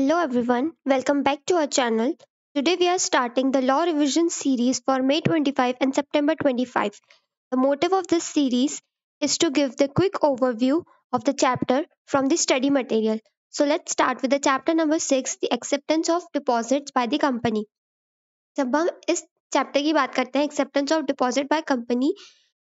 Hello everyone, welcome back to our channel. Today we are starting the law revision series for May 25 and September 25. The motive of this series is to give the quick overview of the chapter from the study material. So let's start with the chapter number 6, the acceptance of deposits by the company. जब हम इस chapter की बात करते हैं acceptance of deposit by company,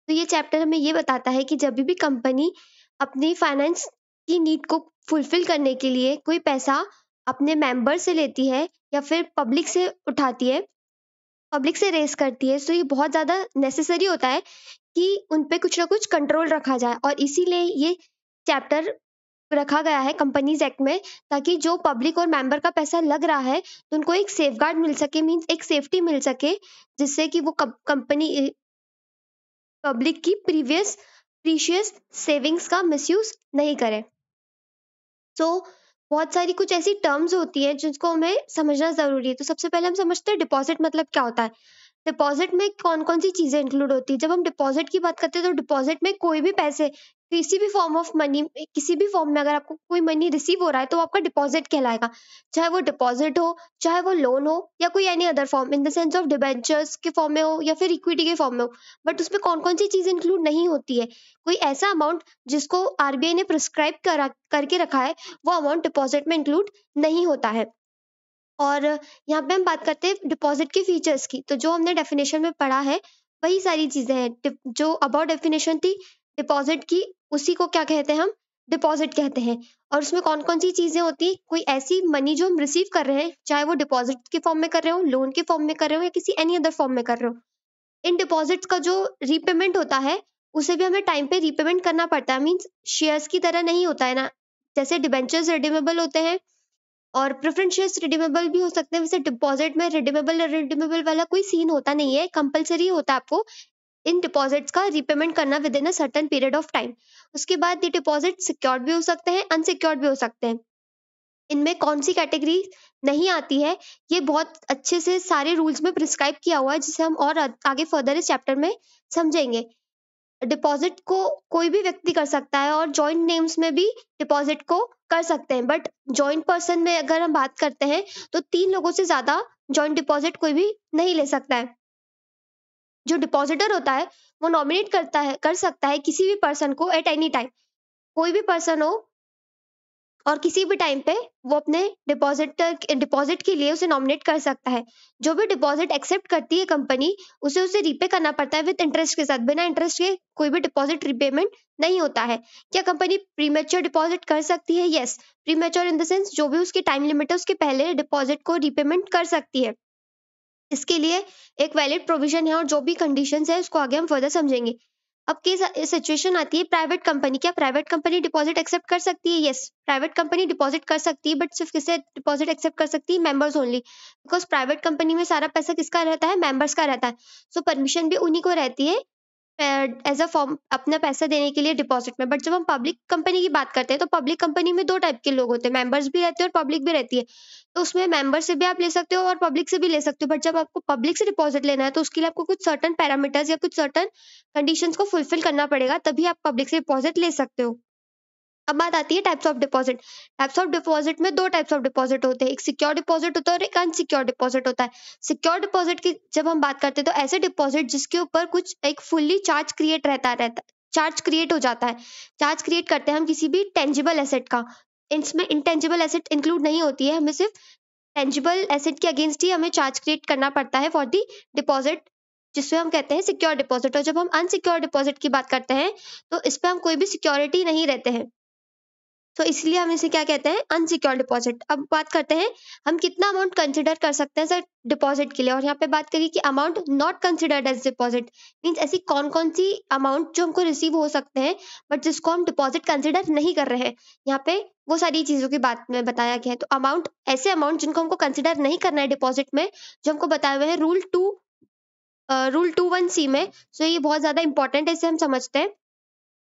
तो ये chapter हमें ये बताता है कि जब भी कंपनी अपनी फाइनेंस की नीड को फुलफिल करने के लिए कोई पैसा अपने मेंबर से लेती है या फिर पब्लिक से उठाती है, पब्लिक से रेस करती है, तो ये बहुत ज़्यादा नेसेसरी होता है कि उन पे कुछ ना कुछ कंट्रोल रखा जाए। और इसीलिए ये चैप्टर रखा गया है कंपनीज एक्ट में, ताकि जो पब्लिक और मेंबर का पैसा लग रहा है तो उनको एक सेफगार्ड मिल सके, मीन्स एक सेफ्टी मिल सके, जिससे कि वो कंपनी पब्लिक की प्रीशियस सेविंग्स का मिसयूज नहीं करे। बहुत सारी कुछ ऐसी टर्म्स होती हैं जिसको हमें समझना जरूरी है। तो सबसे पहले हम समझते हैं डिपॉजिट मतलब क्या होता है। डिपॉजिट में कौन कौन सी चीजें इंक्लूड होती है। जब हम डिपॉजिट की बात करते हैं तो डिपॉजिट में कोई भी पैसे किसी भी फॉर्म ऑफ मनी, किसी भी फॉर्म में अगर आपको कोई मनी रिसीव हो रहा है तो वो आपका डिपॉजिट कहलाएगा। चाहे वो डिपॉजिट हो, चाहे वो लोन हो, या कोई any other form in the sense of debentures के फॉर्म में हो या फिर इक्विटी के फॉर्म में हो। बट उसमें कौन कौन सी चीज इंक्लूड नहीं होती है। कोई ऐसा अमाउंट जिसको आरबीआई ने प्रिस्क्राइब करके रखा है, वो अमाउंट डिपॉजिट में इंक्लूड नहीं होता है। और यहाँ पे हम बात करते हैं डिपॉजिट के फीचर्स की। तो जो हमने डेफिनेशन में पढ़ा है वही सारी चीजें हैं। जो अबाउट डेफिनेशन थी डिपॉजिट की, उसी को क्या कहते हैं, हम डिपॉजिट कहते हैं। और उसमें कौन कौन सी चीजें होती है, कोई ऐसी मनी जो हम रिसीव कर रहे हैं, चाहे वो डिपॉजिट के फॉर्म में कर रहे हो, लोन के फॉर्म में कर रहे हो, या किसी एनी अदर फॉर्म में कर रहे हो। इन डिपॉजिट्स का जो रीपेमेंट होता है उसे भी हमें टाइम पे रीपेमेंट करना पड़ता है। मीन्स शेयर्स की तरह नहीं होता है ना, जैसे डिबेंचर्स रिडीमेबल होते हैं और प्रेफरेंस शेयर्स रिडीमेबल भी हो सकते हैं, वैसे डिपॉजिट में रिडीमेबल वाला कोई सीन होता नहीं है। कंपलसरी होता है आपको इन डिपॉजिट्स का रीपेमेंट करना with in a certain period of time. उसके बाद ये डिपॉजिट सिक्योर्ड भी हो सकते हैं, अनसिक्योर्ड भी हो सकते हैं। इनमें कौन सी कैटेगरी नहीं आती है, ये बहुत अच्छे से सारे रूल्स में प्रिस्क्राइब किया हुआ है, जिसे हम और आगे फर्दर इस चैप्टर में समझेंगे। डिपॉजिट को कोई भी व्यक्ति कर सकता है और जॉइंट नेम्स में भी डिपॉजिट को कर सकते हैं। बट जॉइंट पर्सन में अगर हम बात करते हैं तो 3 लोगों से ज्यादा जॉइंट डिपॉजिट कोई भी नहीं ले सकता है। जो डिपॉजिटर होता है वो नॉमिनेट कर सकता है किसी भी पर्सन को एट एनी टाइम। कोई भी पर्सन हो और किसी भी टाइम पे वो अपने डिपॉजिट के लिए उसे नॉमिनेट कर सकता है। जो भी डिपॉजिट एक्सेप्ट करती है कंपनी, उसे रीपे करना पड़ता है विद इंटरेस्ट के साथ। बिना इंटरेस्ट के कोई भी डिपॉजिट रीपेमेंट नहीं होता है। क्या कंपनी प्रीमेच्योर डिपॉजिट कर सकती है? Yes, premature in the sense जो भी उसकी टाइम लिमिट है उसके पहले डिपॉजिट को रीपेमेंट कर सकती है। इसके लिए एक वैलिड प्रोविजन है और जो भी कंडीशंस है उसको आगे हम फर्दर समझेंगे। अब की सिचुएशन आती है प्राइवेट कंपनी। क्या प्राइवेट कंपनी डिपॉजिट एक्सेप्ट कर सकती है? यस, प्राइवेट कंपनी डिपॉजिट कर सकती है, बट सिर्फ किससे डिपॉजिट एक्सेप्ट कर सकती है? Members only. Because private company में सारा पैसा किसका रहता है? मेंबर्स का रहता है। सो परमिशन भी उन्हीं को रहती है एज अ फॉर्म अपना पैसा देने के लिए डिपॉजिट में। बट जब हम पब्लिक कंपनी की बात करते हैं तो पब्लिक कंपनी में 2 टाइप के लोग होते हैं, मेंबर्स भी रहते हैं और पब्लिक भी रहती है। तो उसमें मेंबर से भी आप ले सकते हो और पब्लिक से भी ले सकते हो। बट जब आपको पब्लिक से डिपॉजिट लेना है तो उसके लिए आपको कुछ सर्टन पैरामीटर्स या कुछ सर्टन कंडीशंस को फुलफिल करना पड़ेगा, तभी आप पब्लिक से डिपॉजिट ले सकते हो। अब बात आती है types of deposit. Types of deposit में 2 टाइप्स ऑफ डिपॉजिट होते हैं, एक सिक्योर डिपॉजिट होता है और एक अनसिक्योर डिपॉजिट होता है। सिक्योर डिपॉजिट की जब हम बात करते हैं तो ऐसे डिपॉजिट जिसके ऊपर कुछ एक फुल्ली चार्ज क्रिएट हो जाता है। चार्ज क्रिएट करते हैं हम किसी भी टेंजिबल एसेट का। इसमें इंटेंजिबल एसेट इंक्लूड नहीं होती है, हमें सिर्फ टेंजिबल एसेट के अगेंस्ट ही हमें चार्ज क्रिएट करना पड़ता है फॉर दी डिपॉजिट, जिससे हम कहते हैं सिक्योर डिपॉजिट। और जब हम अनसिक्योर डिपॉजिट की बात करते हैं तो इस पे हम कोई भी सिक्योरिटी नहीं रहते हैं, तो इसलिए हम इसे क्या कहते हैं? Unsecured deposit. अब बात करते हैं हम कितना अमाउंट कंसिडर कर सकते हैं सर डिपॉजिट के लिए। और यहाँ पे बात करिए कि amount not considered as deposit means ऐसी कौन कौन सी अमाउंट जो हमको रिसीव हो सकते हैं बट जिसको हम डिपॉजिट कंसिडर नहीं कर रहे हैं। यहाँ पे वो सारी चीजों की बात में बताया गया है। तो अमाउंट, ऐसे अमाउंट जिनको हमको कंसिडर नहीं करना है डिपॉजिट में, जो हमको बताए हुए हैं रूल 21C में। सो ये बहुत ज्यादा इंपॉर्टेंट है, इसे हम समझते हैं।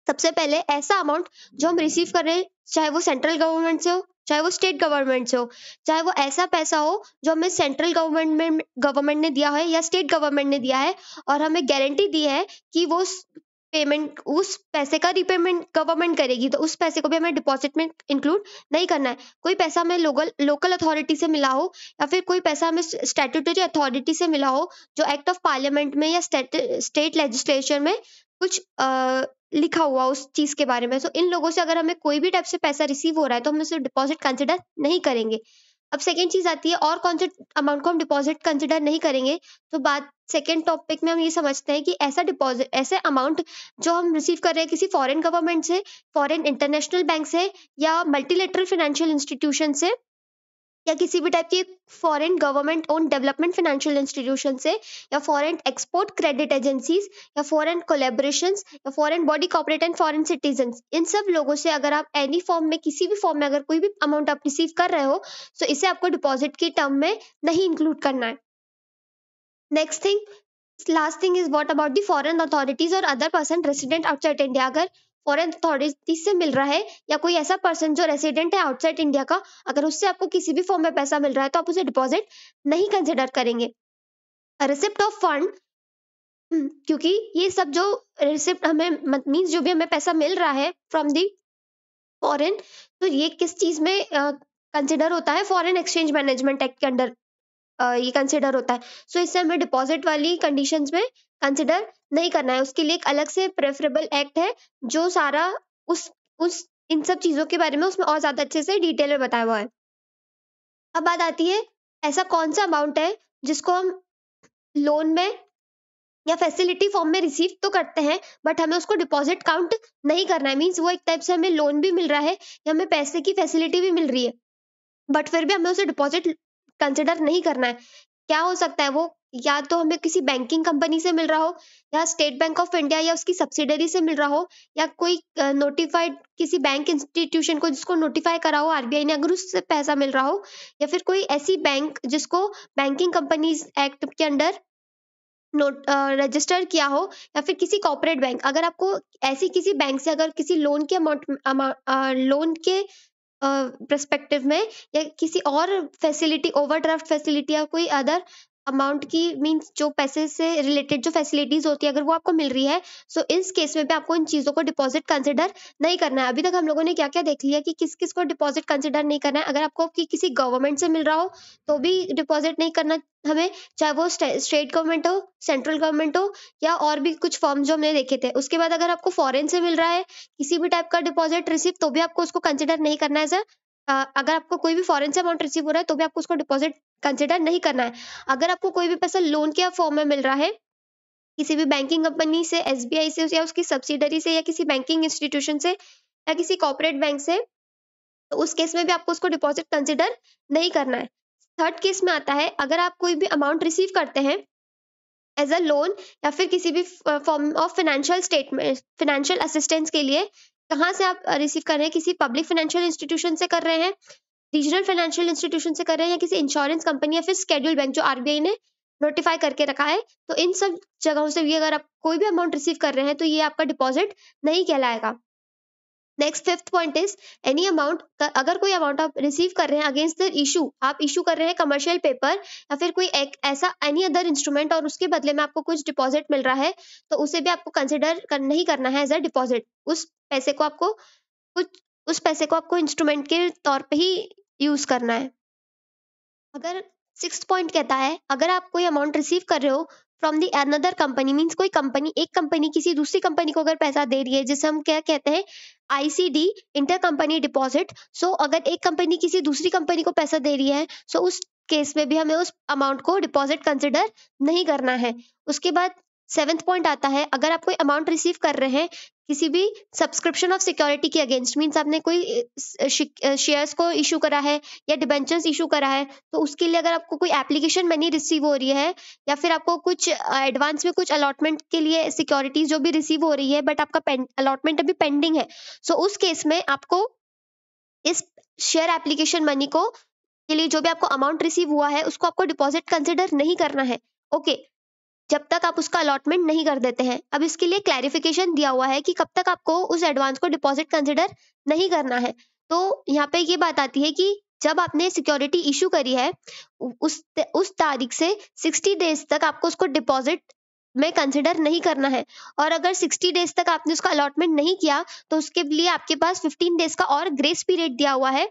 सबसे पहले ऐसा अमाउंट जो हम रिसीव कर रहे हैं, चाहे वो सेंट्रल गवर्नमेंट से हो, चाहे वो स्टेट गवर्नमेंट से हो, चाहे वो ऐसा पैसा हो जो हमें सेंट्रल गवर्नमेंट ने दिया है या स्टेट गवर्नमेंट ने दिया है और हमें गारंटी दी है कि वो पेमेंट, उस पैसे का रिपेमेंट गवर्नमेंट करेगी, तो उस पैसे को भी हमें डिपॉजिट में इंक्लूड नहीं करना है। कोई पैसा हमें लोकल लोकल अथॉरिटी से मिला हो, या फिर कोई पैसा हमें स्टैट्यूटरी अथॉरिटी से मिला हो, जो एक्ट ऑफ पार्लियामेंट में या स्टेट लेजिस्लेशन में कुछ लिखा हुआ उस चीज के बारे में, तो इन लोगों से अगर हमें कोई भी टाइप से पैसा रिसीव हो रहा है तो हम उसे डिपॉजिट कंसिडर नहीं करेंगे। अब सेकेंड चीज आती है, और कौन से अमाउंट को हम डिपॉजिट कंसिडर नहीं करेंगे। तो बात सेकेंड टॉपिक में हम ये समझते हैं कि ऐसा डिपॉजिट, ऐसे अमाउंट जो हम रिसीव कर रहे हैं किसी फॉरेन गवर्नमेंट से, फॉरेन इंटरनेशनल बैंक से, या मल्टीलेटरल फाइनेंशियल इंस्टीट्यूशन से, या किसी भी टाइप की foreign government own development financial institution से, या फॉरेन एक्सपोर्ट क्रेडिट एजेंसीज, या फॉरेन कोलैबोरेशंस, या foreign body corporate and foreign citizens, इन सब लोगों से अगर आप एनी फॉर्म में, किसी भी फॉर्म में अगर कोई भी अमाउंट आप रिसीव कर रहे हो, तो इसे आपको डिपॉजिट की टर्म में नहीं इंक्लूड करना है। Next thing, last thing is what about the foreign authorities और other person resident outside India. अगर फॉरेन अथॉरिटीज से मिल रहा है, या कोई ऐसा पर्सन जो रेसिडेंट है आउटसाइड इंडिया का, अगर उससे आपको किसी भी फॉर्म में पैसा मिल रहा है तो आप उसे डिपॉजिट नहीं कंसिडर करेंगे। रिसिप्ट ऑफ फंड, क्योंकि ये सब जो रिसिप्ट हमें मीन्स जो भी हमें पैसा मिल रहा है फ्रॉम दी फॉरेन, तो ये किस चीज में कंसिडर होता है, फॉरेन एक्सचेंज मैनेजमेंट एक्ट के अंडर ये कंसिडर होता है। सो इससे हमें डिपॉजिट वाली कंडीशंस में कंसिडर नहीं करना है। उसके लिए एक अलग से प्रेफरेबल एक्ट है जो सारा उस इन सब चीजों के बारे में उसमें और ज्यादा अच्छे से डिटेल में बताया हुआ है। अब बात आती है, ऐसा कौन सा अमाउंट है जिसको हम लोन में या फैसिलिटी फॉर्म में रिसीव तो करते हैं, बट हमें उसको डिपॉजिट काउंट नहीं करना है। मीन्स वो एक टाइप से हमें लोन भी मिल रहा है, या हमें पैसे की फैसिलिटी भी मिल रही है, बट फिर भी हमें उसे डिपॉजिट कंसिडर नहीं करना है। क्या हो सकता है वो, या तो हमें किसी बैंकिंग कंपनी से मिल रहा हो, या स्टेट बैंक ऑफ इंडिया या उसकी सब्सिडरी से मिल रहा हो, या कोई नोटिफाइड किसी बैंक इंस्टीट्यूशन को जिसको नोटिफाई करा हो आरबीआई ने, अगर उससे पैसा मिल रहा हो, या फिर कोई ऐसी बैंक जिसको बैंकिंग कंपनीज एक्ट के अंडर नोट रजिस्टर किया हो, या फिर किसी कॉर्पोरेट बैंक। अगर आपको ऐसी किसी बैंक से अगर किसी लोन के लोन के पर्सपेक्टिव में, या किसी और फैसिलिटी, ओवरड्राफ्ट फैसिलिटी या कोई अदर अमाउंट की, मींस जो पैसे से रिलेटेड जो फैसिलिटीज होती है, अगर वो आपको मिल रही है, सो इस केस में भी आपको इन चीजों को डिपॉजिट कंसिडर नहीं करना है। अभी तक हम लोगों ने क्या क्या देख लिया कि किस किस को डिपॉजिट कंसिडर नहीं करना है। अगर आपको किसी गवर्नमेंट से मिल रहा हो तो भी डिपॉजिट नहीं करना हमें, चाहे वो स्टेट गवर्नमेंट हो, सेंट्रल गवर्नमेंट हो, या और भी कुछ फॉर्म जो हमने देखे थे। उसके बाद अगर आपको फॉरेन से मिल रहा है किसी भी टाइप का डिपॉजिट रिसीव, तो भी आपको उसको कंसिडर नहीं करना है सर। अगर आपको कोई भी फॉरेन से अमाउंट रिसीव हो रहा है तो भी आपको उसको डिपॉजिट कंसिडर नहीं करना है। अगर आपको कोई भी पैसा लोन के फॉर्म में मिल रहा है किसी भी बैंकिंग कंपनी से, एसबीआई से, या उसकी सब्सिडरी से, या किसी बैंकिंग इंस्टीट्यूशन से, या किसी कॉर्पोरेट बैंक से, तो उस केस में भी आपको उसको डिपॉजिट कंसिडर नहीं करना है। थर्ड केस में आता है, अगर आप कोई भी अमाउंट रिसीव करते हैं एज अ लोन, या फिर किसी भी form of financial statement, financial assistance के लिए, कहाँ से आप रिसीव कर रहे हैं, किसी पब्लिक फाइनेंशियल इंस्टीट्यूशन से कर रहे हैं, रीजनल फाइनेंशियल इंस्टीट्यूशन से कर रहे हैं, या किसी इंश्योरेंस कंपनी, या फिर शेड्यूल बैंक जो आरबीआई ने नोटिफाई करके रखा है, तो इन सब जगहों से भी अगर आप कोई भी अमाउंट रिसीव कर रहे हैं तो ये आपका डिपॉजिट नहीं कहलाएगा। Next fifth point is any amount, अगर कोई अमाउंट आप रिसीव कर रहे हैं अगेंस्ट द इशू, आप इशू कर रहे हैं कमर्शियल पेपर या फिर कोई एक ऐसा एनी अदर इंस्ट्रूमेंट, और उसके बदले में आपको कुछ डिपॉजिट मिल रहा है, तो उसे भी आपको कंसिडर नहीं करना है एज अ डिपॉजिट। उस पैसे को आपको कुछ उस पैसे को आपको इंस्ट्रूमेंट के तौर पे ही यूज करना है। अगर सिक्स्थ पॉइंट कहता है, अगर आप कोई अमाउंट रिसीव कर रहे हो from the another company, means कोई कंपनी, एक कंपनी किसी दूसरी कंपनी को अगर पैसा दे रही है, जिसे हम क्या कहते हैं आईसीडी, इंटर कंपनी डिपॉजिट। सो अगर एक कंपनी किसी दूसरी कंपनी को पैसा दे रही है, सो उस केस में भी हमें उस अमाउंट को डिपॉजिट कंसिडर नहीं करना है। उसके बाद सेवेंथ पॉइंट आता है, अगर आप कोई अमाउंट रिसीव कर रहे हैं किसी भी सब्सक्रिप्शन ऑफ सिक्योरिटी के अगेंस्ट, मीन्स आपने कोई शेयर्स को इशू करा है या डिबेंचर्स इशू करा है, तो उसके लिए अगर आपको कोई एप्लीकेशन मनी रिसीव हो रही है, या फिर आपको कुछ एडवांस में कुछ अलॉटमेंट के लिए सिक्योरिटीज जो भी रिसीव हो रही है, बट आपका अलॉटमेंट अभी पेंडिंग है, सो उस केस में आपको इस शेयर एप्लीकेशन मनी को के लिए जो भी आपको अमाउंट रिसीव हुआ है उसको आपको डिपॉजिट कंसिडर नहीं करना है। ओके, जब तक आप उसका अलॉटमेंट नहीं कर देते हैं। अब इसके लिए क्लैरिफिकेशन दिया हुआ है कि कब तक आपको उस एडवांस को डिपॉजिट कंसिडर नहीं करना है। तो यहाँ पे ये बात आती है कि जब आपने सिक्योरिटी इशू करी है उस तारीख से 60 डेज तक आपको उसको डिपॉजिट में कंसिडर नहीं करना है। और अगर 60 डेज तक आपने उसका अलॉटमेंट नहीं किया तो उसके लिए आपके पास 15 डेज का और ग्रेस पीरियड दिया हुआ है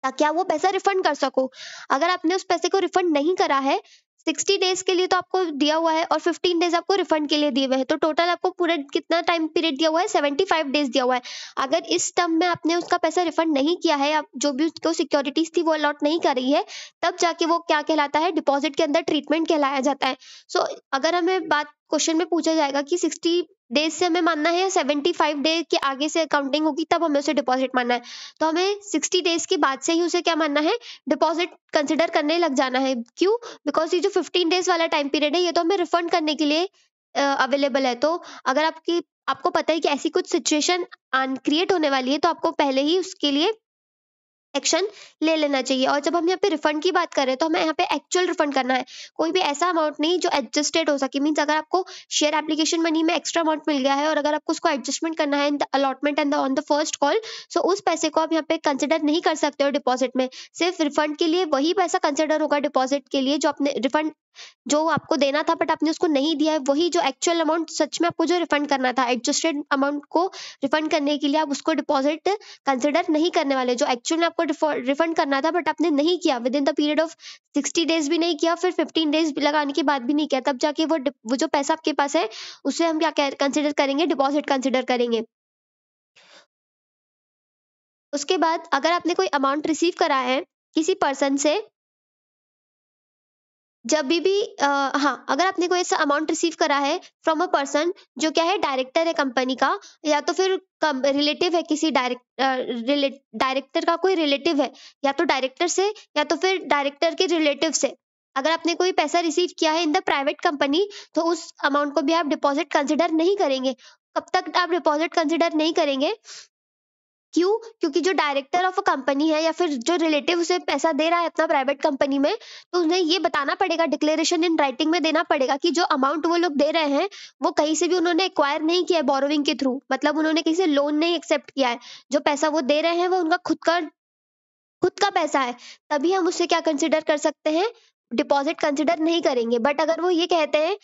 ताकि आप वो पैसा रिफंड कर सको। अगर आपने उस पैसे को रिफंड नहीं करा है, 60 डेज के लिए तो आपको दिया हुआ है और 15 डेज आपको रिफंड के लिए दिए हुए हैं, तो टोटल आपको पूरा कितना टाइम पीरियड दिया हुआ है, 75 डेज दिया हुआ है। अगर इस टर्म में आपने उसका पैसा रिफंड नहीं किया है, आप जो भी उसको सिक्योरिटीज थी वो अलॉट नहीं कर रही है, तब जाके वो क्या कहलाता है, डिपॉजिट के अंदर ट्रीटमेंट कहलाया जाता है। सो अगर हमें बात क्वेश्चन में पूछा जाएगा कि 60 डेज से हमें मानना है या 75 डे के आगे से अकाउंटिंग होगी तब हमें उसे डिपॉजिट मानना है, तो हमें 60 डेज के बाद से ही उसे क्या मानना है, डिपॉजिट कंसिडर करने लग जाना है। क्यों? बिकॉज ये जो 15 डेज वाला टाइम पीरियड है ये तो हमें रिफंड करने के लिए अवेलेबल है। तो अगर आपको पता है कि ऐसी कुछ सिचुएशन क्रिएट होने वाली है तो आपको पहले ही उसके लिए एक्शन ले लेना चाहिए। और जब हम यहाँ पे रिफंड की बात कर रहे हैं तो हमें यहाँ पे एक्चुअल रिफंड करना है, कोई भी ऐसा अमाउंट नहीं जो एडजस्टेड हो सके। मीन्स अगर आपको शेयर एप्लीकेशन मनी में एक्स्ट्रा अमाउंट मिल गया है और अगर आपको उसको एडजस्टमेंट करना है in the allotment and on the first call, so उस पैसे को आप यहाँ पे कंसिडर नहीं कर सकते हो डिपॉजिट में। सिर्फ रिफंड के लिए वही पैसा कंसिडर होगा डिपॉजिट के लिए जो आपने रिफंड जो आपको देना था बट आपने उसको नहीं दिया है, वही जो एक्चुअल अमाउंट सच में आपको जो रिफंड करना था, एडजस्टेड अमाउंट को रिफंड करने के लिए आप उसको डिपॉजिट कंसिडर नहीं करने वाले। जो एक्चुअल में आपको रिफंड करना था बट आपने नहीं किया with in the period of 60 days भी नहीं किया, फिर 15 डेज लगाने के बाद भी नहीं किया, तब जाके वो जो पैसा आपके पास है उसे हम क्या कंसिडर करेंगे, डिपॉजिट कंसिडर करेंगे। उसके बाद अगर आपने कोई अमाउंट रिसीव करा है किसी पर्सन से, जब भी हाँ, अगर आपने कोई ऐसा अमाउंट रिसीव करा है फ्रॉम अ पर्सन जो क्या है, डायरेक्टर है कंपनी का, या तो फिर रिलेटिव है किसी डायरेक्टर का कोई रिलेटिव है, या तो डायरेक्टर से या तो फिर डायरेक्टर के रिलेटिव से, अगर आपने कोई पैसा रिसीव किया है इन द प्राइवेट कंपनी तो उस अमाउंट को भी आप डिपॉजिट कंसिडर नहीं करेंगे। कब तक आप डिपॉजिट कंसिडर नहीं करेंगे? क्यों? क्योंकि जो डायरेक्टर ऑफ अ कंपनी है या फिर जो रिलेटिव उसे पैसा दे रहा है अपना प्राइवेट कंपनी में, तो उन्हें ये बताना पड़ेगा, डिक्लेरेशन इन राइटिंग में देना पड़ेगा कि जो अमाउंट वो लोग दे रहे हैं वो कहीं से भी उन्होंने एक्वायर नहीं किया है बोरोविंग के थ्रू, मतलब उन्होंने किसी से लोन नहीं एक्सेप्ट किया है। जो पैसा वो दे रहे हैं वो उनका खुद का पैसा है, तभी हम उससे क्या कंसिडर कर सकते हैं, डिपॉजिट कंसिडर नहीं करेंगे। बट अगर वो ये कहते हैं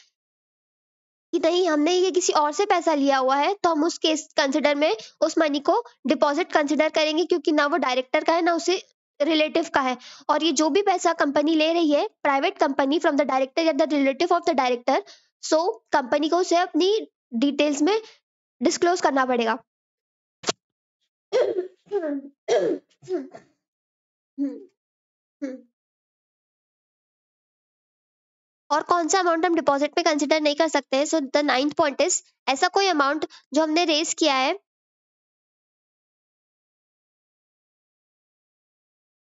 कि नहीं, हमने ये किसी और से पैसा लिया हुआ है, तो हम उस केस कंसिडर में उस मनी को डिपॉजिट कंसिडर करेंगे, क्योंकि ना वो डायरेक्टर का है ना उसे रिलेटिव का है। और ये जो भी पैसा कंपनी ले रही है, private company, from the director या the relative of the director, so company को उसे अपनी डिटेल्स में डिस्क्लोज करना पड़ेगा। और कौन सा अमाउंट हम डिपॉजिट में कंसिडर नहीं कर सकते हैं? So the 9th point is, ऐसा कोई अमाउंट जो हमने रेज किया है,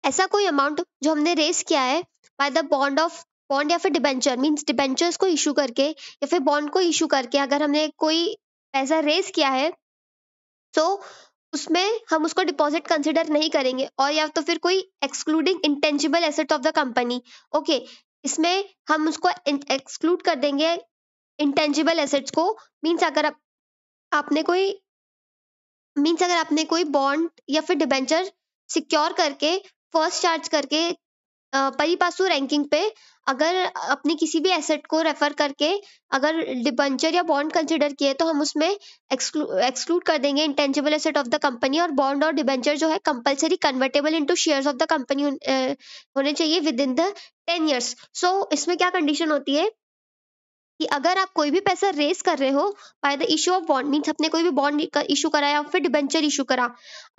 ऐसा कोई अमाउंट जो हमने रेस किया है बाय द बॉन्ड या फिर डिबेंचर, मींस डिबेंचर्स को इशू करके या फिर बॉन्ड को इशू करके अगर हमने कोई पैसा रेस किया है, तो उसमें हम उसको डिपॉजिट कंसिडर नहीं करेंगे। और या तो फिर कोई excluding intangible asset of the company, okay, इसमें हम उसको एक्सक्लूड कर देंगे इंटेंजिबल एसेट्स को। मींस आपने कोई अगर आपने कोई बॉन्ड या फिर डिबेंचर सिक्योर करके फर्स्ट चार्ज करके परी पासु रैंकिंग पे अगर अपनी किसी भी एसेट को रेफर करके अगर डिबेंचर या बॉन्ड कंसिडर किए, तो हम उसमें एक्सक्लूड कर देंगे intangible asset of the company. और बॉन्ड और डिबेंचर जो है compulsory convertible into shares of the company होने चाहिए विद इन द 10 years। सो इसमें क्या कंडीशन होती है कि अगर आप कोई भी पैसा रेस कर रहे हो by the issue of bond, means आपने कोई भी बॉन्ड इशू करा या फिर डिबेंचर इशू करा,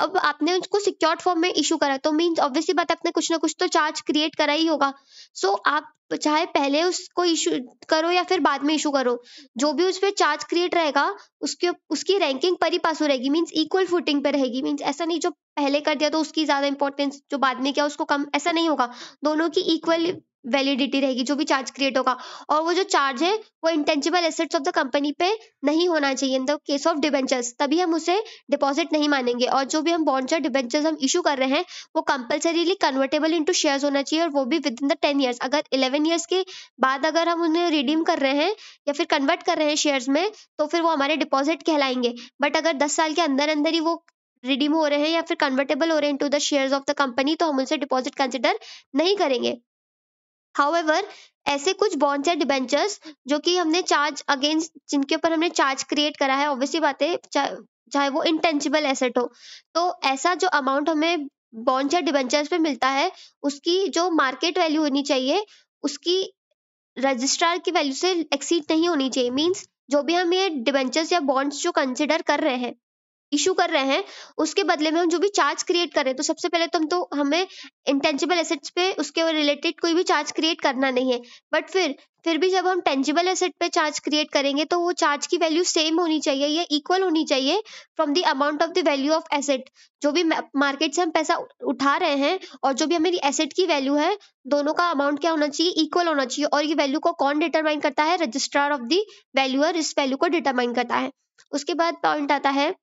अब आपने उसको सिक्योर्ड फॉर्म में इशू करा, तो मीन्स ऑब्वियसली बात, आपने कुछ ना कुछ तो चार्ज क्रिएट करा ही होगा। सो आप चाहे पहले उसको इशू करो या फिर बाद में इशू करो, जो भी उस पर चार्ज क्रिएट रहेगा उसकी रैंकिंग परी पासु रहेगी, मीन्स इक्वल फुटिंग पे रहेगी। मीन्स ऐसा नहीं जो पहले कर दिया तो उसकी ज्यादा इंपॉर्टेंस, जो बाद में किया उसको कम, ऐसा नहीं होगा। दोनों की इक्वल वैलिडिटी रहेगी जो भी चार्ज क्रिएट होगा। और वो जो चार्ज है वो intangible assets of the company पे नहीं होना चाहिए in the case of debentures, तभी हम उसे डिपॉजिट नहीं मानेंगे। और जो भी हम बॉन्ड्स और डिबेंचर्स हम इशू कर रहे हैं वो कंपलसरीली कन्वर्टेबल इनटू शेयर्स होना चाहिए, और वो भी विद इन द 10 years। अगर 11 years के बाद अगर हम उन्हें रिडीम कर रहे हैं या फिर कन्वर्ट कर रहे हैं शेयर्स में, तो फिर वो हमारे डिपॉजिट कहलाएंगे। बट अगर 10 साल के अंदर अंदर ही वो रिडीम हो रहे हैं या फिर कन्वर्टेबल हो रहे हैं into the shares of the company, तो हम उनसे डिपॉजिट कंसिडर नहीं करेंगे। हाउएवर ऐसे कुछ बॉन्ड्स या डिबेंचर्स जो कि हमने चार्ज अगेंस्ट, जिनके ऊपर हमने चार्ज क्रिएट करा है, ऑब्वियसली बात है, चाहे वो इंटेंजिबल एसेट हो, तो ऐसा जो अमाउंट हमें बॉन्ड्स या डिबेंचर्स पे मिलता है, उसकी जो मार्केट वैल्यू होनी चाहिए, उसकी रजिस्ट्रार की वैल्यू से एक्सीड नहीं होनी चाहिए। मींस जो भी हम ये डिबेंचर्स या बॉन्ड्स जो कंसिडर कर रहे हैं, इशू कर रहे हैं, उसके बदले में हम जो भी चार्ज क्रिएट कर रहे हैं, तो सबसे पहले तो हमें इंटेंजिबल एसेट्स पे उसके रिलेटेड कोई भी चार्ज क्रिएट करना नहीं है। बट फिर भी जब हम टेंजिबल एसेट पे चार्ज क्रिएट करेंगे, तो वो चार्ज की वैल्यू सेम होनी चाहिए या इक्वल होनी चाहिए from the amount of the value of asset. जो भी मार्केट से हम पैसा उठा रहे हैं और जो भी हमारी एसेट की वैल्यू है, दोनों का अमाउंट क्या होना चाहिए, इक्वल होना चाहिए। और ये वैल्यू को कौन डिटरमाइन करता है, रजिस्ट्रार ऑफ द वैल्यूअर इस वैल्यू को डिटरमाइन करता है। उसके बाद पॉइंट आता है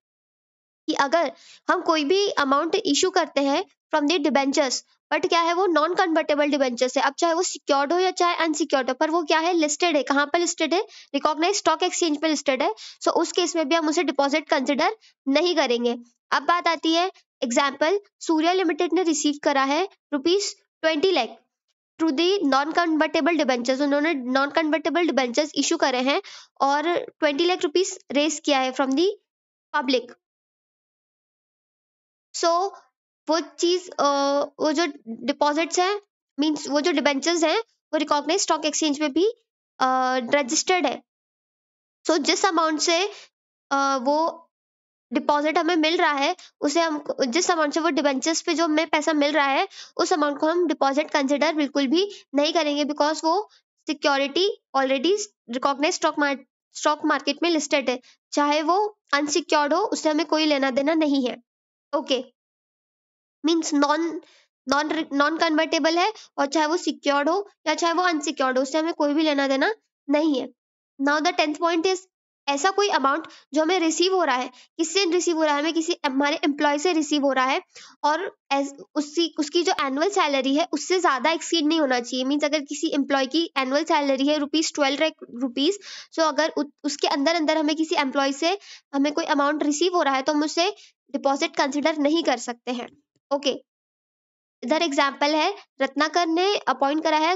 कि अगर हम कोई भी अमाउंट इशू करते हैं फ्रॉम द डिबेंचर्स, बट क्या है, वो नॉन कन्वर्टेबल डिबेंचर्स है। अब चाहे वो सिक्योर्ड हो या चाहे अनसिक्योर्ड हो, पर वो क्या है, लिस्टेड है। कहाँ पर लिस्टेड है, रिकॉग्नाइज स्टॉक एक्सचेंज पे लिस्टेड है। सो उस केस में भी हम उसे डिपॉजिट कंसिडर नहीं करेंगे। अब बात आती है, एग्जाम्पल, सूर्या लिमिटेड ने रिसीव करा है ₹20 lakh through the non convertible debentures. उन्होंने नॉन कन्वर्टेबल डिबेंचर्स इशू करे हैं और ₹20 लाख रेस किया है फ्रॉम दी पब्लिक। सो वो चीज, वो जो डिपॉजिट्स हैं, मींस वो जो डिबेंचर्स हैं, वो रिकॉग्नाइज स्टॉक एक्सचेंज में भी रजिस्टर्ड है। सो जिस अमाउंट से वो डिपॉजिट हमें मिल रहा है, उसे हम, जिस अमाउंट से वो डिबेंचर्स पे जो हमें पैसा मिल रहा है, उस अमाउंट को हम डिपॉजिट कंसिडर बिल्कुल भी नहीं करेंगे, बिकॉज वो security already recognise stock market में लिस्टेड है। चाहे वो अनसिक्योर्ड हो, उससे हमें कोई लेना देना नहीं है। Okay, means non non non convertible है, और चाहे वो सिक्योर्ड हो या चाहे वो अनसिक्योर्ड हो, उससे हमें कोई भी लेना देना नहीं है। Now the 10th point is, ऐसा कोई अमाउंट जो हमें रिसीव हो रहा है, किससे रिसीव हो रहा है, हमें किसी हमारे एम्प्लॉय से रिसीव हो रहा है, और उसकी जो एनुअल सैलरी है उससे ज्यादा एक्सीड नहीं होना चाहिए। मीन्स अगर किसी एम्प्लॉय की एनुअल सैलरी है ₹12 लाख, सो अगर उसके अंदर अंदर हमें किसी एम्प्लॉय से हमें कोई अमाउंट रिसीव हो रहा है, तो हम उसे डिपॉजिट कंसिडर नहीं कर सकते हैं। ओके, इधर एग्जाम्पल है, रत्नाकर ने अपॉइंट करा है,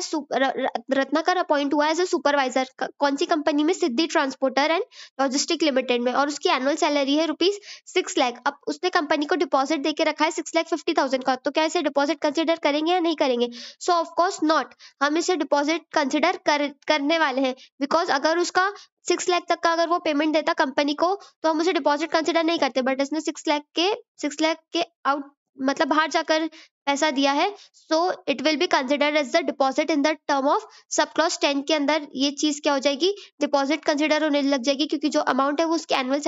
रत्नाकर अपॉइंट हुआ एज ए सुपरवाइजर। कौन सी कंपनी में, सिद्धि ट्रांसपोर्टर एंड लॉजिस्टिक लिमिटेड में, और उसकी एनुअल सैलरी है ₹6 लाख। अब उसने कंपनी को डिपॉजिट देके रखा है 6,50,000 का, तो क्या इसे डिपॉजिट कंसिडर करेंगे या नहीं करेंगे? सो ऑफ कोर्स नॉट, हम इसे डिपॉजिट कंसिडर करने वाले हैं, बिकॉज अगर उसका 6 लाख तक का अगर वो पेमेंट देता कंपनी को, तो हम उसे डिपॉजिट कंसिडर नहीं करते। बट इसने 6 लाख के आउट, मतलब बाहर जाकर पैसा दिया है, so it will be considered as the deposit in the term of sub clause 10 के अंदर। ये चीज क्या हो जाएगी, डिपॉजिट कंसिडर होने लग जाएगी, क्योंकि जो अमाउंट है वो उसकी एनुअल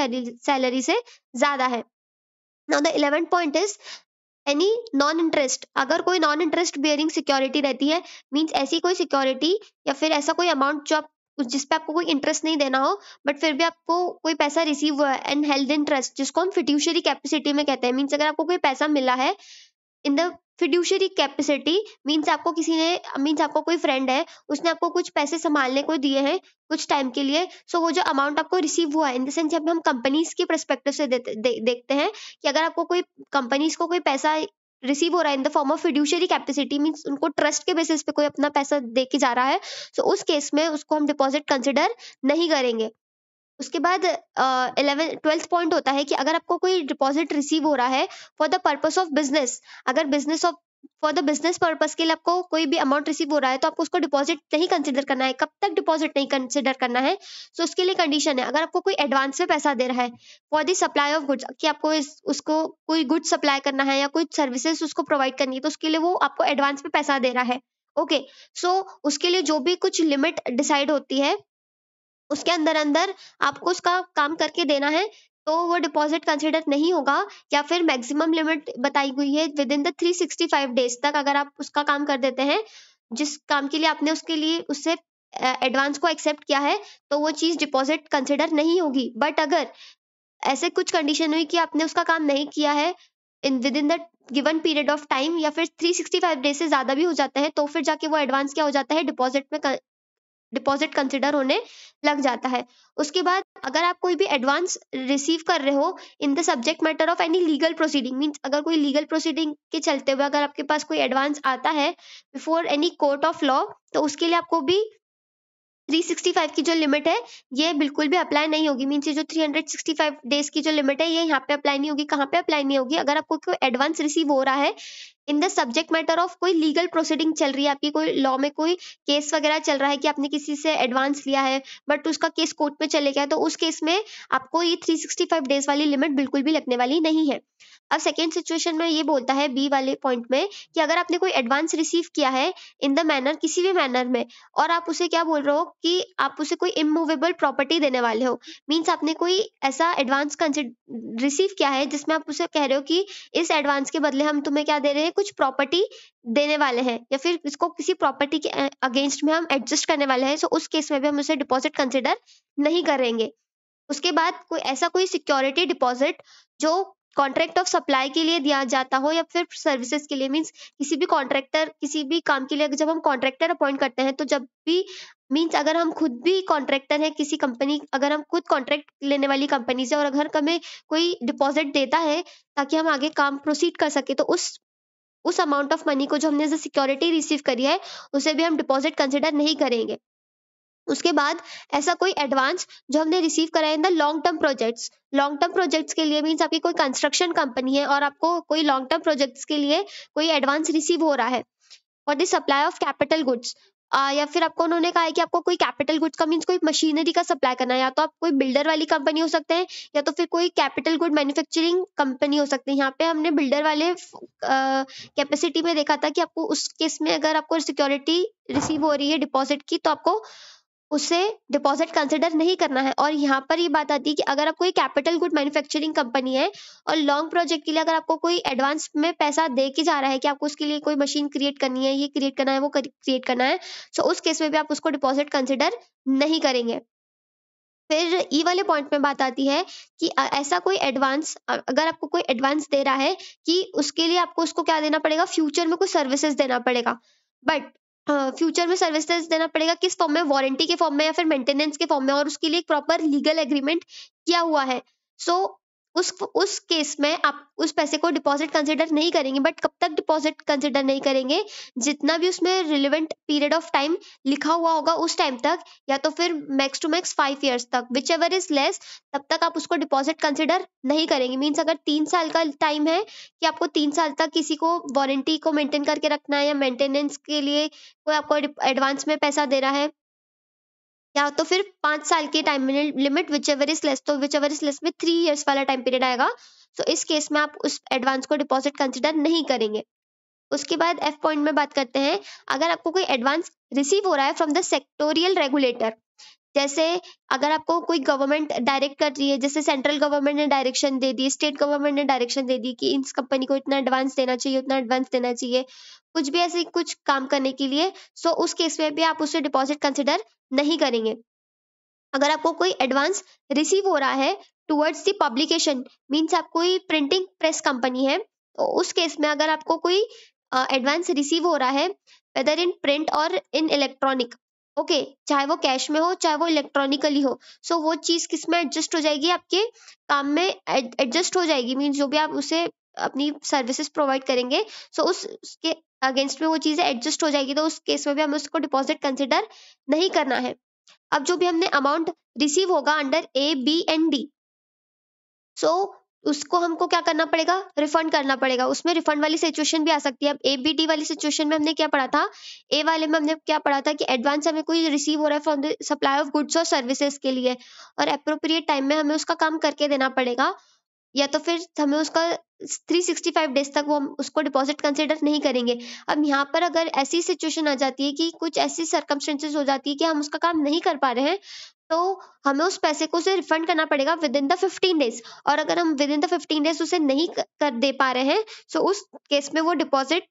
सैलरी से ज्यादा है। Now the 11th point is, any non interest, अगर कोई नॉन इंटरेस्ट बियरिंग सिक्योरिटी रहती है, मींस ऐसी कोई सिक्योरिटी या फिर ऐसा कोई अमाउंट जो आप, जिस पे आपको कोई इंटरेस्ट नहीं देना हो, बट फिर भी आपको कोई पैसा रिसीव हुआ है, एंड हेल्ड इन ट्रस्ट, जिसको हम फिड्यूशियरी कैपेसिटी में कहते हैं। मींस अगर आपको कोई पैसा मिला है in the fiduciary capacity, means आपको किसी ने, मीन्स आपको कोई फ्रेंड है, उसने आपको कुछ पैसे संभालने को दिए हैं कुछ टाइम के लिए। सो वो जो अमाउंट आपको रिसीव हुआ है, इन द सेंस जब हम कंपनीज के परस्पेक्टिव से देखते हैं कि अगर आपको कोई कंपनीज को कोई पैसा रिसीव हो रहा है in the form of fiduciary capacity, means उनको ट्रस्ट के बेसिस पे कोई अपना पैसा दे के जा रहा है, सो उस केस में उसको हम डिपॉजिट कंसिडर नहीं करेंगे। उसके बाद 12th पॉइंट होता है कि अगर आपको कोई डिपॉजिट रिसीव हो रहा है for the purpose of business, अगर फॉर द बिजनेस पर्पस के लिए आपको कोई भी अमाउंट रिसीव हो रहा है, तो आपको उसको डिपॉजिट नहीं कंसिडर करना है। कब तक डिपॉजिट नहीं कंसिडर करना है? सो उसके लिए कंडीशन है, अगर आपको कोई एडवांस में पैसा दे रहा है for the supply of goods, कि आपको उसको कोई गुड्स सप्लाई करना है या कोई सर्विसेज उसको प्रोवाइड करनी है, तो उसके लिए वो आपको एडवांस में पैसा दे रहा है। ओके, सो उसके लिए जो भी कुछ लिमिट डिसाइड होती है, उसके अंदर अंदर आपको उसका काम करके देना है, तो वो डिपॉजिट कंसिडर नहीं होगा। या फिर मैक्सिमम लिमिट बताई हुई है विद इन द 365 डेज तक, अगर आप उसका काम कर देते हैं जिस काम के लिए आपने उसके लिए उससे एडवांस को एक्सेप्ट किया है, तो वो चीज डिपॉजिट कंसिडर नहीं होगी। बट अगर ऐसे कुछ कंडीशन हुई कि आपने उसका काम नहीं किया है in with in the given period of time, या फिर 365 डेज से ज्यादा भी हो जाता है, तो फिर जाके वो एडवांस क्या हो जाता है, डिपॉजिट में डिपॉजिट कंसिडर होने लग जाता है। उसके बाद अगर आप कोई भी एडवांस रिसीव कर रहे हो in the subject matter of any legal proceeding, means अगर कोई लीगल प्रोसीडिंग के चलते हुए अगर आपके पास कोई एडवांस आता है before any court of law, तो उसके लिए आपको भी 365 की जो लिमिट है ये बिल्कुल भी अप्लाई नहीं होगी। मीन्स ये जो 365 डेज की जो लिमिट है ये यहाँ पे अप्लाई नहीं होगी। कहाँ पे अप्लाई नहीं होगी? अगर आपको कोई एडवांस रिसीव हो रहा है in the subject matter of कोई लीगल प्रोसीडिंग चल रही है, आपकी कोई लॉ में कोई केस वगैरह चल रहा है कि आपने किसी से एडवांस लिया है बट उसका केस कोर्ट में चले गया, तो उस केस में आपको ये 365 डेज वाली लिमिट बिल्कुल भी लगने वाली नहीं है। अब सेकेंड सिचुएशन में ये बोलता है बी वाले पॉइंट में कि अगर आपने कोई एडवांस रिसीव किया है इन द मैनर, किसी भी मैनर में, और आप उसे क्या बोल रहे हो कि आप उसे कोई इमूवेबल प्रॉपर्टी देने वाले हो, मीन्स आपने कोई ऐसा एडवांस रिसीव किया है जिसमें आप उसे कह रहे हो कि इस एडवांस के बदले हम तुम्हें क्या दे रहे हैं, कुछ प्रॉपर्टी देने वाले हैं, या फिर इसको किसी प्रॉपर्टी के अगेंस्ट में हम एडजस्ट करने वाले हैं, सो उस केस में भी हम उसे डिपॉजिट कंसिडर नहीं करेंगे। उसके बाद कोई ऐसा कोई सिक्योरिटी डिपॉजिट जो कॉन्ट्रैक्ट ऑफ सप्लाई के लिए दिया जाता हो या फिर सर्विसेज के लिए, मीन्स किसी भी कॉन्ट्रैक्टर किसी भी काम के लिए जब हम कॉन्ट्रैक्टर अपॉइंट करते हैं, तो जब भी मीन्स अगर हम खुद भी कॉन्ट्रैक्टर हैं किसी कंपनी, अगर हम खुद कॉन्ट्रैक्ट लेने वाली कंपनी से और अगर हमें कोई डिपॉजिट देता है ताकि हम आगे काम प्रोसीड कर सके, तो उस अमाउंट ऑफ मनी को जो हमने एज सिक्योरिटी रिसीव करी है उसे भी हम डिपॉजिट कंसिडर नहीं करेंगे। उसके बाद ऐसा कोई एडवांस जो हमने रिसीव करा है in the long term projects के लिए, मीन्स आपकी कोई कंस्ट्रक्शन कंपनी है और आपको कोई लॉन्ग टर्म प्रोजेक्ट्स के लिए कोई एडवांस रिसीव हो रहा है for the supply of capital goods, या फिर आपको उन्होंने कहा है कि आपको कोई कैपिटल गुड्स का मीन्स कोई मशीनरी का सप्लाई करना है, या तो आप कोई बिल्डर वाली कंपनी हो सकते हैं या तो फिर कोई कैपिटल गुड मैन्युफैक्चरिंग कंपनी हो सकती है। यहाँ पे हमने बिल्डर वाले कैपेसिटी में देखा था कि आपको उस केस में अगर आपको सिक्योरिटी रिसीव हो रही है डिपॉजिट की, तो आपको उसे डिपॉजिट कंसिडर नहीं करना है। और यहाँ पर ये बात आती है कि अगर आप कोई कैपिटल गुड मैन्युफैक्चरिंग कंपनी है और लॉन्ग प्रोजेक्ट के लिए अगर आपको कोई एडवांस में पैसा दे के जा रहा है कि आपको उसके लिए कोई मशीन क्रिएट करनी है, ये क्रिएट करना है, वो क्रिएट करना है, सो उस केस में भी आप उसको डिपॉजिट कंसिडर नहीं करेंगे। फिर ई वाले पॉइंट में बात आती है कि ऐसा कोई एडवांस, अगर आपको कोई एडवांस दे रहा है कि उसके लिए आपको उसको क्या देना पड़ेगा, फ्यूचर में कुछ सर्विसेज देना पड़ेगा, बट फ्यूचर में सर्विसेज देना पड़ेगा किस फॉर्म में, वारंटी के फॉर्म में या फिर मेंटेनेंस के फॉर्म में, और उसके लिए एक प्रॉपर लीगल एग्रीमेंट किया हुआ है। सो उस केस में आप उस पैसे को डिपॉजिट कंसिडर नहीं करेंगे। बट कब तक डिपॉजिट कंसिडर नहीं करेंगे? जितना भी उसमें रिलेवेंट पीरियड ऑफ टाइम लिखा हुआ होगा उस टाइम तक, या तो फिर मैक्स टू मैक्स 5 ईयर्स तक, विच एवर इज लेस, तब तक आप उसको डिपॉजिट कंसिडर नहीं करेंगे। मीन्स अगर 3 साल का टाइम है कि आपको 3 साल तक किसी को वारंटी को मेंटेन करके रखना है या मेंटेनेंस के लिए कोई आपको एडवांस में पैसा दे रहा है, या तो फिर 5 साल की time limit which ever is less, तो विच एवर इज लेस में 3 ईयर्स वाला टाइम पीरियड आएगा। सो इस केस में आप उस एडवांस को डिपॉजिट कंसिडर नहीं करेंगे। उसके बाद एफ पॉइंट में बात करते हैं, अगर आपको कोई एडवांस रिसीव हो रहा है फ्रॉम द सेक्टोरियल रेगुलेटर, जैसे अगर आपको कोई गवर्नमेंट डायरेक्ट कर रही है, जैसे सेंट्रल गवर्नमेंट ने डायरेक्शन दे दी, स्टेट गवर्नमेंट ने डायरेक्शन दे दी कि इस कंपनी को इतना एडवांस देना चाहिए, उतना एडवांस देना चाहिए, कुछ भी ऐसे कुछ काम करने के लिए, सो उस केस में भी आप उसे डिपॉजिट कंसिडर नहीं करेंगे। अगर आपको कोई एडवांस रिसीव हो रहा है टुवर्ड्स द पब्लिकेशन, मीन्स आप कोई प्रिंटिंग प्रेस कंपनी है, तो उस केस में अगर आपको कोई एडवांस रिसीव हो रहा है वेदर इन प्रिंट और इन इलेक्ट्रॉनिक, ओके, चाहे वो कैश में हो चाहे वो इलेक्ट्रॉनिकली हो, सो वो चीज किस में एडजस्ट हो जाएगी, आपके काम में एडजस्ट हो जाएगी। मीन्स जो भी आप उसे अपनी सर्विसेज प्रोवाइड करेंगे, सो उसके अगेंस्ट में वो चीजें एडजस्ट हो जाएगी, तो उस केस में भी हमें उसको डिपॉजिट कंसिडर नहीं करना है। अब जो भी हमने अमाउंट रिसीव होगा under A B and D, so उसको हमको क्या करना पड़ेगा, रिफंड करना पड़ेगा। उसमें रिफंड वाली सिचुएशन भी आ सकती है। अब ए बी डी वाली सिचुएशन में हमने क्या पढ़ा था, ए वाले में हमने क्या पढ़ा था कि एडवांस हमें कोई रिसीव हो रहा है from the supply of goods और सर्विसेज के लिए, और अप्रोप्रिएट टाइम में हमें उसका काम करके देना पड़ेगा, या तो फिर हमें उसका 365 डेज तक वो हम उसको डिपॉजिट कंसिडर नहीं करेंगे। अब यहाँ पर अगर ऐसी सिचुएशन आ जाती है कि कुछ ऐसी सर्कमस्टेंसेस हो जाती है कि हम उसका काम नहीं कर पा रहे हैं, तो हमें उस पैसे को उसे रिफंड करना पड़ेगा विद इन द 15 डेज, और अगर हम विद इन द 15 डेज उसे नहीं कर दे पा रहे हैं, सो उस केस में वो डिपॉजिट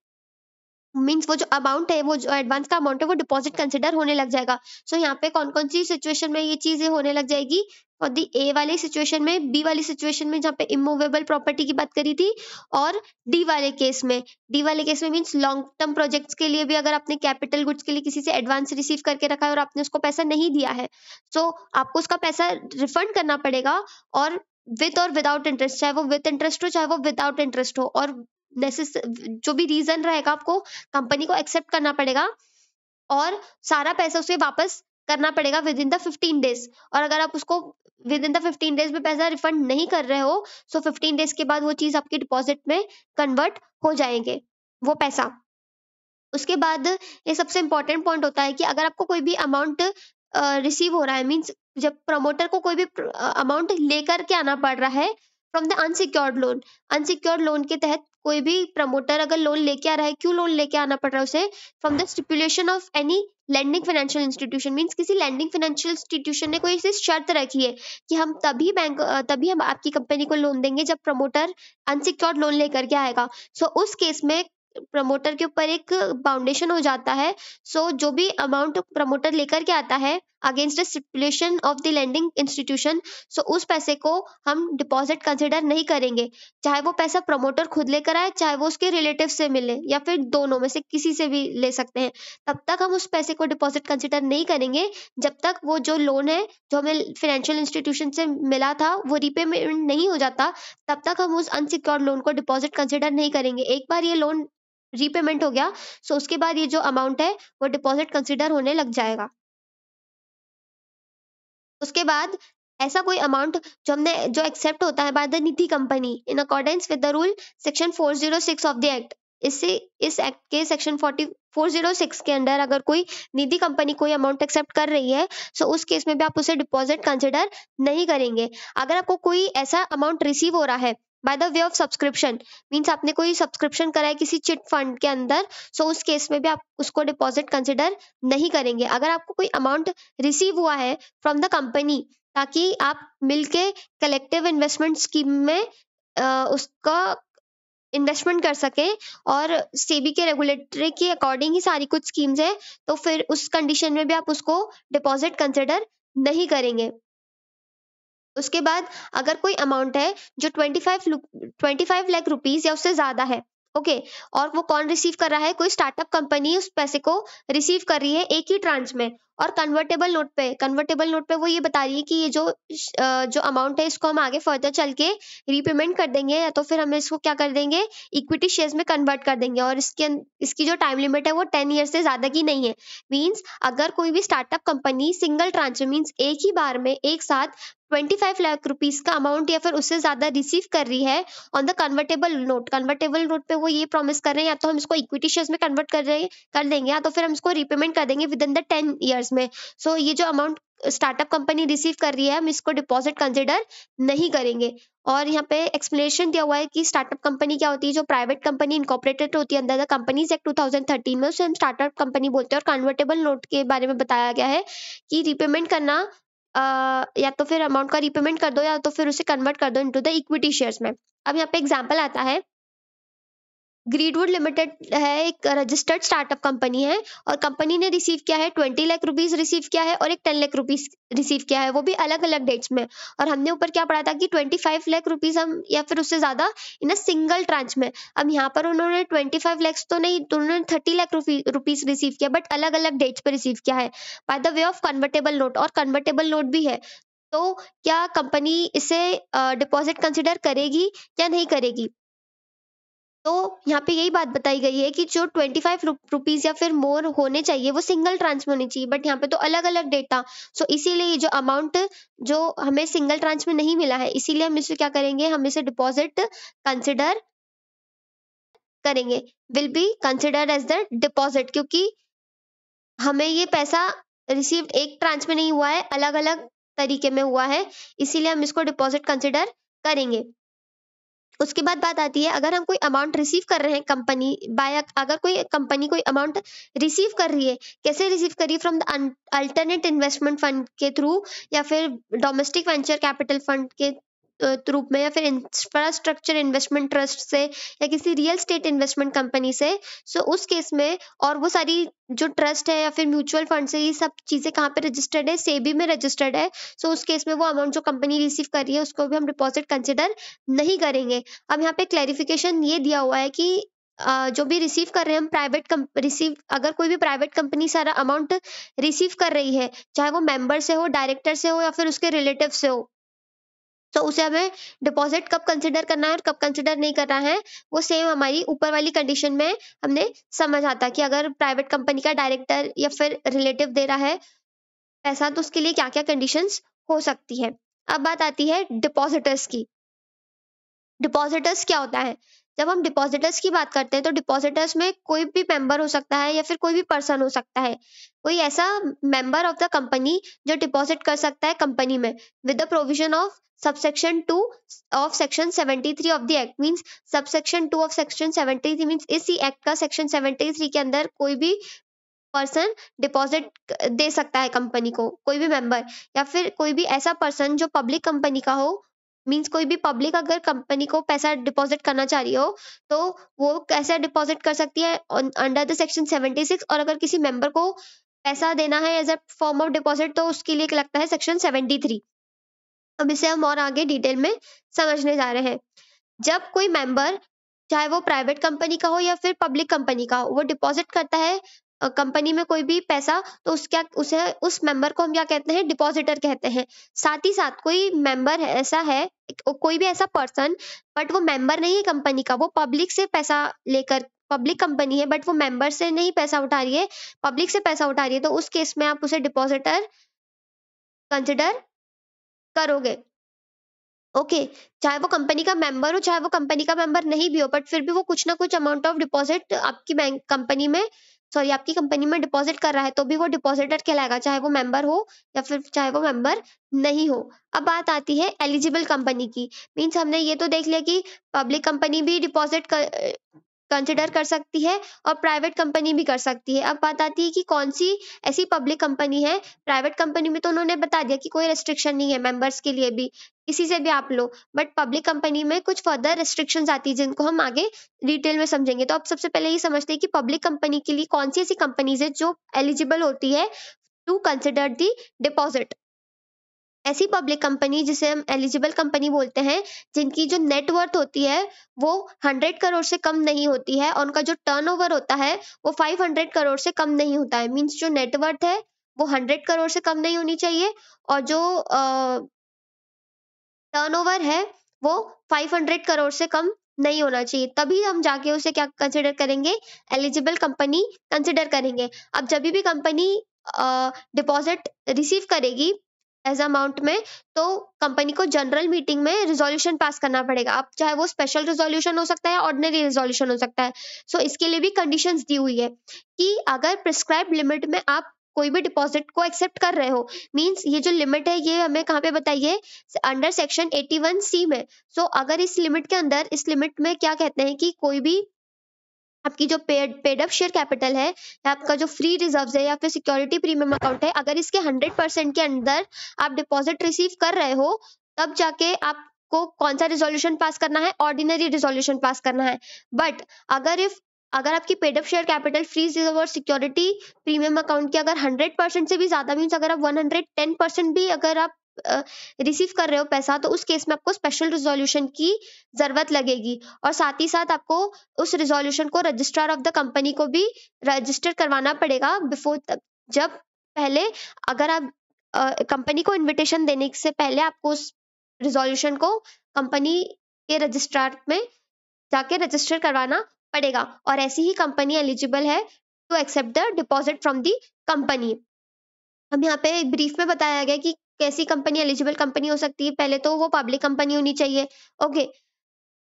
मीन्स वो जो अमाउंट है, वो जो एडवांस का अमाउंट है, वो डिपॉजिट कंसिडर होने लग जाएगा। सो यहाँ पे कौन कौन सी सिचुएशन में ये चीजें होने लग जाएगी, और दी ए वाली सिचुएशन में, बी वाली सिचुएशन में जहाँ पे इमूवेबल प्रॉपर्टी की बात करी थी, और डी वाले केस में मीन्स लॉन्ग टर्म प्रोजेक्ट्स के लिए भी अगर आपने कैपिटल गुड्स के लिए किसी से एडवांस रिसीव करके रखा है और आपने उसको पैसा नहीं दिया है, तो आपको उसका पैसा रिफंड करना पड़ेगा, और विद और विदाउट इंटरेस्ट, चाहे वो विद इंटरेस्ट हो चाहे वो विदाउट इंटरेस्ट हो, और जो भी रीजन रहेगा आपको कंपनी को एक्सेप्ट करना पड़ेगा, और सारा पैसा उसे वापस करना पड़ेगा विद इन द 15 डेज। और अगर आप उसको विद इन द 15 डेज में पैसा रिफंड नहीं कर रहे हो, सो 15 डेज के बाद वो चीज आपके डिपॉजिट में कन्वर्ट हो जाएंगे, वो पैसा। उसके बाद ये सबसे इंपॉर्टेंट पॉइंट होता है कि अगर आपको कोई भी अमाउंट रिसीव हो रहा है, मींस जब प्रमोटर को कोई भी अमाउंट लेकर के आना पड़ रहा है फ्रॉम द अनसिक्योर्ड लोन के तहत, कोई भी प्रमोटर अगर लोन लेके आ रहा है, क्यों लोन लेके आना पड़ रहा है उसे? From the stipulation of any lending financial institution, means किसी लैंडिंग फाइनेंशियल इंस्टीट्यूशन ने कोई ऐसी शर्त रखी है कि हम तभी हम आपकी कंपनी को लोन देंगे जब प्रमोटर अनसिक्योर्ड लोन लेकर के आएगा। सो उस केस में प्रमोटर के ऊपर एक बाउंडेशन हो जाता है। सो जो भी अमाउंट प्रमोटर लेकर के आता है against the stipulation of the lending institution, so उस पैसे को हम डिपॉजिट कंसिडर नहीं करेंगे, चाहे वो पैसा प्रमोटर खुद लेकर आए, चाहे वो उसके रिलेटिव से मिले, या फिर दोनों में से किसी से भी ले सकते हैं। तब तक हम उस पैसे को डिपॉजिट कंसिडर नहीं करेंगे जब तक वो जो लोन है जो हमें फाइनेंशियल इंस्टीट्यूशन से मिला था वो रीपेमेंट नहीं हो जाता, तब तक हम उस अनसिक्योर्ड लोन को डिपॉजिट कंसिडर नहीं करेंगे। एक बार ये लोन रीपेमेंट हो गया, सो उसके बाद ये जो अमाउंट है वो डिपॉजिट कंसिडर होने लग जाएगा। उसके बाद ऐसा कोई अमाउंट जो एक्सेप्ट होता है by the Nidhi company in accordance with the rule section 406 of the act, इससे इस एक्ट के सेक्शन 406 के अंडर अगर कोई निधि कंपनी कोई अमाउंट एक्सेप्ट कर रही है, सो उस केस में भी आप उसे डिपॉजिट कंसिडर नहीं करेंगे। अगर आपको कोई ऐसा अमाउंट रिसीव हो रहा है by the way of subscription, means आपने कोई सब्सक्रिप्शन करा है किसी चिट फंड के अंदर, सो उस केस में भी आप उसको डिपॉजिट कंसिडर नहीं करेंगे। अगर आपको कोई अमाउंट रिसीव हुआ है फ्रॉम द कंपनी ताकि आप मिलके कलेक्टिव इन्वेस्टमेंट स्कीम में उसका इन्वेस्टमेंट कर सके, और सेबी के रेगुलेटरी के अकॉर्डिंग ही सारी कुछ स्कीम्स है, तो फिर उस कंडीशन में भी आप उसको डिपॉजिट कंसिडर नहीं करेंगे। उसके बाद अगर कोई अमाउंट है जो 25 लाख रुपीस या उससे ज्यादा है, ओके, और वो कौन रिसीव कर रहा है? कोई स्टार्टअप कंपनी उस पैसे को रिसीव कर रही है एक ही ट्रांच में, और कन्वर्टेबल नोट पे वो ये बता रही है कि ये जो अमाउंट है इसको हम आगे फर्दर चल के रीपेमेंट कर देंगे, या तो फिर हम इसको क्या कर देंगे, इक्विटी शेयर्स में कन्वर्ट कर देंगे, और इसकी जो टाइम लिमिट है वो 10 ईयर से ज्यादा की नहीं है। मीन्स अगर कोई भी स्टार्टअप कंपनी सिंगल ट्रांच में, मीन्स एक ही बार में एक साथ 25 लाख रुपीस का अमाउंट या फिर उससे ज्यादा रिसीव कर रही है ऑन द कन्वर्टेबल नोट पे वो ये प्रॉमिस कर रहे हैं या तो हम इसको इक्विटी शेयर्स में कन्वर्ट कर देंगे, या तो फिर हम इसको रीपेमेंट कर देंगे विद इन द 10 ईयर्स में। सो ये जो अमाउंट स्टार्टअप कंपनी रिसीव कर रही है हम इसको डिपॉजिट कंसिडर नहीं करेंगे। और यहाँ पे एक्सप्लेनेशन दिया हुआ है कि स्टार्टअप कंपनी क्या होती है। जो प्राइवेट कंपनी इनकॉर्पोरेटेड होती है अंडर द कंपनीज एक्ट 2013 में, उसे हम स्टार्टअप कंपनी बोलते हैं। और कन्वर्टेबल नोट के बारे में बताया गया है कि रिपेमेंट करना या तो फिर अमाउंट का रीपेमेंट कर दो, या तो फिर उसे कन्वर्ट कर दो इनटू द इक्विटी शेयर्स में। अब यहाँ पे एग्जांपल आता है, ग्रीडवुड लिमिटेड है, एक रजिस्टर्ड स्टार्टअप कंपनी है, और कंपनी ने रिसीव किया है 20 लाख रुपीस रिसीव किया है, और एक 10 लाख रुपीस रिसीव किया है, वो भी अलग अलग डेट्स में। और हमने ऊपर क्या पढ़ा था कि 25 लाख रुपीस हम या फिर उससे ज्यादा इन अ सिंगल ट्रांच में। अब यहाँ पर उन्होंने 25 लैक्स तो नहीं, तो उन्होंने 30 लाख रुपीस रिसीव किया, बट अलग अलग डेट्स पे रिसीव किया है by the way of convertible note, और कन्वर्टेबल नोट भी है। तो क्या कंपनी इसे डिपॉजिट कंसिडर करेगी या नहीं करेगी? तो यहाँ पे यही बात बताई गई है कि जो 25 रुपीज या फिर मोर होने चाहिए वो सिंगल ट्रांच में होनी चाहिए, बट यहाँ पे तो अलग अलग डेटा। सो इसीलिए ये जो अमाउंट जो हमें सिंगल ट्रांच में नहीं मिला है, इसीलिए हम इसे क्या करेंगे, हम इसे डिपॉजिट कंसिडर करेंगे, will be considered as the deposit, क्योंकि हमें ये पैसा रिसीव्ड एक ट्रांच में नहीं हुआ है, अलग अलग तरीके में हुआ है, इसीलिए हम इसको डिपॉजिट कंसिडर करेंगे। उसके बाद बात आती है, अगर हम कोई अमाउंट रिसीव कर रहे हैं कंपनी अगर कोई कंपनी कोई अमाउंट रिसीव कर रही है, कैसे रिसीव कर रही है? From the alternate investment fund के थ्रू, या फिर डोमेस्टिक वेंचर कैपिटल फंड के रूप में, या फिर इंफ्रास्ट्रक्चर इन्वेस्टमेंट ट्रस्ट से, या किसी रियल स्टेट इन्वेस्टमेंट कंपनी से, सो उस केस में, और वो सारी जो ट्रस्ट है या फिर म्यूचुअल फंड से, ये सब चीजें कहाँ पे रजिस्टर्ड है, सेबी में रजिस्टर्ड है। सो उस केस में वो अमाउंट जो कंपनी रिसीव कर रही है उसको भी हम डिपॉजिट कंसिडर नहीं करेंगे। अब यहाँ पे क्लैरिफिकेशन ये दिया हुआ है कि जो भी रिसीव कर रहे हैं हम अगर कोई भी प्राइवेट कंपनी सारा अमाउंट रिसीव कर रही है, चाहे वो मेंबर से हो, डायरेक्टर से हो, या फिर उसके रिलेटिव से हो, तो उसे हमें डिपॉजिट कब कंसिडर करना है और कब कंसिडर नहीं करना है, वो सेम हमारी ऊपर वाली कंडीशन में हमने समझ आता कि अगर प्राइवेट कंपनी का डायरेक्टर या फिर रिलेटिव दे रहा है पैसा, तो उसके लिए क्या क्या कंडीशंस हो सकती है। अब बात आती है डिपॉजिटर्स की। डिपॉजिटर्स क्या होता है? जब हम डिपॉजिटर्स की बात करते हैं तो डिपॉजिटर्स में कोई भी मेंबर हो सकता है या फिर कोई भी पर्सन हो सकता है, कोई ऐसा मेंबर ऑफ द कंपनी जो डिपॉजिट कर सकता है कंपनी में with the provision of subsection 2 of section 73 of the act. Means subsection 2 of section 73 means इसी एक्ट का सेक्शन 73 के अंदर कोई भी पर्सन डिपॉजिट दे सकता है कंपनी को, कोई भी मेंबर, या फिर कोई भी ऐसा पर्सन जो पब्लिक कंपनी का हो। मींस कोई भी पब्लिक अगर कंपनी को पैसा डिपॉजिट करना चाह रही हो तो वो कैसे डिपॉजिट कर सकती है अंडर द सेक्शन 76। और अगर किसी मेंबर को पैसा देना है as a form of deposit तो उसके लिए लगता है सेक्शन 73। अब इसे हम और आगे डिटेल में समझने जा रहे हैं। जब कोई मेंबर, चाहे वो प्राइवेट कंपनी का हो या फिर पब्लिक कंपनी का हो, वो डिपॉजिट करता है कंपनी में कोई भी पैसा, तो उसे उस मेंबर को हम क्या कहते हैं? डिपॉजिटर कहते हैं। साथ ही साथ कोई मेंबर ऐसा है, कोई भी ऐसा पर्सन, बट वो मेंबर नहीं है कंपनी का, वो पब्लिक से पैसा लेकर, पब्लिक कंपनी है बट वो मेंबर से नहीं पैसा उठा रही है, पब्लिक से पैसा उठा रही है, तो उस केस में आप उसे डिपॉजिटर कंसिडर करोगे। ओके, चाहे वो कंपनी का मेंबर हो, चाहे वो कंपनी का मेंबर नहीं भी हो, बट फिर भी वो कुछ ना कुछ अमाउंट ऑफ डिपॉजिट आपकी बैंक कंपनी में, सॉरी आपकी कंपनी में डिपॉजिट कर रहा है, तो भी वो डिपॉजिटर कहलाएगा, चाहे वो मेंबर हो या फिर चाहे वो मेंबर नहीं हो। अब बात आती है एलिजिबल कंपनी की। मींस हमने ये तो देख लिया कि पब्लिक कंपनी भी डिपॉजिट कंसिडर कर सकती है और प्राइवेट कंपनी भी कर सकती है। अब बात आती है कि कौन सी ऐसी पब्लिक कंपनी है। प्राइवेट कंपनी में तो उन्होंने बता दिया कि कोई रेस्ट्रिक्शन नहीं है मेंबर्स के लिए भी, किसी से भी आप लो, बट पब्लिक कंपनी में कुछ फर्दर रेस्ट्रिक्शंस आती है जिनको हम आगे डिटेल में समझेंगे। तो अब सबसे पहले ये समझते हैं कि पब्लिक कंपनी के लिए कौन सी ऐसी कंपनीज है जो एलिजिबल होती है टू कंसिडर दी डिपॉजिट। ऐसी पब्लिक कंपनी जिसे हम एलिजिबल कंपनी बोलते हैं, जिनकी जो नेटवर्थ होती है वो 100 करोड़ से कम नहीं होती है और उनका जो टर्नओवर होता है वो 500 करोड़ से कम नहीं होता है। मींस जो नेटवर्थ है वो 100 करोड़ से कम नहीं होनी चाहिए और जो टर्नओवर है वो 500 करोड़ से कम नहीं होना चाहिए, तभी हम जाके उसे क्या कंसिडर करेंगे? एलिजिबल कंपनी कंसिडर करेंगे। अब जब भी कंपनी डिपॉजिट रिसीव करेगी एज अमाउंट में, तो कंपनी को जनरल मीटिंग में रिजोल्यूशन पास करना पड़ेगा। अब चाहे वो स्पेशल रिजोल्यूशन हो सकता है, ऑर्डिनरी रिजोल्यूशन हो सकता है। सो इसके लिए भी कंडीशंस दी हुई है कि अगर प्रिस्क्राइब लिमिट में आप कोई भी डिपॉजिट को एक्सेप्ट कर रहे हो, मींस ये जो लिमिट है ये हमें कहाँ पे बताइए? अंडर सेक्शन 81C में। सो अगर इस लिमिट के अंदर, इस लिमिट में क्या कहते हैं कि कोई भी आपकी जो पेड अप शेयर कैपिटल है या आपका जो फ्री रिजर्व्स है या फिर सिक्योरिटी प्रीमियम अकाउंट है, अगर इसके 100% के अंदर आप डिपॉजिट रिसीव कर रहे हो, तब जाके आपको कौन सा रिजोल्यूशन पास करना है? ऑर्डिनरी रिजोल्यूशन पास करना है। बट अगर आपकी paid up share capital, free reserve और सिक्योरिटी प्रीमियम अकाउंट के अगर 100% से भी ज्यादा, मीन्स अगर आप 110% भी अगर आप रिसीव कर रहे हो पैसा, तो उस केस में आपको स्पेशल रिजोल्यूशन की जरूरत लगेगी और साथ ही साथ आपको उस रिजोल्यूशन को रजिस्ट्रार ऑफ द कंपनी को भी रजिस्टर करवाना पड़ेगा बिफोर, जब पहले अगर आप कंपनी को इनविटेशन देने से पहले आपको उस रिजोल्यूशन को कंपनी के रजिस्ट्रार में जाके रजिस्टर करवाना पड़ेगा और ऐसी ही कंपनी एलिजिबल है to accept the deposit from the company. अब यहाँ पे एक ब्रीफ में बताया गया कि कैसी कंपनी एलिजिबल कंपनी हो सकती है। पहले तो वो पब्लिक कंपनी होनी चाहिए, ओके।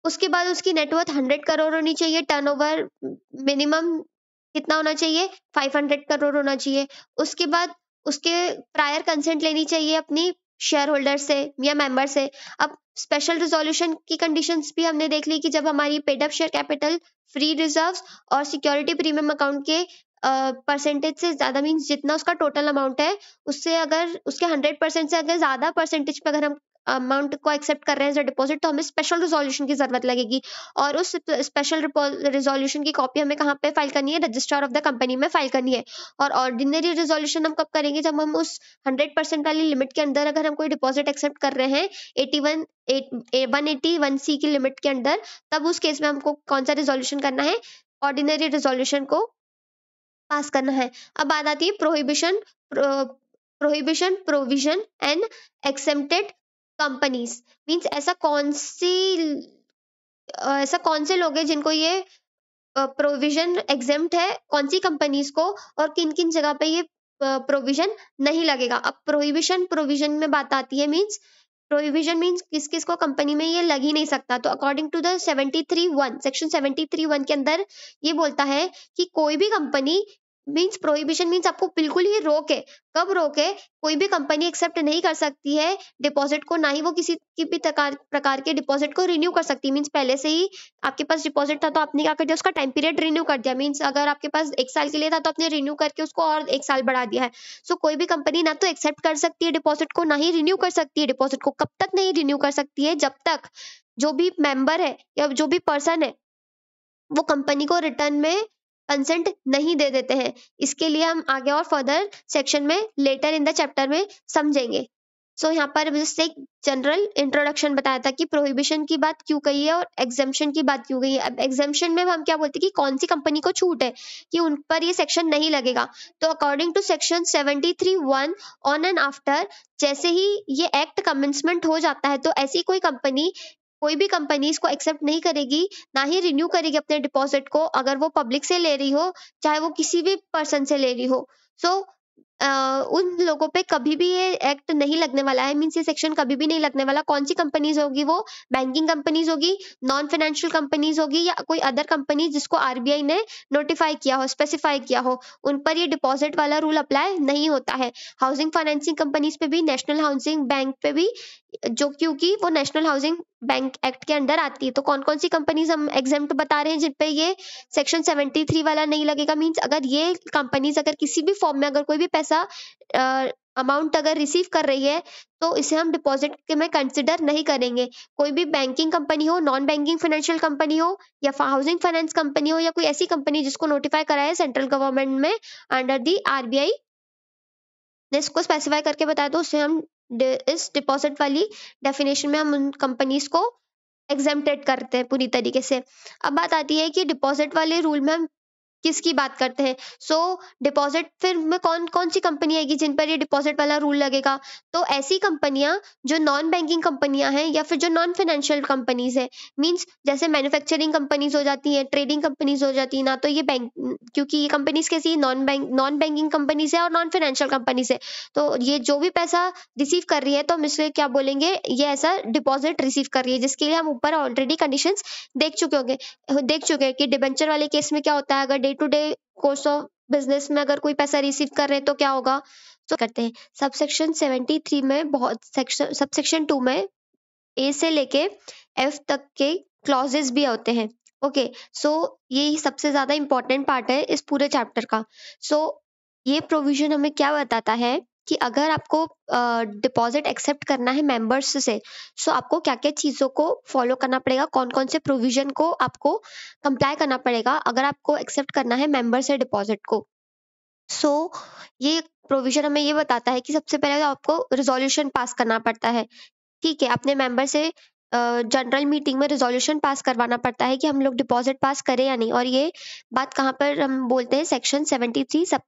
उसके बाद उसकी नेटवर्थ 100 करोड़ होनी चाहिए, टर्नओवर मिनिमम कितना होना चाहिए? 500 करोड़ होना चाहिए। उसके बाद उसके प्रायर कंसेंट लेनी चाहिए अपनी शेयर होल्डर से या मेंबर से। अब स्पेशल रिजोल्यूशन की कंडीशंस भी हमने देख ली कि जब हमारी paid up share capital, free reserves और सिक्योरिटी प्रीमियम अकाउंट के परसेंटेज से ज्यादा, मीन्स जितना उसका टोटल अमाउंट है उससे अगर उसके 100% से अगर ज्यादा परसेंटेज पे अगर हम अमाउंट को एक्सेप्ट कर रहे हैं एज अ डिपॉजिट, तो हमें स्पेशल रिजोल्यूशन की जरूरत लगेगी। और उस स्पेशल रिजोल्यूशन की कॉपी हमें कहाँ पे फाइल करनी है? रजिस्ट्रार ऑफ द कंपनी में फाइल करनी है। और ऑर्डिनरी रिजोल्यूशन हम कब करेंगे? जब हम उस 100% वाली लिमिट के अंदर अगर हम कोई डिपॉजिट एक्सेप्ट कर रहे हैं 181C की लिमिट के अंदर, तब उस केस में हमको कौन सा रिजोल्यूशन करना है? ऑर्डिनरी रिजोल्यूशन को पास करना है। अब बात आती है prohibition provision and accepted companies. Means ऐसा कौन से लोग हैं जिनको ये प्रोविजन एग्जेम्प्ट है, कौन सी कंपनीज को, और किन किन जगह पे ये प्रोविजन नहीं लगेगा। अब प्रोविजन में बात आती है, मींस प्रोहिबिशन मींस किस किस को कंपनी में ये लग ही नहीं सकता। तो अकॉर्डिंग टू द 73(1) सेक्शन 73(1) के अंदर ये बोलता है कि कोई भी कंपनी, मींस प्रोहिबिशन मींस आपको बिल्कुल ही रोक है। कब रोक है? कोई भी कंपनी एक्सेप्ट नहीं कर सकती है डिपॉजिट को, ना ही वो किसी की भी प्रकार के डिपॉजिट को रिन्यू कर सकती। मींस पहले से ही आपके पास डिपॉजिट था तो आपने क्या कर दिया? उसका टाइम पीरियड रिन्यू कर दिया। मींस अगर आपके पास 1 साल के लिए था तो आपने रिन्यू करके उसको और 1 साल बढ़ा दिया है। सो कोई भी कंपनी ना तो एक्सेप्ट कर सकती है डिपॉजिट को, ना ही रिन्यू कर सकती है डिपॉजिट को। कब तक नहीं रिन्यू कर सकती है? जब तक जो भी मेंबर है या जो भी पर्सन है वो कंपनी को रिटर्न में कंसेंट नहीं दे देते हैं। इसके लिए हम आगे और फर्दर सेक्शन में लेटर इन द चैप्टर में समझेंगे। सो यहाँ पर जस्ट एक जनरल इंट्रोडक्शन बताया था कि प्रोहिबिशन की बात क्यों कही है और एग्जेम्पशन की बात क्यों कही है। अब एग्जेम्पशन में हम क्या बोलते हैं कि कौन सी कंपनी को छूट है कि उन पर ये सेक्शन नहीं लगेगा। तो according to section 73(1) on and after, जैसे ही ये एक्ट कमेंसमेंट हो जाता है तो ऐसी कोई भी कंपनी इसको एक्सेप्ट नहीं करेगी, ना ही रिन्यू करेगी अपने डिपॉजिट को, अगर वो पब्लिक से ले रही हो चाहे वो किसी भी पर्सन से ले रही हो। सो उन लोगों पे कभी भी ये एक्ट नहीं लगने वाला है। मींस ये सेक्शन कभी भी नहीं लगने वाला। कौन सी कंपनीज होगी? वो बैंकिंग कंपनीज होगी, नॉन फाइनेंशियल कंपनीज होगी, या कोई अदर कंपनी जिसको आरबीआई ने नोटिफाई किया हो, स्पेसिफाई किया हो, उन पर ये डिपॉजिट वाला रूल अप्लाई नहीं होता है। हाउसिंग फाइनेंसिंग कंपनीज पे भी, नेशनल हाउसिंग बैंक पे भी, जो क्योंकि वो नेशनल हाउसिंग बैंक एक्ट के अंडर आती है। तो कौन कौन सी कंपनीज हम एग्जेम्प्ट बता रहे हैं जिन पे ये सेक्शन 73 वाला नहीं लगेगा? मींस अगर ये कंपनीज अगर किसी भी फॉर्म में अगर कोई भी पैसा अमाउंट अगर रिसीव कर रही है तो इसे हम डिपॉजिट के में कंसिडर नहीं करेंगे। कोई भी बैंकिंग कंपनी हो, नॉन बैंकिंग फाइनेंशियल कंपनी हो, या हाउसिंग फाइनेंस कंपनी हो, या कोई ऐसी कंपनी जिसको नोटिफाई करा है सेंट्रल गवर्नमेंट में अंडर दी आरबीआई ने इसको स्पेसिफाई करके बताया, तो उससे हम इस डिपॉजिट वाली डेफिनेशन में हम उन कंपनीज को एग्जेम्प्टेड करते हैं पूरी तरीके से। अब बात आती है कि डिपॉजिट वाले रूल में हम किसकी बात करते हैं। सो डिपॉजिट फिर में कौन कौन सी कंपनी आएगी जिन पर ये डिपॉजिट वाला रूल लगेगा? तो ऐसी कंपनियां जो नॉन बैंकिंग कंपनियां हैं या फिर जो नॉन फाइनेंशियल कंपनीज है। मींस जैसे मैन्युफैक्चरिंग कंपनीज हो जाती हैं, ट्रेडिंग कंपनीज हो जाती है ना, तो ये बैंक, क्योंकि ये कंपनीज कैसी नॉन बैंकिंग कंपनीज है और नॉन फाइनेंशियल कंपनीज है, तो ये जो भी पैसा रिसीव कर रही है तो हम इसे क्या बोलेंगे? ये ऐसा डिपॉजिट रिसीव कर रही है, जिसके लिए हम ऊपर ऑलरेडी कंडीशंस देख चुके हैं कि डिबेंचर वाले केस में क्या होता है। अगर day to day course of business में अगर कोई पैसा रिसीव कर रहे हैं तो क्या होगा? तो करते हैं सबसेक्शन 73 में, बहुत सेक्शन सबसेक्शन 2 में ए से लेके एफ तक के क्लॉजेस भी होते हैं। ओके, सो ये सबसे ज्यादा इंपॉर्टेंट पार्ट है इस पूरे चैप्टर का। सो ये प्रोविजन हमें क्या बताता है कि अगर आपको डिपॉजिट एक्सेप्ट करना है मेंबर्स से, सो आपको क्या क्या चीजों को फॉलो करना पड़ेगा, कौन कौन से प्रोविजन को आपको कंप्लाई करना पड़ेगा अगर आपको एक्सेप्ट करना है मेंबर से डिपॉजिट को। सो ये प्रोविजन हमें ये बताता है कि सबसे पहले तो आपको रिजोल्यूशन पास करना पड़ता है। ठीक है, अपने मेंबर से जनरल मीटिंग में रिजोल्यूशन पास करवाना पड़ता है कि हम लोग डिपॉजिट पास करें या नहीं। और ये बात कहाँ पर हम बोलते हैं? सेक्शन 73 सब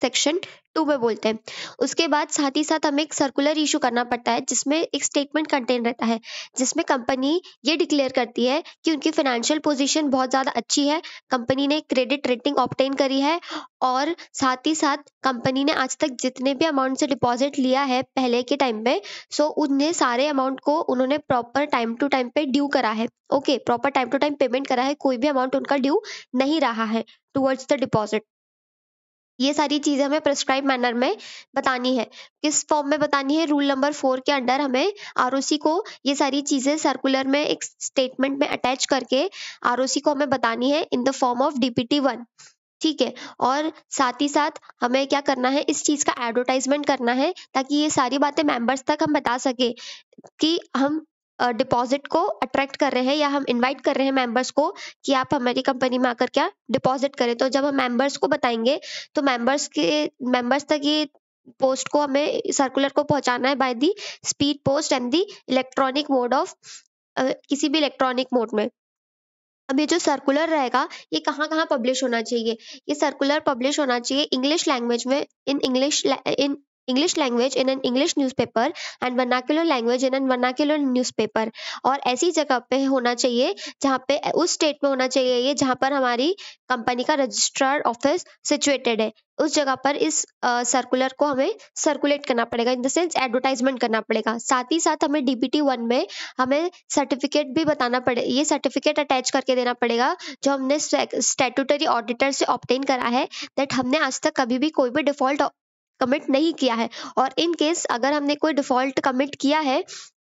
सेक्शन 2 में बोलते हैं। उसके बाद साथ ही साथ हमें एक सर्कुलर इशू करना पड़ता है जिसमें एक स्टेटमेंट कंटेन रहता है, जिसमें कंपनी ये डिक्लेयर करती है कि उनकी फाइनेंशियल पोजीशन बहुत ज्यादा अच्छी है, कंपनी ने क्रेडिट रेटिंग ऑब्टेन करी है, और साथ ही साथ कंपनी ने आज तक जितने भी अमाउंट से डिपॉजिट लिया है पहले के टाइम में, सो उन्हें सारे अमाउंट को उन्होंने प्रॉपर टाइम टू टाइम पे ड्यू करा है। Okay, proper time to time payment करा है, कोई भी अमाउंट उनका ड्यू नहीं रहा है टुवर्ड्स द डिपॉजिट। ये सारी चीजें हमें प्रिस्क्राइब मैनर में बतानी है। किस फॉर्म में बतानी है? रूल नंबर 4 के अंडर हमें आरओसी को ये सारी चीजें सर्कुलर में एक स्टेटमेंट में अटैच करके आरओसी को हमें बतानी है in the form of DPT 1। ठीक है। और साथ ही साथ हमें क्या करना है, इस चीज़ का एडवर्टाइज़मेंट करना है ताकि ये सारी बातें मेंबर्स तक हम बता सकें कि हम डिपॉज़िट को अट्रैक्ट कर रहे हैं या हम इनवाइट कर रहे हैं मेंबर्स को कि आप हमारी कंपनी में आकर क्या डिपॉज़िट करें। तो जब हम मेंबर्स को बताएँगे तो मेंबर्स तक ये पोस्ट को हमें सर्कुलर को पहुँचाना है by the speed post and the electronic mode of किसी भी इलेक्ट्रॉनिक मोड में। अब ये जो सर्कुलर रहेगा, ये कहाँ-कहाँ पब्लिश होना चाहिए? ये सर्कुलर पब्लिश होना चाहिए इंग्लिश लैंग्वेज में, in English language in an English newspaper and vernacular language in an vernacular newspaper. और ऐसी जगह पे होना चाहिए जहाँ पे उस स्टेट में होना चाहिए ये जहाँ पर हमारी कंपनी का रजिस्ट्रार ऑफिस सिचुएटेड है। उस जगह पर इस सर्कुलर को हमें सर्कुलेट करना पड़ेगा, इन द सेंस एडवर्टाइजमेंट करना पड़ेगा। साथ ही साथ हमें डीबीटी 1 में हमें सर्टिफिकेट भी बताना पड़े, ये सर्टिफिकेट अटैच करके देना पड़ेगा जो हमने स्टैट्यूटरी ऑडिटर से ऑब्टेन करा है दैट हमने आज तक कभी भी कोई भी डिफॉल्ट कमिट नहीं किया है। और इन केस अगर हमने कोई डिफॉल्ट कमिट किया है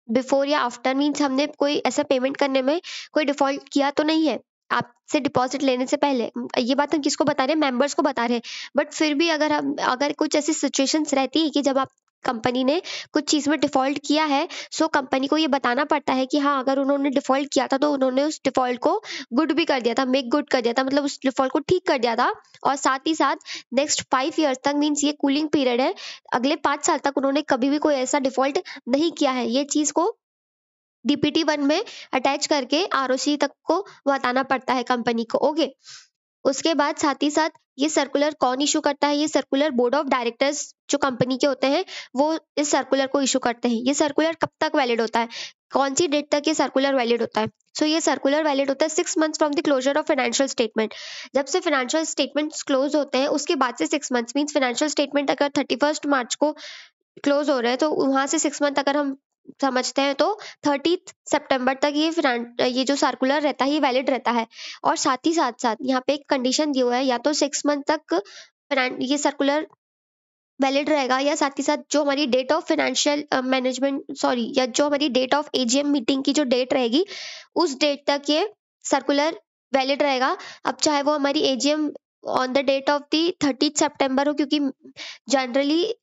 बिफोर या आफ्टर, मीन्स हमने कोई ऐसा पेमेंट करने में कोई डिफॉल्ट किया तो नहीं है आपसे डिपॉजिट लेने से पहले। ये बात हम किसको बता रहे हैं, मेंबर्स को बता रहे हैं। बट फिर भी अगर कुछ ऐसी सिचुएशंस रहती है कि जब आप कंपनी ने कुछ चीज में डिफॉल्ट किया है, सो कंपनी को ये बताना पड़ता है कि हाँ, अगर उन्होंने डिफॉल्ट किया था तो उन्होंने उस डिफॉल्ट को गुड भी कर दिया था, मेक गुड कर दिया था, मतलब उस डिफॉल्ट को ठीक कर दिया था। और साथ ही साथ नेक्स्ट 5 ईयर्स तक, मीन्स ये कूलिंग पीरियड है, अगले 5 साल तक उन्होंने कभी भी कोई ऐसा डिफॉल्ट नहीं किया है। ये चीज को डीपीटी 1 में अटैच करके आरओसी तक को बताना पड़ता है कंपनी को। ओके। उसके बाद साथ ही साथ ये सर्कुलर कौन इशू करता है, ये सर्कुलर बोर्ड ऑफ डायरेक्टर्स जो कंपनी के होते हैं वो इस सर्कुलर को इशू करते हैं। ये सर्कुलर कब तक वैलिड होता है, कौन सी डेट तक ये सर्कुलर वैलिड होता है? सो ये सर्कुलर वैलिड होता है 6 months from the closure of financial statement. जब से फाइनेंशियल स्टेटमेंट्स क्लोज होते हैं उसके बाद से 6 मंथ्स, मीन्स फाइनेंशियल स्टेटमेंट अगर 31 मार्च को क्लोज हो रहे हैं तो वहां से 6 मंथ अगर हम समझते हैं तो 30 सितंबर तक ये जो सर्कुलर रहता है ये वैलिड रहता है। और साथ ही साथ साथ यहाँ पे एक कंडीशन दी हुआ है, या तो 6 मंथ तक ये सर्कुलर वैलिड रहेगा, या साथ ही साथ जो हमारी date of financial management sorry या जो हमारी डेट ऑफ एजीएम मीटिंग की जो डेट रहेगी उस डेट तक ये सर्कुलर वैलिड रहेगा। अब चाहे वो हमारी AGM on the date of the 30 सितंबर हो, क्योंकि जनरली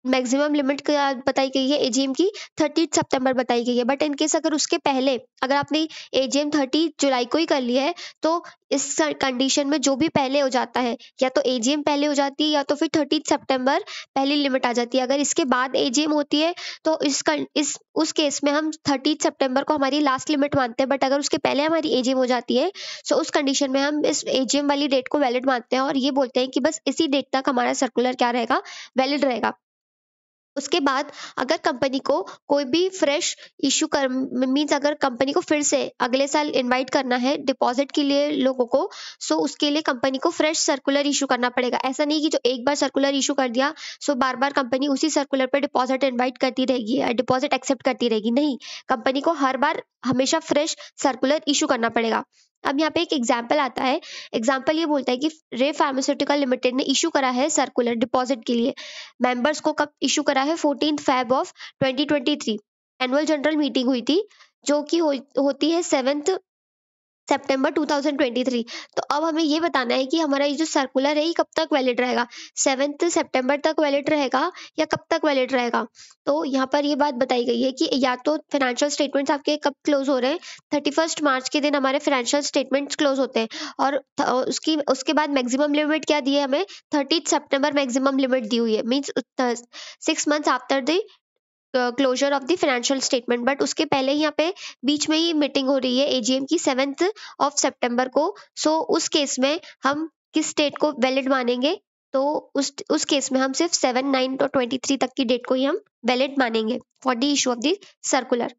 मैक्सिमम लिमिट क्या बताई गई है एजीएम की, 30 सितंबर बताई गई है। बट इन केस अगर उसके पहले अगर आपने एजीएम 30 जुलाई को ही कर लिया है तो इस कंडीशन में जो भी पहले हो जाता है, या तो एजीएम पहले हो जाती है या तो फिर 30 सितंबर पहली लिमिट आ जाती है। अगर इसके बाद एजीएम होती है तो उस केस में हम 30 सितंबर को हमारी लास्ट लिमिट मानते हैं। बट अगर उसके पहले हमारी एजीएम हो जाती है तो उस कंडीशन में हम इस एजीएम वाली डेट को वैलिड मानते हैं और ये बोलते हैं कि बस इसी डेट तक हमारा सर्कुलर क्या रहेगा, वैलिड रहेगा। उसके बाद अगर कंपनी को कोई भी फ्रेश इशू कर, मीन्स अगर कंपनी को फिर से अगले साल इनवाइट करना है डिपॉजिट के लिए लोगों को, सो उसके लिए कंपनी को फ्रेश सर्कुलर इशू करना पड़ेगा। ऐसा नहीं कि जो एक बार सर्कुलर इशू कर दिया सो बार बार कंपनी उसी सर्कुलर पर डिपॉजिट इनवाइट करती रहेगी या डिपॉजिट एक्सेप्ट करती रहेगी, नहीं, कंपनी को हर बार हमेशा फ्रेश सर्कुलर इशू करना पड़ेगा। अब यहाँ पे एक एग्जाम्पल आता है, एग्जाम्पल ये बोलता है कि रे फार्मास्यूटिकल लिमिटेड ने इशू करा है सर्कुलर डिपॉजिट के लिए। मेंबर्स को कब इशू करा है, 14 Feb 2023 एनुअल जनरल मीटिंग हुई थी जो कि होती है 7 सितंबर 2023। तो अब हमें ये बताना है कि हमारा ये जो सर्कुलर है ये कब तक वैलिड रहेगा, 7 सितंबर तक वैलिड रहेगा या कब तक वैलिड रहेगा। तो यहाँ पर ये बात बताई गई है कि या तो फाइनेंशियल स्टेटमेंट्स आपके कब क्लोज हो रहे हैं, 31 मार्च के दिन हमारे फाइनेंशियल स्टेटमेंट्स क्लोज होते हैं। और उसके बाद मैक्सिमम लिमिट क्या दी है हमें, 30 सितंबर मैक्सिमम लिमिट दी हुई है, means 6 months after the closure of the financial statement. But उसके पहले यहाँ पे बीच में ही मीटिंग हो रही है एजीएम की 7 सितंबर को। सो उस केस में हम किस डेट को वैलिड मानेंगे, तो उस केस में हम सिर्फ 7/9/23 तक की डेट को ही हम वैलिड मानेंगे for the issue of the circular.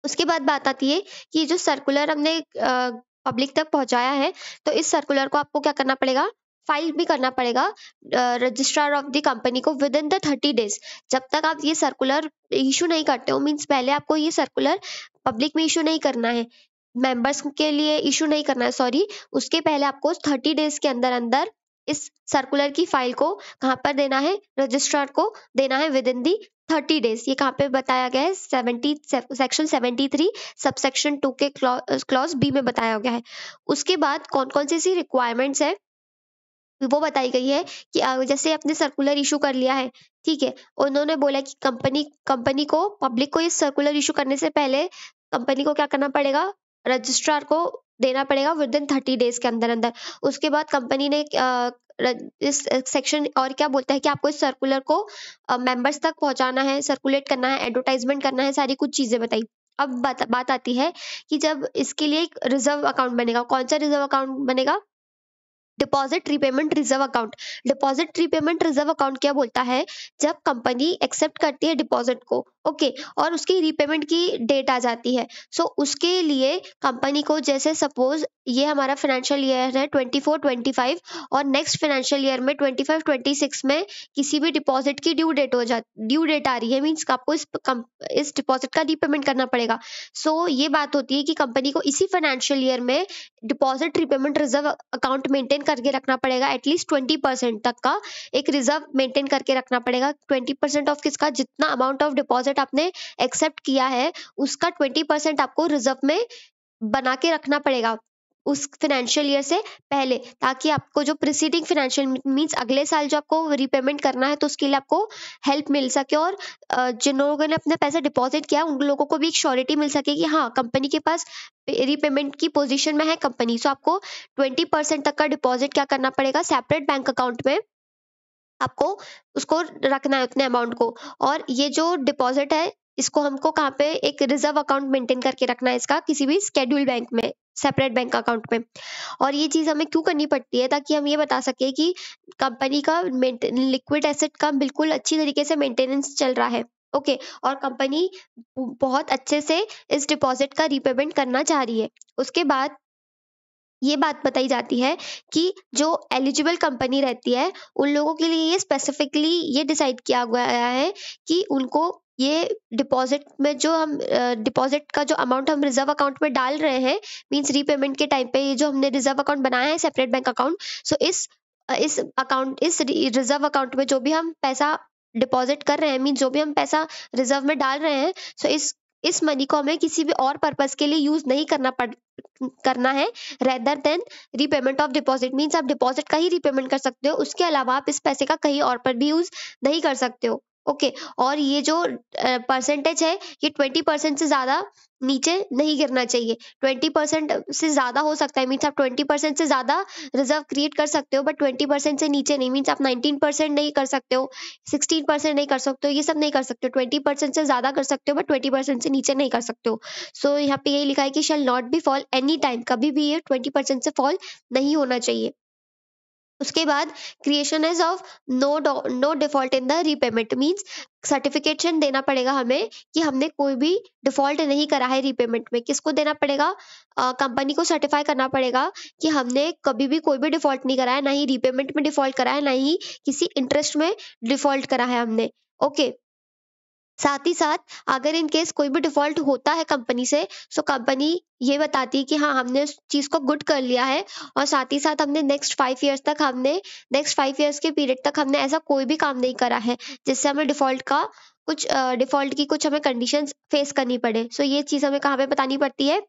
उसके बाद बात आती है कि जो सर्कुलर हमने पब्लिक तक पहुंचाया है तो इस सर्कुलर को आपको क्या करना पड़ेगा, फाइल भी करना पड़ेगा रजिस्ट्रार ऑफ द कंपनी को विद इन द 30 डेज। जब तक आप ये सर्कुलर इशू नहीं करते हो, मीन्स पहले आपको ये सर्कुलर पब्लिक में इशू नहीं करना है, मेंबर्स के लिए इशू नहीं करना है सॉरी, उसके पहले आपको 30 डेज के अंदर अंदर इस सर्कुलर की फाइल को कहाँ पर देना है, रजिस्ट्रार को देना है विद इन दी 30 डेज। ये कहाँ पे बताया गया है, सेक्शन 73 सबसेक्शन 2 के क्लॉज बी में बताया गया है। उसके बाद कौन कौन सी रिक्वायरमेंट्स है वो बताई गई है कि जैसे आपने सर्कुलर इशू कर लिया है, ठीक है, उन्होंने बोला कि कंपनी कंपनी को पब्लिक को इस सर्कुलर इशू करने से पहले कंपनी को क्या करना पड़ेगा, रजिस्ट्रार को देना पड़ेगा विद इन 30 डेज के अंदर अंदर। उसके बाद कंपनी ने इस सेक्शन और क्या बोलता है कि आपको इस सर्कुलर को मेंबर्स तक पहुंचाना है, सर्कुलेट करना है, एडवर्टाइजमेंट करना है, सारी कुछ चीजें बताई। अब बात आती है कि जब इसके लिए एक रिजर्व अकाउंट बनेगा, कौन सा रिजर्व अकाउंट बनेगा, deposit repayment reserve account. Deposit repayment reserve account क्या बोलता है, जब कंपनी एक्सेप्ट करती है डिपॉजिट को, ओके, और उसकी रीपेमेंट की डेट आ जाती है, सो उसके लिए कंपनी को, जैसे सपोज ये हमारा फाइनेंशियल ईयर है 24-25 और नेक्स्ट फाइनेंशियल ईयर में 25-26 में किसी भी डिपॉजिट की ड्यू डेट आ रही है, मींस आपको इस डिपॉजिट का रीपेमेंट करना पड़ेगा। सो ये बात होती है कि कंपनी को इसी फाइनेंशियल ईयर में deposit repayment reserve account maintain करके रखना पड़ेगा, एटलीस्ट 20% तक का एक रिजर्व मेंटेन करके रखना पड़ेगा। 20% ऑफ किसका, जितना अमाउंट ऑफ डिपॉजिट आपने एक्सेप्ट किया है उसका 20% आपको रिजर्व में बना के रखना पड़ेगा उस फाइनेंशियल ईयर से पहले, ताकि आपको जो प्रीसीडिंग फाइनेंशियल मींस अगले साल जो आपको रिपेमेंट करना है तो उसके लिए आपको हेल्प मिल सके, और जिन लोगों ने अपने पैसे डिपॉजिट किया उन लोगों को भी एक श्योरिटी मिल सके कि हाँ कंपनी के पास रीपेमेंट की पोजीशन में है कंपनी। सो आपको 20% तक का डिपॉजिट क्या करना पड़ेगा, सेपरेट बैंक अकाउंट में आपको उसको रखना है उतने अमाउंट को। और ये जो डिपॉजिट है इसको हमको कहाँ पे एक रिजर्व अकाउंट मेंटेन करके रखना है इसका, किसी भी शेड्यूल बैंक में, सेपरेट बैंक अकाउंट में। और ये चीज हमें क्यों करनी पड़ती है, ताकि हम ये बता सके कि कंपनी का लिक्विड एसेट का बिल्कुल अच्छी तरीके से मेंटेनेंस चल रहा है, ओके, और कंपनी बहुत अच्छे से इस डिपॉजिट का रीपेमेंट करना चाह रही है। उसके बाद ये बात बताई जाती है कि जो एलिजिबल कंपनी रहती है उन लोगों के लिए ये स्पेसिफिकली ये डिसाइड किया गया है कि उनको ये डिपॉजिट में जो हम डिपॉजिट का जो अमाउंट हम रिजर्व अकाउंट में डाल रहे हैं, मींस रीपेमेंट के टाइम पे ये जो हमने रिजर्व अकाउंट बनाया है सेपरेट बैंक अकाउंट, सो इस रिजर्व अकाउंट में जो भी हम पैसा डिपॉजिट कर रहे हैं, मीन जो भी हम पैसा रिजर्व में डाल रहे हैं, सो इस मनी को हमें किसी भी और पर्पस के लिए यूज नहीं करना है, rather than repayment of deposit. Means आप डिपॉजिट का ही रीपेमेंट कर सकते हो, उसके अलावा आप इस पैसे का कहीं और पर भी यूज नहीं कर सकते हो, ओके। और ये जो परसेंटेज है ये 20% से ज्यादा नीचे नहीं गिरना चाहिए। 20% से ज्यादा हो सकता है, मीन्स आप 20% से ज्यादा रिजर्व क्रिएट कर सकते हो, बट 20% से नीचे नहीं, मीन्स आप 19% नहीं कर सकते हो, 16% नहीं कर सकते हो, ये सब नहीं कर सकते हो। 20% से ज्यादा कर सकते हो बट 20% से नीचे नहीं कर सकते हो। सो यहाँ पे यही लिखा है कि shall not be fall any time, कभी भी ये 20% से फॉल नहीं होना चाहिए। उसके बाद creation as of no default in the repayment, means certification देना पड़ेगा हमें कि हमने कोई भी डिफॉल्ट नहीं करा है रीपेमेंट में। किसको देना पड़ेगा, कंपनी को सर्टिफाई करना पड़ेगा कि हमने कभी भी कोई भी डिफॉल्ट नहीं करा है, ना ही रीपेमेंट में डिफॉल्ट करा है, ना ही किसी इंटरेस्ट में डिफॉल्ट करा है हमने, ओके। साथ ही साथ अगर इन केस कोई भी डिफॉल्ट होता है कंपनी से, सो कंपनी ये बताती है कि हाँ हमने उस चीज को गुड कर लिया है, और साथ ही साथ हमने नेक्स्ट 5 इयर्स के पीरियड तक हमने ऐसा कोई भी काम नहीं करा है जिससे हमें डिफॉल्ट की कुछ हमें कंडीशंस फेस करनी पड़े। सो ये चीज हमें कहाँ पे बतानी पड़ती है,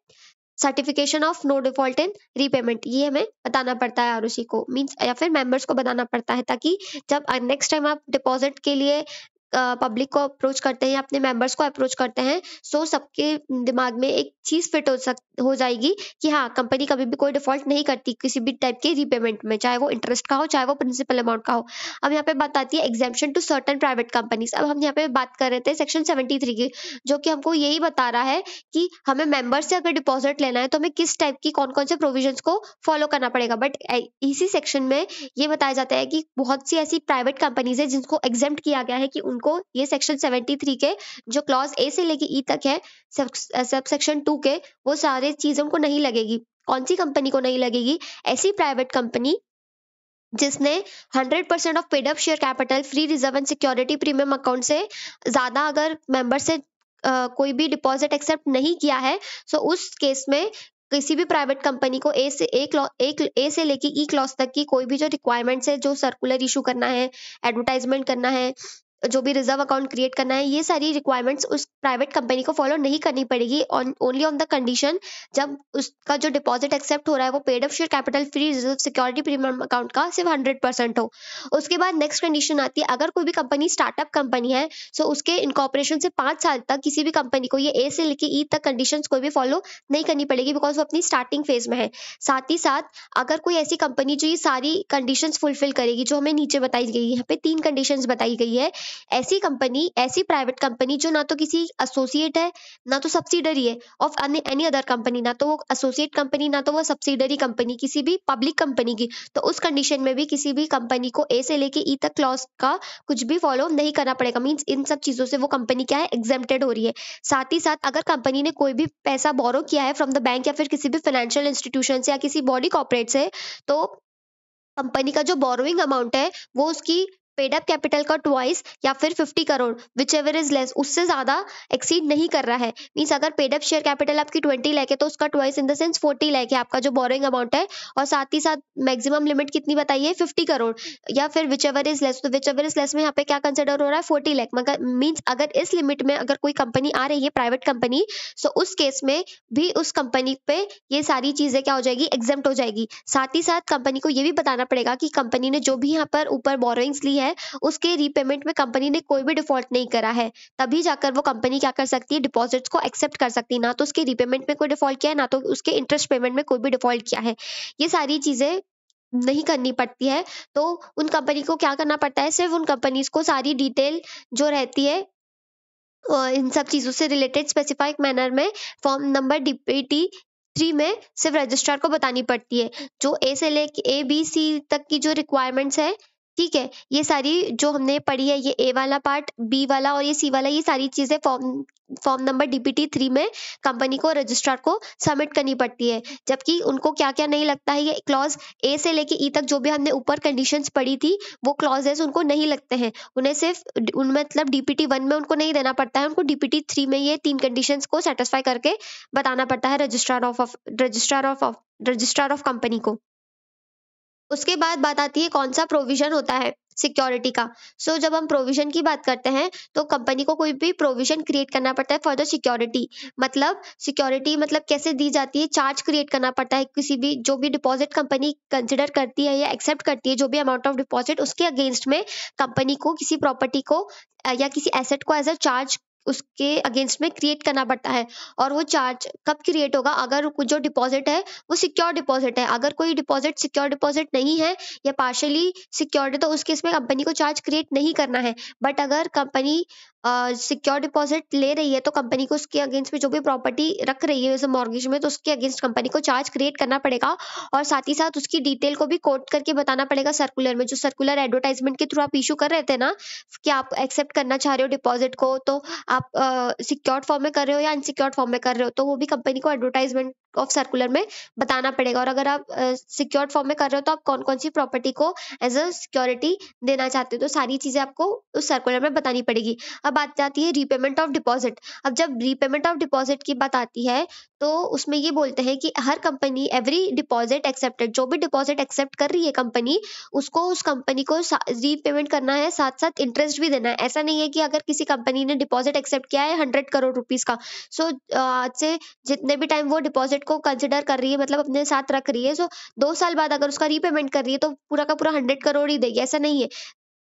certification of no default in repayment, ये हमें बताना पड़ता है आरओसी को, मींस या फिर मेंबर्स को बताना पड़ता है, ताकि जब नेक्स्ट टाइम आप डिपॉजिट के लिए पब्लिक को अप्रोच करते हैं, अपने मेंबर्स को अप्रोच करते हैं, सो सबके दिमाग में एक चीज फिट हो जाएगी कि हाँ कंपनी कभी भी कोई डिफॉल्ट नहीं करती किसी भी टाइप के रीपेमेंट में, चाहे वो इंटरेस्ट का हो चाहे वो प्रिंसिपल अमाउंट का हो। अब यहाँ पे बात आती है exemption to certain private companies. अब हम यहाँ पे बात कर रहे थे सेक्शन 73 की, जो कि हमको यही बता रहा है कि हमें मेंबर से अगर डिपॉजिट लेना है तो हमें किस टाइप की कौन कौन से प्रोविजंस को फॉलो करना पड़ेगा। बट इसी सेक्शन में ये बताया जाता है कि बहुत सी ऐसी प्राइवेट कंपनीज है जिनको एग्जेम्प्ट किया गया है कि उनको ये सेक्शन 73 के जो क्लॉज ए से लेके ई तक है, सब सेक्शन 2 के, वो सारे चीजों को नहीं लगेगी। कौन सी कंपनी को नहीं लगेगी, ऐसी प्राइवेट कंपनी जिसने 100% of paid up share capital, free reserve and security premium account से ज्यादा अगर मेंबर से कोई भी डिपॉजिट एक्सेप्ट नहीं किया है, सो उस केस में किसी भी प्राइवेट कंपनी को ए से लेके ई क्लॉज तक की कोई भी जो रिक्वायरमेंट्स है, जो सर्कुलर इशू करना है, एडवर्टाइजमेंट करना है, जो भी रिजर्व अकाउंट क्रिएट करना है, ये सारी रिक्वायरमेंट्स उस प्राइवेट कंपनी को फॉलो नहीं करनी पड़ेगी, on only on the condition जब उसका जो डिपॉजिट एक्सेप्ट हो रहा है वो paid up share capital free reserve security premium account का सिर्फ 100% हो। उसके बाद नेक्स्ट कंडीशन आती है, अगर कोई भी कंपनी स्टार्टअप कंपनी है, सो उसके इनकॉर्पोरेशन से 5 साल तक किसी भी कंपनी को ये ए से लेके ई तक कंडीशन कोई भी फॉलो नहीं करनी पड़ेगी, बिकॉज वो अपनी स्टार्टिंग फेज में है। साथ ही साथ अगर कोई ऐसी कंपनी जो ये सारी कंडीशंस फुलफिल करेगी, जो हमें नीचे बताई गई है, यहाँ पे 3 कंडीशंस बताई गई है, ऐसी कंपनी, ऐसी प्राइवेट कंपनी जो ना तो किसी एसोसिएट है, ना तो सब्सिडरी है ऑफ एनी अदर कंपनी, ना तो वो एसोसिएट कंपनी, ना तो वो सब्सिडरी कंपनी किसी भी पब्लिक कंपनी की, तो उस कंडीशन में भी किसी भी कंपनी को ए से लेके ई तक क्लॉज का कुछ भी फॉलो नहीं करना पड़ेगा। मींस इन सब चीजों से वो कंपनी क्या है, एग्जेम्प्टेड हो रही है। साथ ही साथ अगर कंपनी ने कोई भी पैसा बोरो किया है फ्रॉम द बैंक या फिर किसी भी फाइनेंशियल इंस्टीट्यूशन से या किसी बॉडी कॉर्पोरेट से, तो कंपनी का जो बोरोइंग अमाउंट है वो उसकी पेड अप कैपिटल का ट्वाइस या फिर 50 crore, which ever is less, उससे ज्यादा एक्सीड नहीं कर रहा है। मीन्स अगर पेड अप शेयर कैपिटल आपकी 20 लाख है, तो उसका twice in the sense 40 lakh है आपका जो बोरोइंग अमाउंट है। और साथ ही साथ मैक्सिमम लिमिट कितनी बताइए, 50 करोड़, या फिर विच एवर इज लेस। तो विच एवर इज लेस में यहाँ पे क्या कंसिडर हो रहा है, 40 लाख। मगर मीन्स अगर इस लिमिट में अगर कोई कंपनी आ रही है प्राइवेट कंपनी, सो उस केस में भी उस कंपनी पे ये सारी चीजें क्या हो जाएगी, एग्जेम्प्ट हो जाएगी। साथ ही साथ कंपनी को ये भी बताना पड़ेगा कि कंपनी ने जो भी यहाँ पर ऊपर बोरोइंग्स ली है उसके रीपेमेंट में कंपनी ने कोई भी डिफॉल्ट नहीं करा है, तभी जाकर वो कंपनी क्या कर सकती है, डिपॉजिट्स को एक्सेप्ट कर सकती है। ना तो उसके रीपेमेंट में कोई डिफॉल्ट किया है, ना तो उसके इंटरेस्ट पेमेंट में कोई भी डिफॉल्ट किया है। ये सारी चीजें नहीं करनी पड़ती है। तो उन कंपनी को क्या करना पड़ता है, सिर्फ उन कंपनीज को सारी डिटेल जो रहती है इन सब चीजों से रिलेटेड स्पेसिफाइक मैनर में फॉर्म नंबर डीपीटी 3 में सिर्फ रजिस्ट्रार को बतानी पड़ती है। जो ए से लेके ए बी सी तक की जो रिक्वायरमेंट्स है, ठीक है, ये सारी जो हमने पढ़ी है, ये ए वाला पार्ट, बी वाला और ये सी वाला, ये सारी चीजें फॉर्म फॉर्म नंबर डीपीटी 3 में कंपनी को रजिस्ट्रार को सबमिट करनी पड़ती है। जबकि उनको क्या क्या नहीं लगता है, ये क्लॉज ए से लेके ई तक जो भी हमने ऊपर कंडीशंस पढ़ी थी, वो क्लॉजेस उनको नहीं लगते हैं। उन्हें सिर्फ उन मतलब डीपीटी 1 में उनको नहीं देना पड़ता है, उनको डीपीटी 3 में ये 3 कंडीशंस को सेटिस्फाई करके बताना पड़ता है रजिस्ट्रार ऑफ कंपनी को। उसके बाद बात आती है कौन सा प्रोविजन होता है सिक्योरिटी का। जब हम प्रोविजन की बात करते हैं, तो कंपनी को कोई भी प्रोविजन क्रिएट करना पड़ता है फॉर द सिक्योरिटी। मतलब सिक्योरिटी मतलब कैसे दी जाती है, चार्ज क्रिएट करना पड़ता है किसी भी, जो भी डिपॉजिट कंपनी कंसिडर करती है या एक्सेप्ट करती है, जो भी अमाउंट ऑफ डिपॉजिट, उसके अगेंस्ट में कंपनी को किसी प्रॉपर्टी को या किसी एसेट को एज अ चार्ज उसके अगेंस्ट में क्रिएट करना पड़ता है। और वो चार्ज कब क्रिएट होगा, अगर जो डिपॉजिट है वो सिक्योर डिपॉजिट है। अगर कोई डिपॉजिट सिक्योर डिपॉजिट नहीं है या पार्शियली सिक्योर्ड है, तो उस केस में कंपनी को चार्ज क्रिएट नहीं करना है। बट अगर कंपनी सिक्योर डिपॉजिट ले रही है, तो कंपनी को उसके अगेंस्ट में जो भी प्रॉपर्टी रख रही है जैसे मॉर्गेज में, तो उसके अगेंस्ट कंपनी को चार्ज क्रिएट करना पड़ेगा। और साथ ही साथ उसकी डिटेल को भी कोट करके बताना पड़ेगा सर्कुलर में। जो सर्कुलर एडवर्टाइजमेंट के थ्रू आप इशू कर रहे थे ना, कि आप एक्सेप्ट करना चाह रहे हो डिपॉजिट को, तो आप सिक्योर्ड फॉर्म में कर रहे हो या अनसिक्योर्ड फॉर्म में कर रहे हो, तो वो भी कंपनी को एडवर्टाइजमेंट ऑफ सर्कुलर में बताना पड़ेगा। और अगर आप सिक्योर्ड फॉर्म में कर रहे हो, तो आप कौन कौन सी प्रॉपर्टी को एज अ सिक्योरिटी देना चाहते हो, तो सारी चीजें आपको उस सर्कुलर में बतानी पड़ेगी। अब बात आती है रीपेमेंट ऑफ डिपॉजिट। अब जब रीपेमेंट ऑफ डिपॉजिट की बात आती है, तो उसमें ये बोलते हैं कि हर कंपनी, एवरी डिपॉजिट एक्सेप्टेड, जो भी डिपॉजिट एक्सेप्ट कर रही है कंपनी, उसको उस कंपनी को रीपेमेंट करना है, साथ साथ इंटरेस्ट भी देना है। ऐसा नहीं है कि अगर किसी कंपनी ने डिपॉजिट एक्सेप्ट किया है 100 करोड़ रुपीज का, आज से जितने भी टाइम वो डिपॉजिट को कंसिडर कर रही है, मतलब अपने साथ रख रही है, 2 साल बाद अगर उसका रीपेमेंट कर रही है, तो पूरा का पूरा 100 करोड़ ही देगी। ऐसा नहीं है,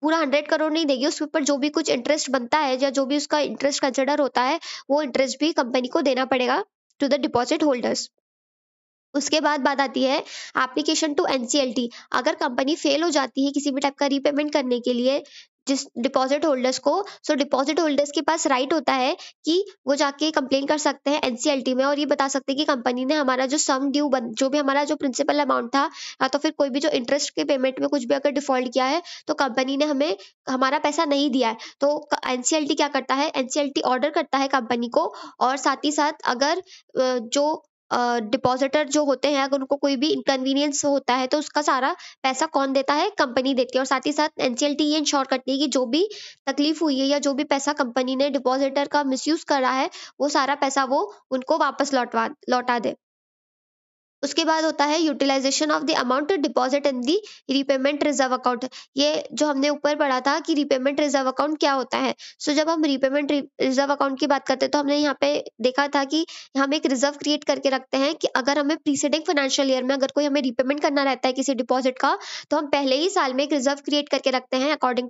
पूरा 100 करोड़ नहीं देगी, उसके ऊपर जो भी कुछ इंटरेस्ट बनता है या जो भी उसका इंटरेस्ट कंसिडर होता है, वो इंटरेस्ट भी कंपनी को देना पड़ेगा टू द डिपॉजिट होल्डर्स। उसके बाद बात आती है एप्लीकेशन टू एनसीएलटी। अगर कंपनी फेल हो जाती है किसी भी टाइप का रीपेमेंट करने के लिए जिस डिपॉजिट होल्डर्स को, डिपॉजिट होल्डर्स के पास राइट होता है कि वो जाके कंप्लेन कर सकते हैं एनसीएलटी में, और ये बता सकते हैं कि कंपनी ने हमारा जो सम ड्यू जो भी हमारा जो प्रिंसिपल अमाउंट था, या तो फिर कोई भी जो इंटरेस्ट के पेमेंट में कुछ भी अगर डिफॉल्ट किया है, तो कंपनी ने हमें हमारा पैसा नहीं दिया है। तो एनसीएलटी क्या करता है, एनसीएलटी ऑर्डर करता है कंपनी को। और साथ ही साथ अगर जो डिपॉजिटर जो होते हैं, अगर उनको कोई भी इनकन्वीनियंस होता है, तो उसका सारा पैसा कौन देता है, कंपनी देती है। और साथ ही साथ एनसीएलटी ये इंश्योर करती है कि जो भी तकलीफ हुई है या जो भी पैसा कंपनी ने डिपॉजिटर का मिसयूज करा है, वो सारा पैसा वो उनको वापस लौटा दे। उसके बाद होता है utilisation of the amount deposit in the repayment reserve account. ये जो हमने ऊपर पढ़ा था कि रीपेमेंट रिजर्व अकाउंट क्या होता है। सो जब हम रीपेमेंट रिजर्व अकाउंट की बात करते हैं तो हमने यहाँ पे देखा था कि हम एक रिजर्व क्रिएट करके रखते हैं कि अगर हमें प्रीसीडिंग फाइनेंशियल ईयर में अगर कोई हमें रीपेमेंट करना रहता है किसी डिपॉजिट का, तो हम पहले ही साल में एक रिजर्व क्रिएट करके रखते हैं according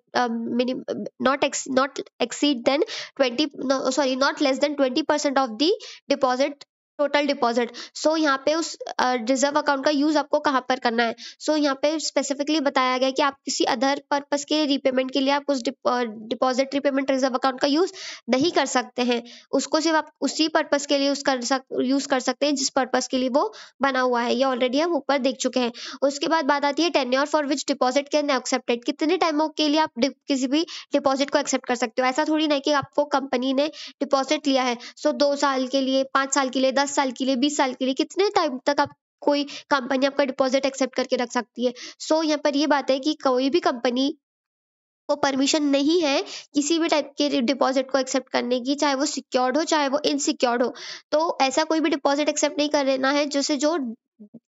not exceed than 20 sorry not less than 20% of the deposit, total deposit. So यहाँ पे उस रिजर्व अकाउंट का यूज आपको कहाँ पर करना है। सो यहाँ पे स्पेसिफिकली बताया गया कि आप किसी अदर पर्पस के रीपेमेंट के लिए आप उस डिपॉजिट रीपेमेंट रिजर्व अकाउंट का यूज नहीं कर सकते हैं। उसको सिर्फ आप उसी पर्पस के लिए यूज कर सकते हैं जिस पर्पस के लिए वो बना हुआ है। ये ऑलरेडी हम ऊपर देख चुके हैं। उसके बाद बात आती है tenure for which deposit can accepted. कितने टाइमों के लिए आप किसी भी डिपॉजिट को एक्सेप्ट कर सकते हो। ऐसा थोड़ी ना कि आपको कंपनी ने डिपॉजिट लिया है सो 2 साल के लिए, 5 साल के लिए, 10 साल के लिए, 20 साल के लिए, कितने टाइम तक आप कोई कंपनी आपका डिपॉजिट एक्सेप्ट करके रख सकती है। सो यहाँ पर ये बात है कि कोई भी कंपनी को परमिशन नहीं है किसी भी टाइप के डिपॉजिट को एक्सेप्ट करने की, चाहे वो सिक्योर्ड हो चाहे वो इनसिक्योर्ड हो। तो ऐसा कोई भी डिपॉजिट एक्सेप्ट नहीं कर लेना है जैसे जो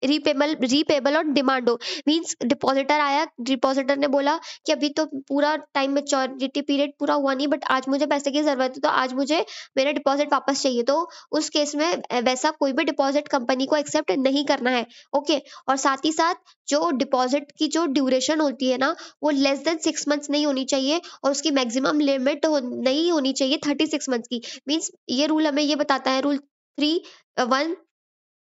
रीपेबल और डिमांड हो। मींस डिपॉजिटर आया, डिपॉजिटर ने बोला कि अभी तो पूरा टाइम मेच्योरिटी पीरियड पूरा हुआ नहीं बट आज मुझे पैसे की जरूरत है तो आज मुझे मेरा डिपॉजिट वापस चाहिए। तो उस केस में वैसा कोई भी डिपॉजिट कंपनी को एक्सेप्ट नहीं करना है। ओके। और साथ ही साथ जो डिपॉजिट की जो ड्यूरेशन होती है ना वो लेस देन 6 मंथ्स नहीं होनी चाहिए और उसकी मैक्सिमम लिमिट नहीं होनी चाहिए 36 मंथ्स की। मीन्स ये रूल हमें ये बताता है, रूल 3(1)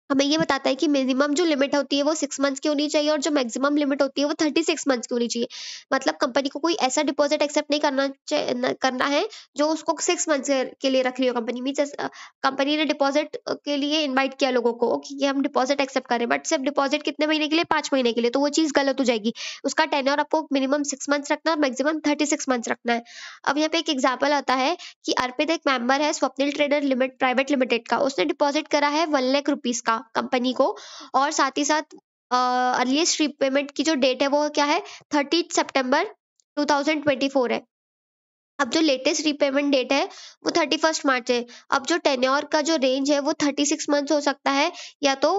हमें ये बताता है कि मिनिमम जो लिमिट होती है वो 6 मंथ्स की होनी चाहिए और जो मैक्सिमम लिमिट होती है वो 36 मंथ्स की होनी चाहिए। मतलब कंपनी को कोई ऐसा डिपॉजिट एक्सेप्ट नहीं करना है जो उसको 6 मंथ्स के लिए रख रही हो कंपनी। मीन्स कंपनी ने डिपॉजिट के लिए इनवाइट किया लोगों को कि हम डिपॉजिट एक्सेप्ट करें बट सिर्फ डिपॉजिट कितने महीने के लिए, 5 महीने के लिए, तो वो चीज गलत हो जाएगी। उसका टेन्योर आपको मिनिमम 6 मंथ्स रखना है और मैक्सिमम 36 मंथ्स रखना है। अब यहाँ पे एक एग्जाम्पल आता है कि अर्पित एक मेंबर है Swapnil trader limit private limited का। उसने डिपॉजिट करा है 1 लाख रुपीज का कंपनी को और साथ ही साथ अर्लीस्ट रीपेमेंट की जो डेट है वो क्या है, 30 सितंबर 2024 है। अब जो लेटेस्ट रीपेमेंट डेट है वो 31 मार्च है। अब जो टेन्योर का जो रेंज है वो 36 मंथ्स हो सकता है या तो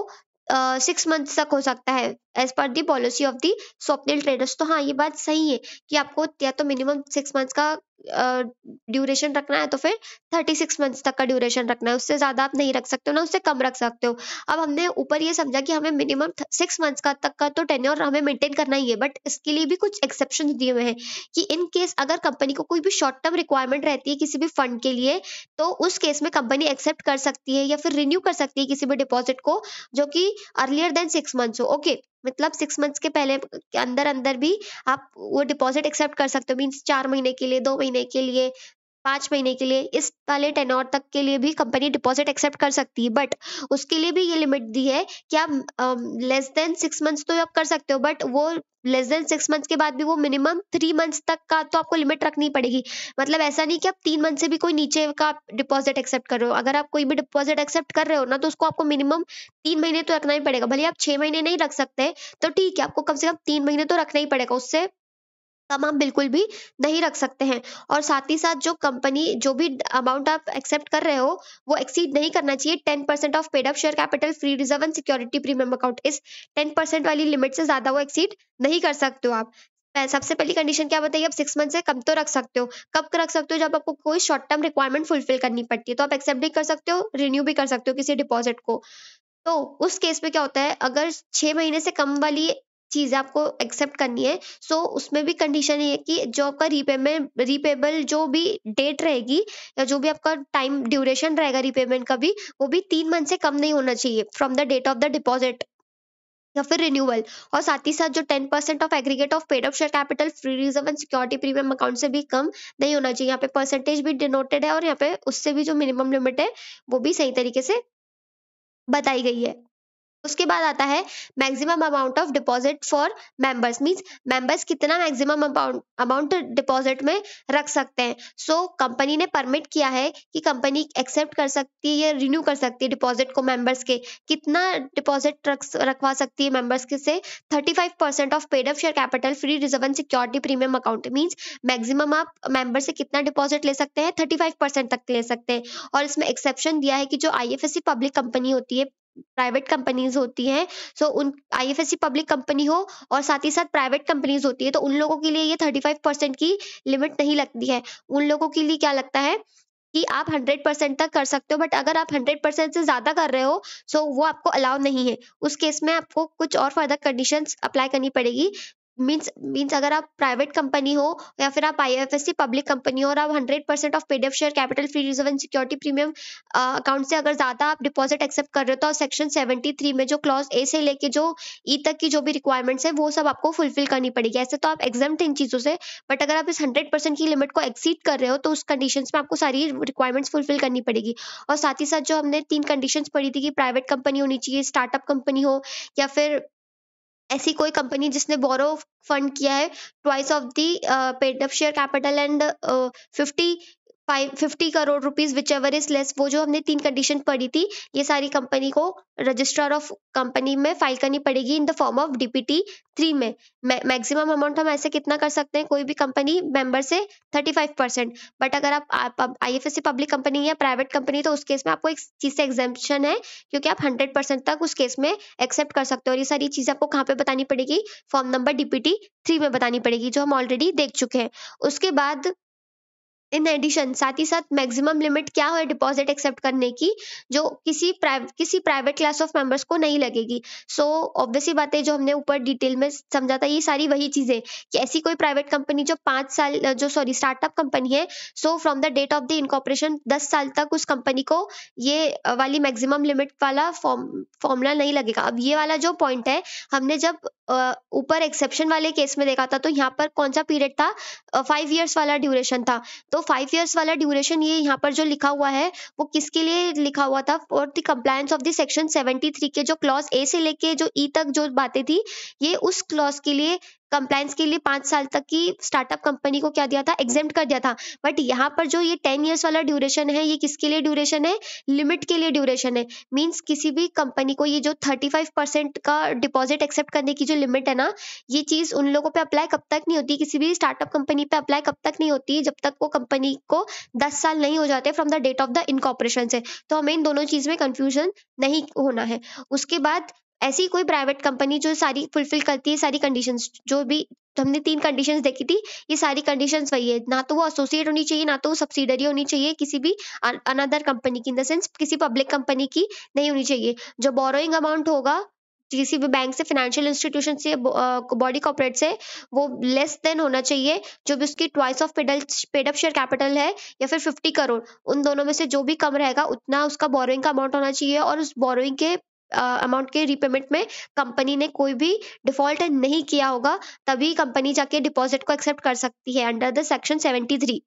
6 मंथ्स तक हो सकता है as per the policy of the Swapnil traders. तो हाँ ये बात सही है कि आपको या तो मिनिमम 6 मंथ्स का ड्यूरेशन रखना है तो फिर 36 मंथ्स तक का ड्यूरेशन रखना है। उससे ज्यादा आप नहीं रख सकते हो ना उससे कम रख सकते हो। अब हमने ऊपर ये समझा कि हमें मिनिमम 6 मंथ्स का तक का तो टेन्योर हमें मेंटेन करना ही है बट इसके लिए भी कुछ एक्सेप्शन दिए हुए हैं कि इन केस अगर कंपनी को कोई भी शॉर्ट टर्म रिक्वायरमेंट रहती है किसी भी फंड के लिए तो उस केस में कंपनी एक्सेप्ट कर सकती है या फिर रिन्यू कर सकती है किसी भी डिपॉजिट को जो कि अर्लियर देन 6 मंथ्स हो। ओके। मतलब 6 मंथ्स के पहले के अंदर अंदर भी आप वो डिपॉजिट एक्सेप्ट कर सकते हो। मीन्स 4 महीने के लिए, 2 महीने के लिए, 5 महीने के लिए, इस वाले टेन्योर तक के लिए भी कंपनी डिपॉजिट एक्सेप्ट कर सकती है बट उसके लिए भी ये लिमिट दी है कि आप लेस देन 6 मंथ्स तो आप कर सकते हो बट वो लेस देन 6 मंथ्स के बाद भी वो मिनिमम 3 मंथ्स तक का तो आपको लिमिट रखनी पड़ेगी। मतलब ऐसा नहीं कि आप 3 मंथ से भी कोई नीचे का डिपॉजिट एक्सेप्ट कर रहे हो। अगर आप कोई भी डिपॉजिट एक्सेप्ट कर रहे हो ना तो उसको आपको मिनिमम 3 महीने तो रखना ही पड़ेगा। भले आप 6 महीने नहीं रख सकते तो ठीक है, आपको कम से कम 3 महीने तो रखना ही पड़ेगा, उससे कम आप बिल्कुल भी नहीं रख सकते हैं। और साथ ही साथ जो कंपनी जो भी अमाउंट आप एक्सेप्ट कर रहे हो वो एक्सीड नहीं करना चाहिए 10% of paid up share capital free reserve and security premium account. इस 10% वाली लिमिट से ज्यादा वो एक्सीड नहीं कर सकते हो आप। सबसे पहली कंडीशन क्या बताइए, आप 6 मंथ से कम तो रख सकते हो। कब रख सकते हो, जब आपको कोई शॉर्ट टर्म रिक्वायरमेंट फुलफिल करनी पड़ती है तो आप एक्सेप्ट भी कर सकते हो, रिन्यू भी कर सकते हो किसी डिपॉजिट को। तो उस केस में क्या होता है, अगर 6 महीने से कम वाली चीज आपको एक्सेप्ट करनी है सो उसमें भी कंडीशन ये है कि जो आपका रीपेबल जो भी डेट रहेगी या जो भी आपका टाइम ड्यूरेशन रहेगा रीपेमेंट का भी वो भी 3 मंथ से कम नहीं होना चाहिए from the date of the deposit या फिर रिन्यूअल। और साथ ही साथ जो 10% of aggregate of paid up share capital free reserve and security premium account से भी कम नहीं होना चाहिए। यहाँ पे परसेंटेज भी डिनोटेड है और यहाँ पे उससे भी जो मिनिमम लिमिट है वो भी सही तरीके से बताई गई है। उसके बाद आता है maximum amount of deposit for members. Means members कितना मैक्सिमम अमाउंट डिपॉजिट में रख सकते हैं। सो कंपनी ने परमिट किया है कि कंपनी एक्सेप्ट कर सकती है या रिन्यू कर सकती है डिपॉजिट को मेंबर्स के। कितना डिपॉजिट रखवा सकती है मेंबर्स के से 35% of paid up share capital free reserve and security premium account. Means maximum आप मेंबर से कितना डिपॉजिट ले सकते हैं, 35% तक ले सकते हैं। और इसमें एक्सेप्शन दिया है कि जो आईएफएससी पब्लिक कंपनी होती है प्राइवेट कंपनीज होती हैं, सो उन आईएफएससी पब्लिक कंपनी हो और साथ ही साथ प्राइवेट कंपनीज होती है, तो उन लोगों के लिए ये 35% की लिमिट नहीं लगती है। उन लोगों के लिए क्या लगता है कि आप 100% तक कर सकते हो, बट अगर आप 100% से ज़्यादा कर रहे हो, सो वो आपको अलाउ नहीं है। उस केस में आपको कुछ और फर्दर कंडीशंस अप्लाई करनी पड़ेगी। मीन्स मीन्स अगर आप प्राइवेट कंपनी हो या फिर आप आईएफएससी पब्लिक कंपनी हो और आप 100% of paid up share capital free reserve and security premium account से अगर ज़्यादा आप डिपॉजिट एक्सेप्ट कर रहे हो, तो सेक्शन 73 में जो क्लॉज ए से लेके जो ई तक की जो भी रिक्वायरमेंट्स है, वो सब आपको फुलफिल करनी पड़ेगी। ऐसे तो आप एग्जाम्प्ट इन चीज़ों से, बट अगर आप इस 100% की लिमिट को एक्सीड कर रहे हो, तो उस कंडीशंस में आपको सारी रिक्वायरमेंट्स फुलफिल करनी पड़ेगी। और साथ ही साथ जो हमने 3 कंडीशंस पढ़ी थी कि प्राइवेट कंपनी होनी चाहिए, स्टार्टअप कंपनी हो या फिर ऐसी कोई कंपनी जिसने बोरो फंड किया है twice of the paid up share capital and 50 crore rupees which ever is less, वो जो हमने 3 कंडीशन पढ़ी थी, ये सारी कंपनी को रजिस्ट्रार ऑफ कंपनी में फाइल करनी पड़ेगी इन द फॉर्म ऑफ डीपीटी 3 में। मैक्सिमम अमाउंट हम ऐसे कितना कर सकते हैं, कोई भी कंपनी मेंबर से 35%, बट अगर आप आईएफएससी पब्लिक कंपनी या प्राइवेट कंपनी, तो उस केस में आपको एक चीज से एग्जाम्पशन है, क्योंकि आप 100% तक उस केस में एक्सेप्ट कर सकते हो। और ये सारी चीजें आपको कहाँ पे बतानी पड़ेगी, फॉर्म नंबर डीपीटी 3 में बतानी पड़ेगी, जो हम ऑलरेडी देख चुके हैं। उसके बाद इन एडिशन साथ ही साथ मैक्सिमम लिमिट क्या है डिपॉजिट एक्सेप्ट करने की, जो किसी प्राइवेट क्लास ऑफ मेंबर्स को नहीं लगेगी। सो ऑब्वियसली बातें जो हमने ऊपर डिटेल में समझा था, ये सारी वही चीजें कि ऐसी कोई प्राइवेट कंपनी जो 5 साल जो सॉरी स्टार्टअप कंपनी है, so from the date of the incorporation 10 साल तक उस कंपनी को ये वाली मैक्सिमम लिमिट वाला फॉर्मूला नहीं लगेगा। अब ये वाला जो पॉइंट है, हमने जब ऊपर एक्सेप्शन वाले केस में देखा था, तो यहाँ पर कौन सा पीरियड था, 5 इयर्स वाला ड्यूरेशन था। तो 5 इयर्स वाला ड्यूरेशन, ये यहाँ पर जो लिखा हुआ है, वो किसके लिए लिखा हुआ था, for the compliance of the section 73 के जो क्लॉज ए से लेके जो ई तक जो बातें थी, ये उस क्लॉज के लिए कंप्लायंस के लिए 5 साल तक की स्टार्टअप कंपनी को क्या दिया था, एग्जेम्प्ट कर दिया था। बट यहाँ पर जो ये 10 इयर्स वाला ड्यूरेशन है, ये किसके लिए ड्यूरेशन है, लिमिट के लिए ड्यूरेशन है। मीन्स किसी भी कंपनी को ये जो 35% का डिपॉजिट एक्सेप्ट करने की जो लिमिट है ना, ये चीज उन लोगों पे अप्लाई कब तक नहीं होती, किसी भी स्टार्टअप कंपनी पे अप्लाई कब तक नहीं होती, जब तक वो कंपनी को 10 साल नहीं हो जाते from the date of the incorporation से। तो हमें इन दोनों चीज में कंफ्यूजन नहीं होना है। उसके बाद ऐसी कोई प्राइवेट कंपनी जो सारी फुलफिल करती है सारी कंडीशंस, जो भी हमने 3 कंडीशंस देखी थी, ये सारी कंडीशंस वही है। ना तो वो एसोसिएट होनी चाहिए, ना तो वो सब्सिडरी होनी चाहिए किसी भी अनदर कंपनी की, इन द सेंस किसी पब्लिक कंपनी की नहीं होनी चाहिए। जो बोरोइंग अमाउंट होगा किसी भी बैंक से, फाइनेंशियल इंस्टीट्यूशन से, बॉडी कॉर्पोरेट से, वो लेस देन होना चाहिए जो भी उसकी twice of paid up share capital है, या फिर 50 करोड़, उन दोनों में से जो भी कम रहेगा उतना उसका बोरोइंग का अमाउंट होना चाहिए। और उस बोरोइंग के अमाउंट के रिपेमेंट में कंपनी ने कोई भी डिफॉल्ट नहीं किया होगा, तभी कंपनी जाके डिपॉजिट को एक्सेप्ट कर सकती है अंडर द सेक्शन 73।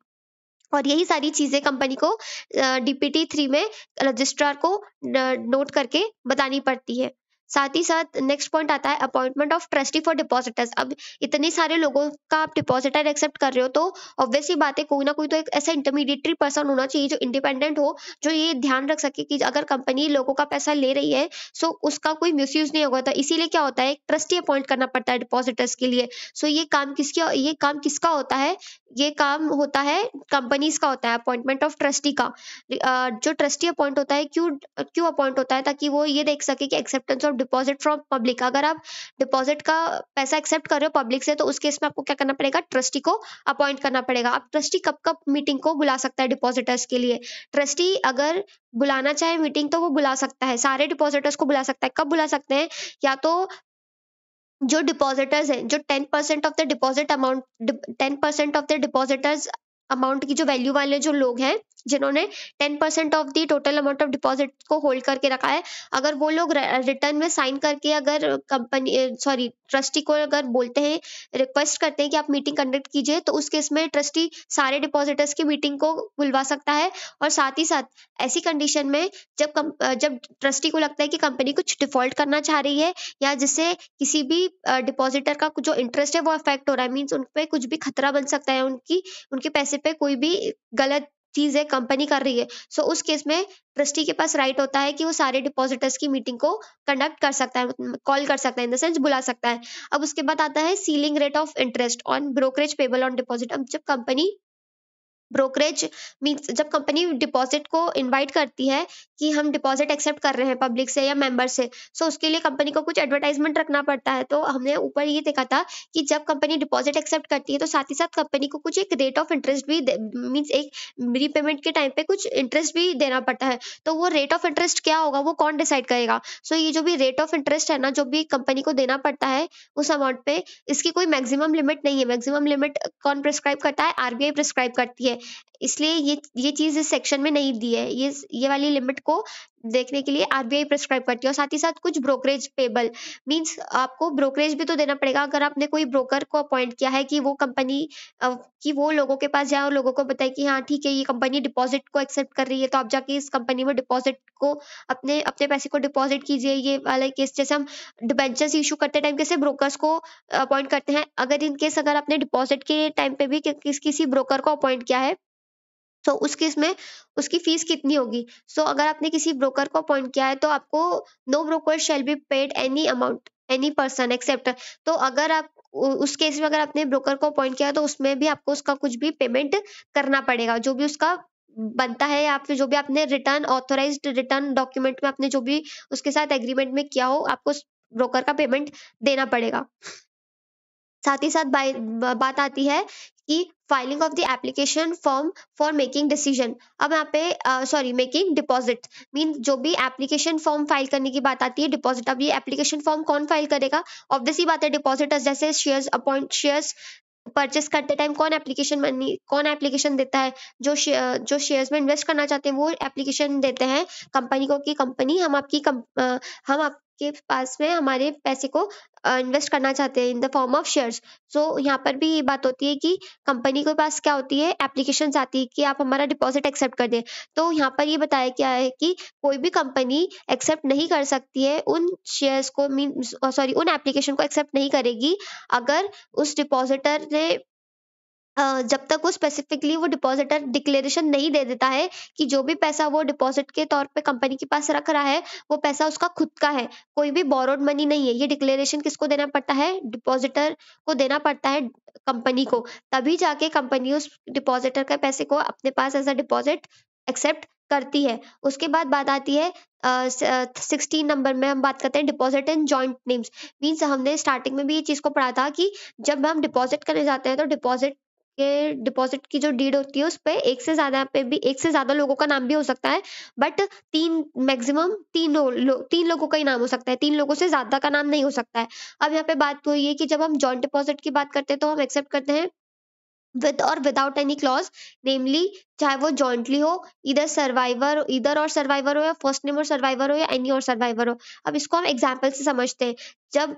और यही सारी चीजें कंपनी को डीपीटी 3 में रजिस्ट्रार को नोट करके बतानी पड़ती है। साथ ही साथ नेक्स्ट पॉइंट आता है appointment of trustee for depositors. अब इतने सारे लोगों का आप डिपॉजिटर एक्सेप्ट कर रहे हो, तो ऑब्वियसली बात है, कोई ना कोई तो एक ऐसा इंटरमीडिएटरी पर्सन होना चाहिए जो इंडिपेंडेंट हो, जो ये ध्यान रख सके कि अगर कंपनी लोगों का पैसा ले रही है, सो उसका कोई मिसयूज नहीं होगा। तो इसीलिए क्या होता है, एक ट्रस्टी अपॉइंट करना पड़ता है डिपॉजिटर्स के लिए। सो ये काम किसका होता है, ये काम होता है कंपनीज का होता है, अपॉइंटमेंट ऑफ ट्रस्टी का। जो ट्रस्टी अपॉइंट होता है, क्यों अपॉइंट होता है, ताकि वो ये देख सके कि acceptance of deposit from public. अगर आप डिपॉजिट का पैसा एक्सेप्ट कर रहे हो पब्लिक से, तो उस केस में आपको क्या करना पड़ेगा, ट्रस्टी को अपॉइंट करना पड़ेगा। अब ट्रस्टी कब कब मीटिंग को बुला सकता है डिपॉजिटर्स के लिए, ट्रस्टी अगर बुलाना चाहे मीटिंग, तो वो बुला सकता है, सारे डिपॉजिटर्स को बुला सकता है। कब बुला सकते हैं, या तो जो डिपॉजिटर्स हैं, जो 10% of the deposit amount 10% of the depositors amount की जो वैल्यू वाले जो लोग हैं, जिन्होंने 10% of the total amount of deposit को होल्ड करके रखा है, अगर वो लोग रिटर्न में साइन करके अगर ट्रस्टी को अगर बोलते हैं, रिक्वेस्ट करते हैं कि आप मीटिंग कंडक्ट कीजिए, तो उस केस में ट्रस्टी सारे डिपॉजिटर्स की मीटिंग को बुलवा सकता है। और साथ ही साथ ऐसी कंडीशन में जब ट्रस्टी को लगता है कि कंपनी कुछ डिफॉल्ट करना चाह रही है, या जिससे किसी भी डिपॉजिटर का जो इंटरेस्ट है वो अफेक्ट हो रहा है, मीन्स उन पे कुछ भी खतरा बन सकता है, उनके पैसे पे कोई भी गलत चीज है कंपनी कर रही है, सो उस केस में ट्रस्टी के पास राइट होता है कि वो सारे डिपॉजिटर्स की मीटिंग को कंडक्ट कर सकता है, कॉल कर सकता है, इन द सेंस बुला सकता है। अब उसके बाद आता है ceiling rate of interest on brokerage payable on deposit. अब जब कंपनी ब्रोकरेज मीन्स जब कंपनी डिपॉजिट को इनवाइट करती है कि हम डिपॉजिट एक्सेप्ट कर रहे हैं पब्लिक से या मेंबर से, सो उसके लिए कंपनी को कुछ एडवर्टाइजमेंट रखना पड़ता है। तो हमने ऊपर ये देखा था कि जब कंपनी डिपॉजिट एक्सेप्ट करती है तो साथ ही साथ कंपनी को कुछ एक रेट ऑफ इंटरेस्ट भी मीन्स एक रीपेमेंट के टाइम पे कुछ इंटरेस्ट भी देना पड़ता है। तो वो रेट ऑफ इंटरेस्ट क्या होगा वो कौन डिसाइड करेगा? सो ये जो भी रेट ऑफ इंटरेस्ट है ना, जो भी कंपनी को देना पड़ता है उस अमाउंट पे, इसकी कोई मैक्सिमम लिमिट नहीं है। मैक्सिमम लिमिट कौन प्रिस्क्राइब करता है? आरबीआई प्रिस्क्राइब करती है। इसलिए ये चीज इस सेक्शन में नहीं दी है। ये वाली लिमिट को देखने के लिए आरबीआई प्रिस्क्राइब करती है। और साथ ही साथ कुछ ब्रोकरेज पेबल मींस आपको ब्रोकरेज भी तो देना पड़ेगा। अगर आपने कोई ब्रोकर को अपॉइंट किया है कि वो कंपनी कि वो लोगों के पास जाए और लोगों को बताए कि हाँ ठीक है ये कंपनी डिपॉजिट को एक्सेप्ट कर रही है, तो आप जाके इस कंपनी में डिपॉजिट को अपने अपने पैसे को डिपॉजिट कीजिए। ये वाला केस जैसे हम डिबेंचर्स इशू करते टाइम कैसे ब्रोकर्स को अपॉइंट करते हैं, अगर इन केस अगर आपने डिपॉजिट के टाइम पे भी किसी ब्रोकर को अपॉइंट किया है तो उस केस में उसकी फीस कितनी होगी? सो अगर आपने किसी ब्रोकर को अपॉइंट किया है तो आपको no broker shall be paid any amount any person except. तो अगर आप उस केस में अगर आपने ब्रोकर को अपॉइंट किया है तो उसमें भी आपको उसका कुछ भी पेमेंट करना पड़ेगा, जो भी उसका बनता है या फिर जो भी आपने रिटर्न ऑथराइज्ड रिटर्न डॉक्यूमेंट में आपने जो भी उसके साथ एग्रीमेंट में किया हो, आपको उस ब्रोकर का पेमेंट देना पड़ेगा। साथ ही साथ बात आती है कि filing of the application form for making decision. अब यहाँ पे सॉरी मेकिंग डिपॉजिट मीन जो भी एप्लीकेशन फॉर्म फाइल करने की बात आती है डिपॉजिट। अब ये एप्लीकेशन फॉर्म कौन फाइल करेगा? ऑब्वियसली बात है डिपॉजिटर्स। जैसे शेयर्स परचेस करते टाइम कौन एप्लीकेशन देता है? जो शेयर्स में इन्वेस्ट करना चाहते हैं वो एप्लीकेशन देते हैं कंपनी को कि कंपनी हम आपके पास में हमारे पैसे को इन्वेस्ट करना चाहते हैं in the form of shares. So यहाँ पर भी ये बात होती है कि कंपनी के पास क्या होती है, एप्लीकेशन आती है कि आप हमारा डिपॉजिट एक्सेप्ट कर दें। तो यहाँ पर ये बताया क्या है कि कोई भी कंपनी एक्सेप्ट नहीं कर सकती है उन शेयर्स को मीन सॉरी उन एप्लीकेशन को एक्सेप्ट नहीं करेगी अगर उस डिपॉजिटर ने जब तक वो स्पेसिफिकली वो डिपॉजिटर डिक्लेरेशन नहीं दे देता है कि जो भी पैसा वो डिपॉजिट के तौर पे कंपनी के पास रख रहा है वो पैसा उसका खुद का है, कोई भी बोरोड मनी नहीं है। ये डिक्लेरेशन किसको देना पड़ता है? डिपॉजिटर को देना पड़ता है कंपनी को। तभी जाके कंपनी उस डिपॉजिटर के पैसे को अपने पास एज अ डिपॉजिट एक्सेप्ट करती है। उसके बाद बात आती है 16 नंबर में हम बात करते हैं deposit in joint names. Means हमने स्टार्टिंग में भी ये चीज को पढ़ा था कि जब हम डिपॉजिट करने जाते हैं तो डिपॉजिट की जो डीड होती है उस पे एक से ज्यादा लोगों का नाम भी हो सकता है। बट मैक्सिमम तीन लोगों का ही नाम हो सकता है, तीन लोगों से ज्यादा का नाम नहीं हो सकता है। अब यहाँ पे बात हुई है कि जब हम जॉइंट डिपॉजिट की बात करते हैं तो हम एक्सेप्ट करते हैं विद और विदाउट एनी क्लॉज, नेमली चाहे वो जॉइंटली हो, इधर और सर्वाइवर हो या फर्स्ट नेम और सर्वाइवर हो या एनी और सर्वाइवर हो। अब इसको हम एग्जाम्पल से समझते हैं। जब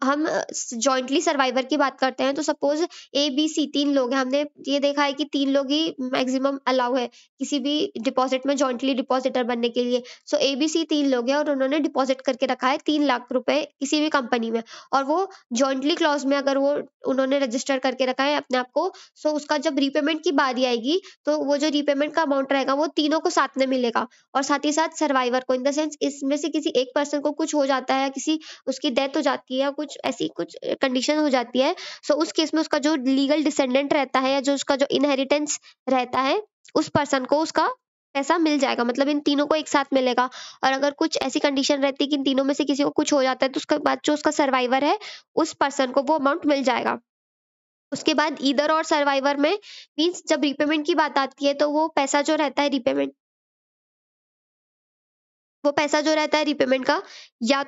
हम जॉइंटली सर्वाइवर की बात करते हैं तो सपोज ए बी सी तीन लोग हैं। हमने ये देखा है कि तीन लोग ही मैक्सिमम अलाउ है किसी भी डिपॉजिट में जॉइंटली डिपॉजिटर बनने के लिए। सो ए बी सी तीन लोग हैं और उन्होंने डिपॉजिट करके रखा है 3 लाख रुपए किसी भी कंपनी में, और वो जॉइंटली क्लॉज में अगर वो उन्होंने रजिस्टर करके रखा है अपने आप को, सो उसका जब रीपेमेंट की बारी आएगी तो वो जो रीपेमेंट का अमाउंट रहेगा वो तीनों को साथ में मिलेगा। और साथ ही साथ सर्वाइवर को इन द सेंस इसमें से किसी एक पर्सन को कुछ हो जाता है, किसी उसकी डेथ हो जाती है या कुछ ऐसी कुछ कंडीशन हो जाती है, सो उस केस में उसका जो लीगल डिसेंडेंट रहता है या जो उसका जो इनहेरिटेंस रहता है उस पर्सन को उसका पैसा मिल जाएगा, मतलब इन तीनों को एक साथ मिलेगा। और अगर कुछ ऐसी कंडीशन रहती है कि इन तीनों में से किसी को कुछ हो जाता है तो उसके बाद जो उसका सर्वाइवर है उस पर्सन को वो अमाउंट मिल जाएगा। उसके बाद ईदर और सर्वाइवर में मीन्स जब रीपेमेंट की बात आती है तो वो पैसा जो रहता है रीपेमेंट का या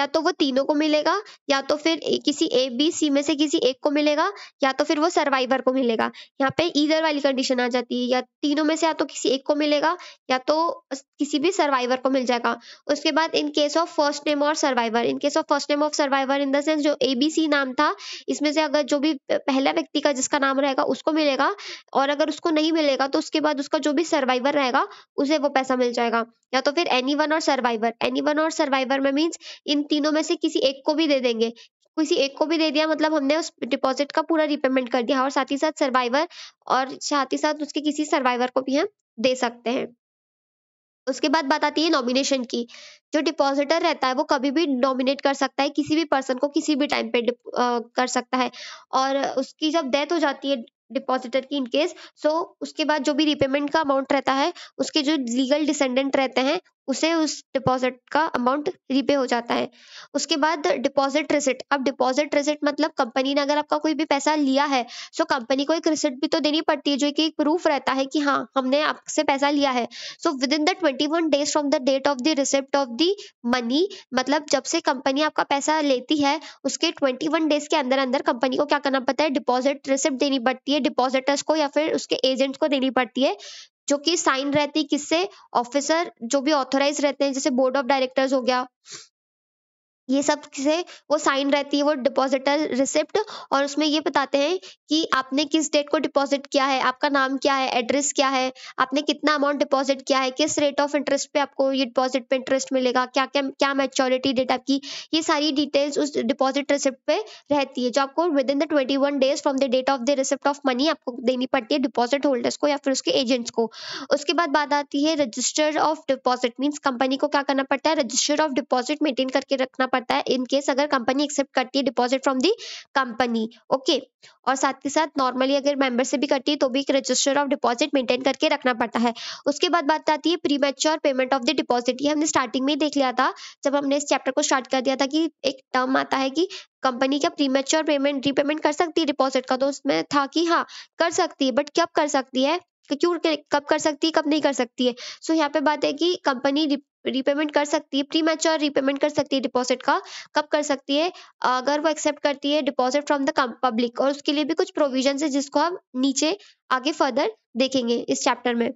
तो वो तीनों को मिलेगा या तो फिर किसी ए बी सी में से किसी एक को मिलेगा या तो फिर वो सर्वाइवर को मिलेगा। यहाँ पे ईदर वाली कंडीशन आ जाती है, या तीनों में से या तो किसी एक को मिलेगा या तो किसी भी सर्वाइवर को मिल जाएगा। उसके बाद in case of first name और survivor, in case of first name of survivor in the sense जो ए बी सी नाम था इसमें से अगर जो भी पहला व्यक्ति का जिसका नाम रहेगा उसको मिलेगा, और अगर उसको नहीं मिलेगा तो उसके बाद उसका जो भी सर्वाइवर रहेगा उसे वो पैसा मिल जाएगा। या तो फिर एनी वन और सर्वाइवर में मीन्स इन तीनों में से किसी एक को भी दे देंगे। किसी एक को भी दे दिया मतलब हमने उस डिपॉजिट का पूरा रीपेमेंट कर दिया, और साथ ही साथ सर्वाइवर और साथ ही साथ उसके किसी सर्वाइवर को भी हम दे सकते हैं। उसके बाद बात आती है नॉमिनेशन की। जो डिपॉजिटर रहता है वो कभी भी नॉमिनेट कर सकता है किसी भी पर्सन को किसी भी टाइम पे कर सकता है, और उसकी जब डेथ हो जाती है डिपॉजिटर की इन केस। सो उसके बाद जो भी रिपेमेंट का अमाउंट रहता है, उसके जो लीगल डिसेंडेंट रहते हैं, उसे उस डिपॉजिट का अमाउंट रीपे हो जाता है। उसके बाद डिपॉजिट रिसिट। अब डिपॉजिट रिसिट मतलब कंपनी ने अगर आपका कोई भी पैसा लिया है, सो कंपनी को एक रिसिट भी तो देनी पड़ती है, जो कि एक प्रूफ रहता है कि हाँ, हमने आपसे पैसा लिया है। So within the 21 days from the date of the receipt of the money, मतलब जब से कंपनी आपका पैसा लेती है, उसके 21 डेज के अंदर अंदर कंपनी को क्या करना पड़ता है, डिपॉजिट रिसिप्ट देनी पड़ती है डिपॉजिटर्स को या फिर उसके एजेंट्स को देनी पड़ती है, जो कि साइन रहती है किससे, ऑफिसर जो भी ऑथराइज रहते हैं, जैसे बोर्ड ऑफ डायरेक्टर्स हो गया, ये सब से वो साइन रहती है वो डिपॉजिटर रिसिप्ट। और उसमें ये बताते हैं कि आपने किस डेट को डिपॉजिट किया है, आपका नाम क्या है, एड्रेस क्या है, आपने कितना अमाउंट डिपॉजिट किया है, किस रेट ऑफ इंटरेस्ट पे आपको ये डिपॉजिट पे इंटरेस्ट मिलेगा, क्या क्या क्या मैच्योरिटी डेट आपकी, ये सारी डिटेल्स उस डिपॉजिट रिसिप्ट पे रहती है, जो आपको within the 21 days from the date of the receipt of money आपको देनी पड़ती है डिपॉजिट होल्डर्स को या फिर उसके एजेंट्स को। उसके बाद बात आती है register of deposit. Means company को क्या करना पड़ता है, रजिस्टर ऑफ डिपॉजिट मेंटेन करके रखना पड़ता है इन केस अगर कंपनी एक्सेप्ट करती है deposit from the company. Okay. और साथ के साथ नॉर्मली अगर मेंबर से भी करती है तो भी एक रजिस्टर ऑफ डिपॉजिट मेंटेन करके रखना पड़ता है। उसके बाद बात आती है premature payment of the deposit. ये हमने स्टार्टिंग में ही देख लिया था जब हमने इस चैप्टर को स्टार्ट कर दिया था कि एक टर्म आता है कि कंपनी क्या प्रीमैच्योर पेमेंट रीपेमेंट कर सकती है डिपॉजिट का, तो उसमें था कि हाँ कर सकती है, बट कब कर सकती है, क्यों, कब कर सकती है, कब नहीं कर सकती है। सो यहाँ पे बात है कि कंपनी रीपेमेंट कर सकती है, प्री मैच्योर रीपेमेंट कर सकती है डिपॉजिट का। कब कर सकती है, अगर वो एक्सेप्ट करती है डिपॉजिट फ्रॉम द पब्लिक, और उसके लिए भी कुछ प्रोविजन है जिसको हम नीचे आगे फर्दर देखेंगे इस चैप्टर में।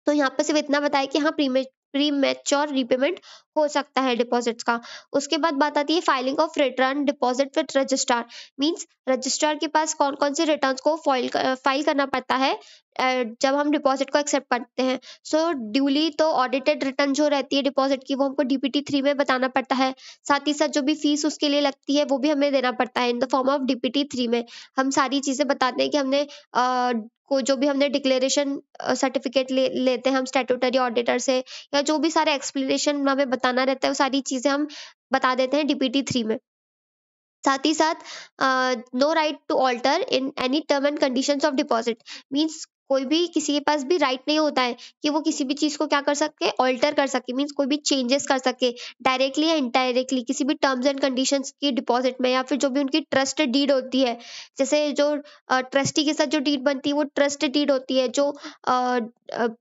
तो यहाँ पे सिर्फ इतना बताया कि हाँ प्री मैच्योर रीपेमेंट हो सकता है डिपॉजिट्स का। उसके बाद बात आती है filing of return deposit with registrar. Means registrar के पास कौन कौन से रिटर्न्स को फाइल करना पड़ता है जब हम डिपॉजिट को एक्सेप्ट करते हैं। सो ड्यूली तो ऑडिटेड रिटर्न जो रहती है डिपॉजिट की, वो हमको डीपीटी 3 में बताना पड़ता है। साथ ही साथ जो भी फीस उसके लिए लगती है वो भी हमें देना पड़ता है in the form of DPT 3 में। हम सारी चीजें बताते हैं कि हमने को जो भी हमने डिक्लेरेशन सर्टिफिकेट लेते हैं हम स्टैट्यूटरी ऑडिटर से, या जो भी सारे एक्सप्लेनेशन हमें बताना रहता है वो सारी चीजें हम बता देते हैं डीपीटी 3 में। साथ ही साथ no right to alter in any term and conditions of deposit. Means कोई भी किसी के पास भी राइट नहीं होता है कि वो किसी भी चीज को क्या कर सके, ऑल्टर कर सके। मींस कोई भी चेंजेस कर सके डायरेक्टली या इनडायरेक्टली किसी भी टर्म्स एंड कंडीशंस की डिपॉजिट में, या फिर जो भी उनकी ट्रस्ट डीड होती है, जैसे जो ट्रस्टी के साथ जो डीड बनती है वो ट्रस्ट डीड होती है, जो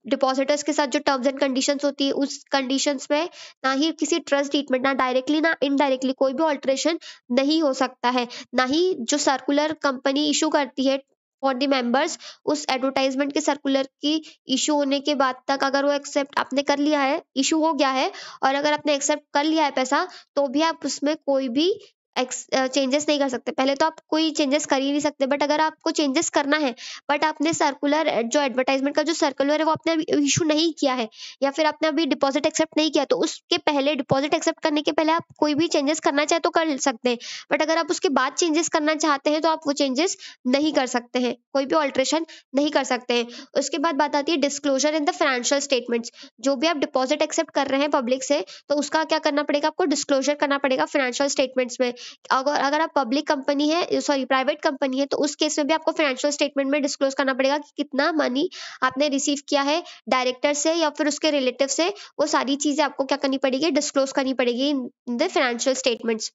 डिपॉजिटर्स के साथ जो टर्म्स एंड कंडीशंस होती है उस कंडीशंस में ना ही किसी ट्रस्ट डीड ना डायरेक्टली ना इनडायरेक्टली कोई भी ऑल्टरेशन नहीं हो सकता है। ना ही जो सर्कुलर कंपनी इशू करती है फॉर द मेंबर्स, उस एडवर्टाइजमेंट के सर्कुलर की इशू होने के बाद तक अगर वो एक्सेप्ट आपने कर लिया है, इशू हो गया है, और अगर आपने एक्सेप्ट कर लिया है पैसा, तो भी आप उसमें कोई भी चेंजेस नहीं कर सकते। पहले तो आप कोई चेंजेस कर ही नहीं सकते, बट अगर आपको चेंजेस करना है, बट आपने सर्कुलर जो एडवर्टाइजमेंट का जो सर्कुलर है वो आपने इशू नहीं किया है, या फिर आपने अभी डिपॉजिट एक्सेप्ट नहीं किया, तो उसके पहले डिपॉजिट एक्सेप्ट करने के पहले आप कोई भी चेंजेस करना चाहे तो कर सकते हैं। बट अगर आप उसके बाद चेंजेस करना चाहते हैं तो आप वो चेंजेस नहीं कर सकते हैं, कोई भी ऑल्ट्रेशन नहीं कर सकते हैं। उसके बाद बात आती है disclosure in the financial statements. जो भी आप डिपॉजिट एक्सेप्ट कर रहे हैं पब्लिक से, तो उसका क्या करना पड़ेगा, आपको डिस्क्लोजर करना पड़ेगा फाइनेंशियल स्टेटमेंट्स में। अगर अगर आप पब्लिक कंपनी है, सॉरी प्राइवेट कंपनी है, तो उस केस में भी आपको फाइनेंशियल स्टेटमेंट में डिस्क्लोज करना पड़ेगा कि कितना मनी आपने रिसीव किया है डायरेक्टर से या फिर उसके रिलेटिव से। वो सारी चीजें आपको क्या करनी पड़ेगी, डिस्क्लोज करनी पड़ेगी इन द फाइनेंशियल स्टेटमेंट्स।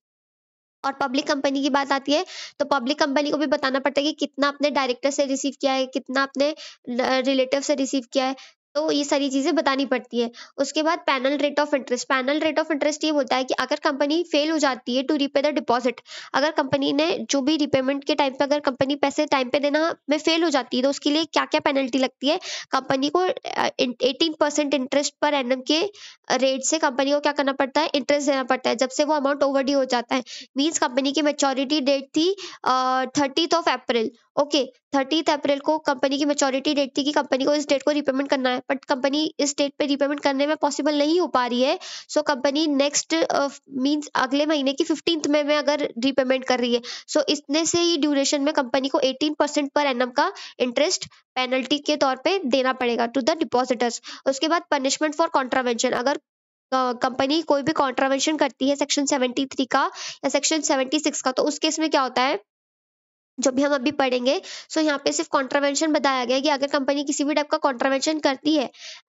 और पब्लिक कंपनी की बात आती है तो पब्लिक कंपनी को भी बताना पड़ता है कि कितना आपने डायरेक्टर से रिसीव किया है, कितना आपने रिलेटिव से रिसीव किया है। तो ये सारी चीजें बतानी पड़ती है। उसके बाद panel rate of interest. Panel rate of interest ये बोलता है कि अगर कंपनी फेल हो जाती है टू रिपे द डिपॉजिट, अगर कंपनी ने जो भी रिपेमेंट के टाइम पे अगर कंपनी पैसे टाइम पे देना में फेल हो जाती है, तो उसके लिए क्या क्या पेनल्टी लगती है। कंपनी को 18% इंटरेस्ट पर एनम के रेट से कंपनी को क्या करना पड़ता है, इंटरेस्ट देना पड़ता है जब से वो अमाउंट ओवर ड्यू हो जाता है। मीन्स कंपनी की मेच्योरिटी डेट थी 30th अप्रैल। ओके, 30th अप्रैल को कंपनी की मेच्योरिटी डेट थी कि कंपनी को इस डेट को रिपेमेंट करना है, बट कंपनी इस डेट पे रिपेमेंट करने में पॉसिबल नहीं हो पा रही है। सो कंपनी नेक्स्ट मींस अगले महीने की 15th में अगर रिपेमेंट कर रही है, सो इतने से ही ड्यूरेशन में कंपनी को 18% पर एनम का इंटरेस्ट पेनल्टी के तौर पे देना पड़ेगा टू द डिपॉजिटर्स। उसके बाद पनिशमेंट फॉर कॉन्ट्रावेंशन। अगर कंपनी कोई भी कॉन्ट्रावेंशन करती है सेक्शन 73 का या सेक्शन 76 का, तो उस केस में क्या होता है, जो भी हम अभी पढ़ेंगे। सो यहाँ पे सिर्फ कॉन्ट्रावेंशन बताया गया है कि अगर कंपनी किसी भी टाइप का कॉन्ट्रावेंशन करती है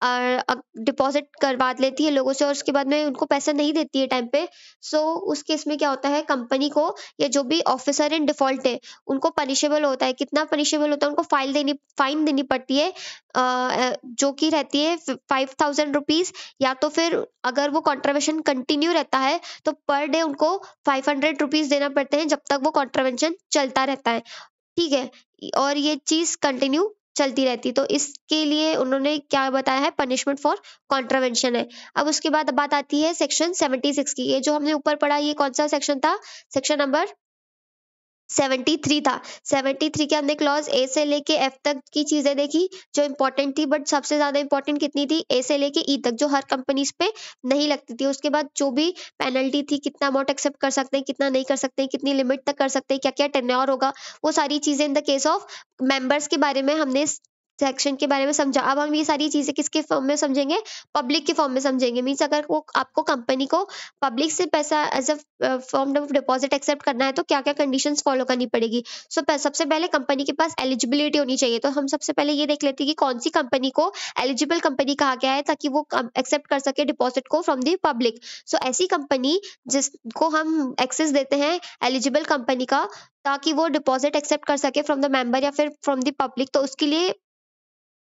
और डिपॉजिट करवा लेती है लोगों से और उसके बाद में उनको पैसा नहीं देती है टाइम पे, सो उस केस में क्या होता है, कंपनी को या जो भी ऑफिसर इन डिफॉल्ट है उनको पनिशेबल होता है। कितना पनिशेबल होता है, उनको फाइन देनी पड़ती है, जो कि रहती है 5,000 रुपीज, या तो फिर अगर वो कॉन्ट्रावेंशन कंटिन्यू रहता है तो पर डे उनको 500 रुपीज देना पड़ते हैं जब तक वो कॉन्ट्रावेंशन चलता रहता है। ठीक है, और ये चीज कंटिन्यू चलती रहती, तो इसके लिए उन्होंने क्या बताया है, पनिशमेंट फॉर कॉन्ट्रावेंशन है। अब उसके बाद बात आती है सेक्शन 76 की। ये जो हमने ऊपर पढ़ा, ये कौन सा सेक्शन था, सेक्शन नंबर 73 था। 73 के हमने क्लॉज ए से लेके एफ तक की चीजें देखी जो इंपॉर्टेंट थी, बट सबसे ज्यादा इंपॉर्टेंट कितनी थी, ए से लेके ई तक, जो हर कंपनीज पे नहीं लगती थी। उसके बाद जो भी पेनल्टी थी, कितना अमाउंट एक्सेप्ट कर सकते हैं, कितना नहीं कर सकते हैं, कितनी लिमिट तक कर सकते हैं, क्या क्या टेन्योर होगा, वो सारी चीजें in the case of members के बारे में हमने सेक्शन के बारे में समझा। अब हम ये सारी चीजें किसके फॉर्म में समझेंगे, पब्लिक के फॉर्म में समझेंगे। मीन्स अगर वो आपको कंपनी को पब्लिक से पैसा as a form of deposit accept करना है तो क्या क्या कंडीशंस फॉलो करनी पड़ेगी। सबसे पहले कंपनी के पास एलिजिबिलिटी होनी चाहिए। तो हम सबसे पहले ये देख लेते हैं कि कौन सी कंपनी को एलिजिबल कंपनी कहा गया है ताकि वो एक्सेप्ट कर सके डिपॉजिट को फ्रॉम द पब्लिक। सो ऐसी कंपनी जिसको हम एक्सेस देते हैं एलिजिबल कंपनी का, ताकि वो डिपॉजिट एक्सेप्ट कर सके फ्रॉम द मेंबर या फिर फ्रॉम द पब्लिक, तो उसके लिए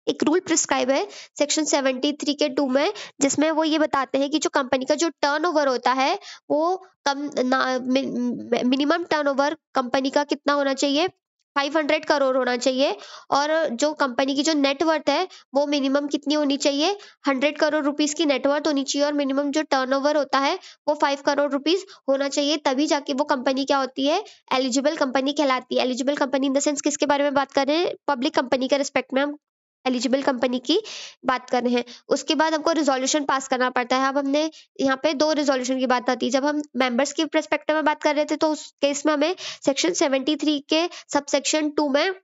एक रूल प्रिस्क्राइब है सेक्शन 73 के 2 में, जिसमें वो ये बताते हैं कि जो कंपनी का जो टर्नओवर होता है वो कम ना मिनिमम टर्नओवर कंपनी का कितना होना चाहिए, 500 करोड़ होना चाहिए। और जो कंपनी की जो नेटवर्थ है वो मिनिमम कितनी होनी चाहिए, 100 करोड़ रुपीस की नेटवर्थ होनी चाहिए। और मिनिमम जो टर्नओवर होता है वो 5 करोड़ रुपीस होना चाहिए, तभी जाके वो कंपनी क्या होती है, एलिजिबल कंपनी कहलाती है। Eligible company in the sense किसके बारे में बात कर रहे हैं, पब्लिक कंपनी के रिस्पेक्ट में हम एलिजिबल कंपनी की बात कर रहे हैं। उसके बाद हमको रिजोल्यूशन पास करना पड़ता है। अब हमने यहाँ पे 2 रिजोल्यूशन की बात आती है। जब हम मेंबर्स की पर्सपेक्टिव में बात कर रहे थे तो उस केस में हमें सेक्शन 73 के सबसेक्शन 2 में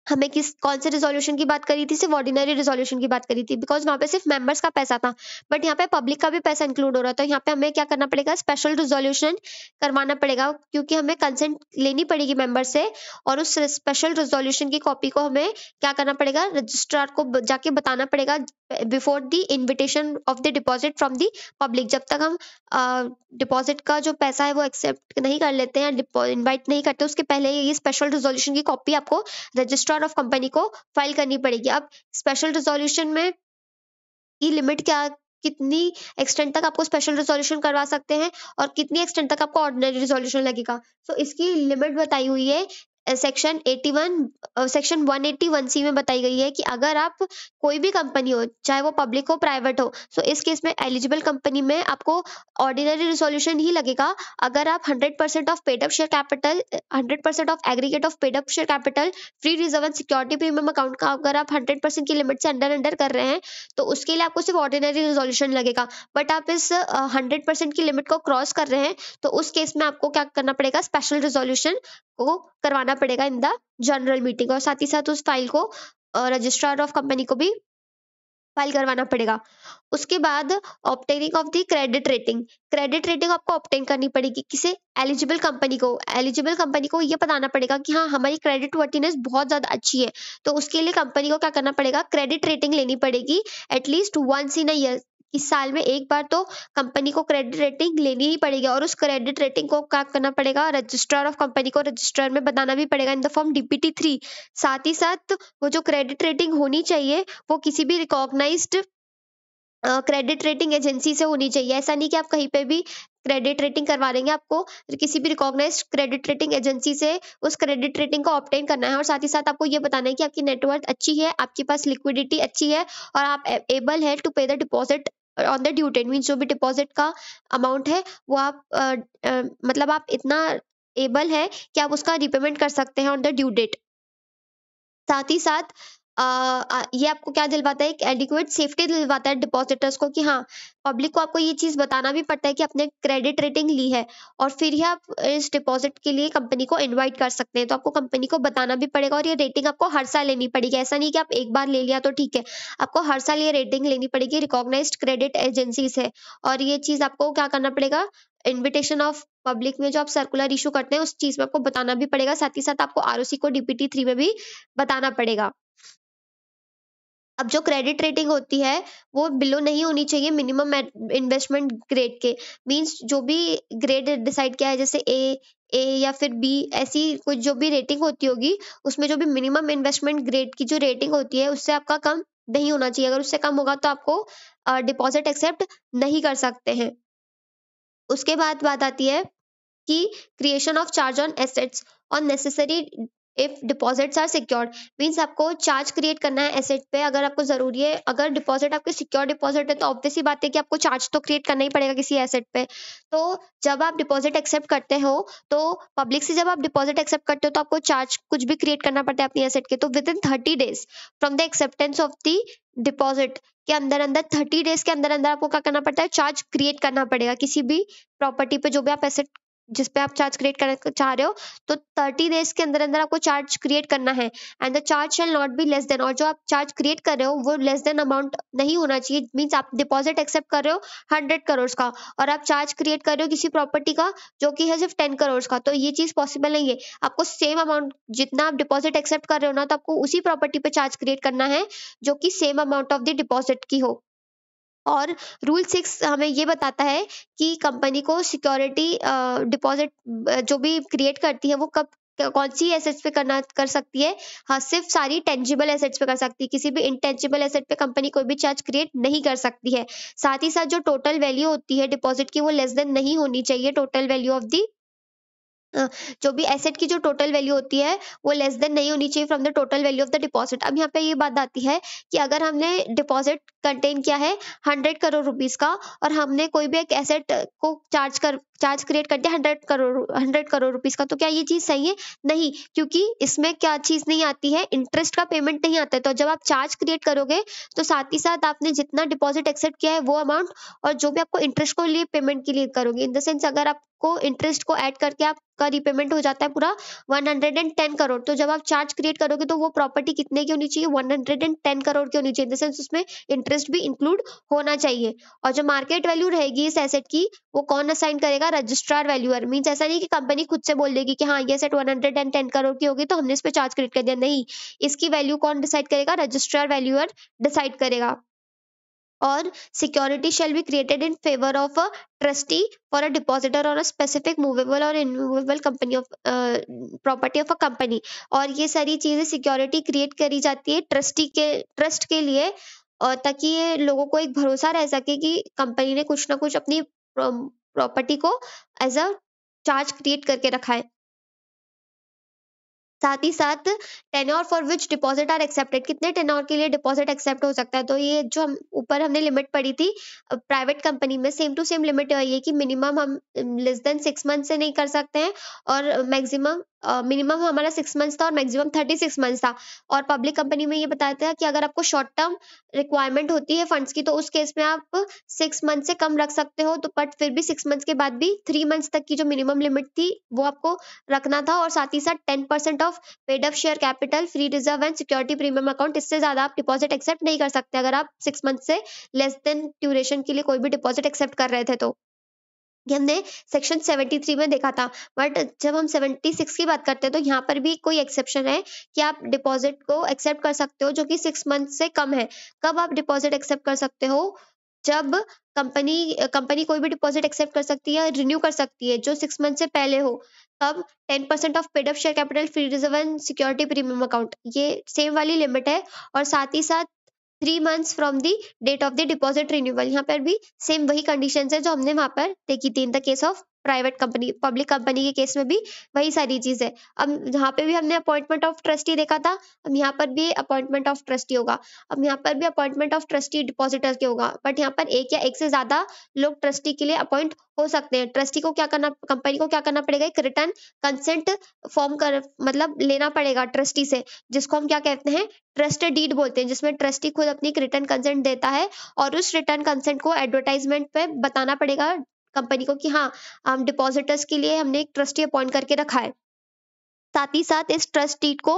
हमें कौन से रिजोल्यूशन की बात करी थी, सिर्फ ऑर्डिनरी रिजोल्यूशन की बात करी थी, बिकॉज वहां पे सिर्फ मेंबर्स का पैसा था। बट यहाँ पे पब्लिक का भी पैसा इंक्लूड हो रहा था। यहाँ पे हमें क्या करना पड़ेगा, स्पेशल रिजोल्यूशन करवाना पड़ेगा, क्योंकि हमें कंसेंट लेनी पड़ेगी मेंबर से। और उस स्पेशल रिजोल्यूशन की कॉपी को हमें क्या करना पड़ेगा, रजिस्ट्रार को जाके बताना पड़ेगा before the invitation of the deposit from the public. जब तक हम डिपॉजिट का जो पैसा है वो एक्सेप्ट नहीं कर लेते हैं, इन्वाइट नहीं करते, उसके पहले ये स्पेशल रिजोल्यूशन की कॉपी आपको रजिस्ट्रार ऑफ कंपनी को फाइल करनी पड़ेगी। अब स्पेशल रिजोल्यूशन में की लिमिट क्या, कितनी एक्सटेंट तक आपको स्पेशल रिजोल्यूशन करवा सकते हैं और कितनी एक्सटेंट तक आपको ऑर्डिनरी रिजोल्यूशन लगेगा। सो इसकी लिमिट बताई हुई है सेक्शन 81 सेक्शन 181C में बताई गई है कि अगर आप कोई भी कंपनी हो, चाहे वो पब्लिक हो प्राइवेट हो, सो इस केस में एलिजिबल कंपनी में आपको ऑर्डिनरी रिजोल्यूशन ही लगेगा अगर आप 100% of paid up share capital, 100% of aggregate of paid up share capital, free reserve and security premium account का अगर आप 100% की लिमिट से अंडर कर रहे हैं तो उसके लिए आपको सिर्फ ऑर्डिनरी रिजोल्यूशन लगेगा। बट आप इस 100% की लिमिट को क्रॉस कर रहे हैं तो उस केस में आपको क्या करना पड़ेगा, स्पेशल रिजोल्यूशन को करवाना पड़ेगा इन द जनरल मीटिंग, और साथ ही साथ उस फाइल को रजिस्ट्रार ऑफ कंपनी को भी फाइल करवाना पड़ेगा। उसके बाद obtaining of the credit rating, credit rating आपको ऑब्टेन करनी पड़ेगी किसे, एलिजिबल कंपनी को। एलिजिबल कंपनी को ये बताना पड़ेगा कि हाँ हमारी क्रेडिट वर्थिनेस बहुत ज्यादा अच्छी है, तो उसके लिए कंपनी को क्या करना पड़ेगा, क्रेडिट रेटिंग लेनी पड़ेगी at least once in a year. इस साल में एक बार तो कंपनी को क्रेडिट रेटिंग लेनी ही पड़ेगी, और उस क्रेडिट रेटिंग को क्या करना पड़ेगा, रजिस्ट्रार ऑफ कंपनी को रजिस्टर में बताना भी पड़ेगा इन द फॉर्म DPT3। साथ ही साथ वो जो क्रेडिट रेटिंग होनी चाहिए वो किसी भी रिकॉग्नाइज्ड क्रेडिट रेटिंग एजेंसी से होनी चाहिए। ऐसा नहीं कि आप कहीं पे भी क्रेडिट रेटिंग करवा देंगे, आपको किसी भी रिकॉग्नाइज्ड क्रेडिट रेटिंग एजेंसी से उस क्रेडिट रेटिंग को ऑब्टेन करना है। और साथ ही साथ आपको ये बताना है कि आपकी नेटवर्थ अच्छी है, आपके पास लिक्विडिटी अच्छी है, और आप एबल है to pay the deposit on the due date. Means जो भी डिपॉजिट का अमाउंट है वो आप मतलब आप इतना एबल है कि आप उसका रिपेमेंट कर सकते हैं ऑन द ड्यू डेट। साथ ही साथ ये आपको क्या दिलवाता है, एक एडिक्वेट सेफ्टी दिलवाता है डिपॉजिटर्स को कि हाँ, पब्लिक को आपको ये चीज बताना भी पड़ता है कि आपने क्रेडिट रेटिंग ली है, और फिर ही आप इस डिपॉजिट के लिए कंपनी को इनवाइट कर सकते हैं। तो आपको कंपनी को बताना भी पड़ेगा, और ये रेटिंग आपको हर साल लेनी पड़ेगी। ऐसा नहीं कि आप एक बार ले लिया तो ठीक है, आपको हर साल ये रेटिंग लेनी पड़ेगी रिकॉग्नाइज्ड क्रेडिट एजेंसी से। और ये चीज आपको क्या करना पड़ेगा, इन्विटेशन ऑफ पब्लिक में जो आप सर्कुलर इशू करते हैं उस चीज में आपको बताना भी पड़ेगा, साथ ही साथ आपको आरओसी को डीपीटी 3 में भी बताना पड़ेगा। अब जो क्रेडिट रेटिंग होती है वो बिलो नहीं होनी चाहिए मिनिमम इन्वेस्टमेंट ग्रेड के। मींस जो भी ग्रेड डिसाइड किया है, जैसे ए या फिर बी, ऐसी कुछ जो भी रेटिंग होती होगी उसमें जो भी मिनिमम इन्वेस्टमेंट ग्रेड की जो रेटिंग होती है उससे आपका कम नहीं होना चाहिए। अगर उससे कम होगा तो आपको डिपॉजिट एक्सेप्ट नहीं कर सकते हैं। उसके बाद बात आती है कि creation of charge on assets और necessary if deposits are secured. Means आपको चार्ज क्रिएट करना है एसेट पे, अगर आपको जरूरी है। अगर डिपॉजिट आपके सिक्योर डिपॉजिट है तो ऑब्वियस सी बात है कि आपको चार्ज तो क्रिएट करना ही पड़ेगा किसी एसेट पे। तो जब आप डिपॉजिट एक्सेप्ट करते हो तो पब्लिक से जब आप डिपॉजिट एक्सेप्ट करते हो तो आपको चार्ज कुछ भी क्रिएट करना पड़ता है अपनी एसेट के। तो with in 30 days from the acceptance of the deposit के अंदर अंदर 30 days के अंदर अंदर आपको क्या करना पड़ता है, चार्ज क्रिएट करना पड़ेगा किसी भी प्रॉपर्टी पे जो भी आप एसेट जिस पे आप चार्ज क्रिएट करना चाह रहे हो। तो 30 days के अंदर अंदर आपको चार्ज क्रिएट करना है। And the charge shall not be less than, और जो आप चार्ज क्रिएट कर रहे हो वो लेस देन अमाउंट नहीं होना चाहिए। मींस आप डिपॉजिट एक्सेप्ट कर रहे हो 100 करोड़ का और आप चार्ज क्रिएट कर रहे हो किसी प्रॉपर्टी का जो कि है सिर्फ 10 करोड़ का, तो ये चीज पॉसिबल नहीं है। आपको सेम अमाउंट जितना आप डिपॉजिट एक्सेप्ट कर रहे हो ना, तो आपको उसी प्रॉपर्टी पे चार्ज क्रिएट करना है जो कि same amount of the deposit की हो। और रूल 6 हमें ये बताता है कि कंपनी को सिक्योरिटी डिपॉजिट जो भी क्रिएट करती है वो कब कौन सी एसेट्स पे करना कर सकती है। हाँ, सिर्फ सारी टेंजिबल एसेट्स पे कर सकती है, किसी भी इंटेंजिबल एसेट पे कंपनी कोई भी चार्ज क्रिएट नहीं कर सकती है। साथ ही साथ जो टोटल वैल्यू होती है डिपॉजिट की वो लेस देन नहीं होनी चाहिए, टोटल वैल्यू ऑफ दी जो भी एसेट की जो टोटल वैल्यू होती है वो लेस देन नहीं होनी चाहिए from the total value of the deposit. अब यहाँ पे ये बात आती है कि अगर हमने डिपॉजिट कंटेन किया है 100 करोड़ रुपीज का और हमने कोई भी एक एसेट को चार्ज क्रिएट कर दिया 100 करोड़ रुपीज का, तो क्या ये चीज सही है? नहीं, क्योंकि इसमें क्या चीज नहीं आती है, इंटरेस्ट का पेमेंट नहीं आता है। तो जब आप चार्ज क्रिएट करोगे तो साथ ही साथ आपने जितना डिपॉजिट एक्सेप्ट किया है वो अमाउंट और जो भी आपको इंटरेस्ट को लिए पेमेंट के लिए करोगे, इन द सेंस अगर आपको इंटरेस्ट को ऐड करके आपका रिपेमेंट हो जाता है पूरा 110 करोड़, तो जब आप चार्ज क्रिएट करोगे तो वो प्रॉपर्टी कितने की होनी चाहिए, 110 करोड़ की होनी चाहिए। इन द सेंस उसमें इंटरेस्ट भी इंक्लूड होना चाहिए। और जो मार्केट वैल्यू रहेगी इस एसेट की वो कौन असाइन करेगा, रजिस्ट्रार वैल्यूअर। मींस ऐसा नहीं कि कंपनी खुद से बोल देगी कि हाँ ये एसेट 110 करोड़ की होगी तो हमने इस पे चार्ज क्रिएट कर दिया, नहीं, इसकी वैल्यू कौन डिसाइड करेगा, रजिस्ट्रार वैल्यूअर डिसाइड करेगा। और security shall be created in favor of a trustee for a depositor or a specific movable or immovable company of property of a company। और ये सारी चीजें सिक्योरिटी क्रिएट करी जाती है ट्रस्ट के लिए, और ताकि ये लोगों को एक भरोसा रह सके कि कंपनी ने कुछ ना कुछ अपनी प्रॉपर्टी को एज अ चार्ज क्रिएट करके रखा है। साथ ही साथ tenure for which deposit are accepted, कितने टेन्योर के लिए डिपॉजिट एक्सेप्ट हो सकता है। तो ये जो हम ऊपर हमने लिमिट पढ़ी थी प्राइवेट कंपनी में, सेम टू सेम लिमिट है ये कि मिनिमम हम लेस देन 6 मंथ से नहीं कर सकते हैं और मैक्सिमम मिनिमम हमारा 6 मंथ्स था और मैक्सिमम 36 मंथ्स था। और पब्लिक कंपनी में ये बताया था कि अगर आपको शॉर्ट टर्म रिक्वायरमेंट होती है फंड्स की तो उस केस में आप 6 मंथ से कम रख सकते हो, तो बट फिर भी 6 मंथ्स के बाद भी 3 मंथ्स तक की जो मिनिमम लिमिट थी वो आपको रखना था। और साथ ही साथ 10% of paid up share capital, free reserve and security premium account, इससे ज्यादा आप डिपॉजिट एक्सेप्ट नहीं कर सकते अगर आप 6 मंथ से लेस देन ड्यूरेशन के लिए कोई भी डिपॉजिट एक्सेप्ट कर रहे थे। तो ये हमने सेक्शन 73 में देखा था। बट जब हम 76 की बात करते हैं तो यहाँ पर भी कोई एक्सेप्शन है कि आप डिपॉजिट को एक्सेप्ट कर सकते हो जो कि 6 मंथ से कम है। कब आप डिपॉजिट एक्सेप्ट कर सकते हो, जब कंपनी कोई भी डिपॉजिट एक्सेप्ट कर सकती है, रिन्यू कर सकती है जो 6 मंथ से पहले हो। तब 10% of paid up share capital, free reserve and security premium account, ये सेम वाली लिमिट है। और साथ ही साथ 3 months from the date of the deposit renewal, यहाँ पर भी सेम वही कंडीशन है जो हमने वहां पर देखी थी in the case of private company. Public company के केस में भी वही सारी चीज है। अब यहाँ पे भी हमने अपॉइंटमेंट ऑफ ट्रस्टी देखा था, अब यहाँ पर भी अपॉइंटमेंट ऑफ ट्रस्टी होगा। अब यहाँ पर भी अपॉइंटमेंट ऑफ ट्रस्टी डिपॉजिटर के होगा, बट यहाँ पर एक या एक से ज्यादा लोग ट्रस्टी के लिए अपॉइंट हो सकते हैं। ट्रस्टी को क्या करना, कंपनी को क्या करना पड़ेगा, एक रिटर्न कंसेंट फॉर्म कर मतलब लेना पड़ेगा ट्रस्टी से, जिसको हम क्या कहते हैं, ट्रस्ट डीड बोलते हैं, जिसमें ट्रस्टी खुद अपनी एक रिटर्न कंसेंट देता है और उस रिटर्न कंसेंट को एडवर्टाइजमेंट पे बताना पड़ेगा कंपनी को कि हाँ हम डिपॉजिटर्स के लिए हमने एक ट्रस्टी अपॉइंट करके रखा है। साथ ही साथ इस ट्रस्ट डीड को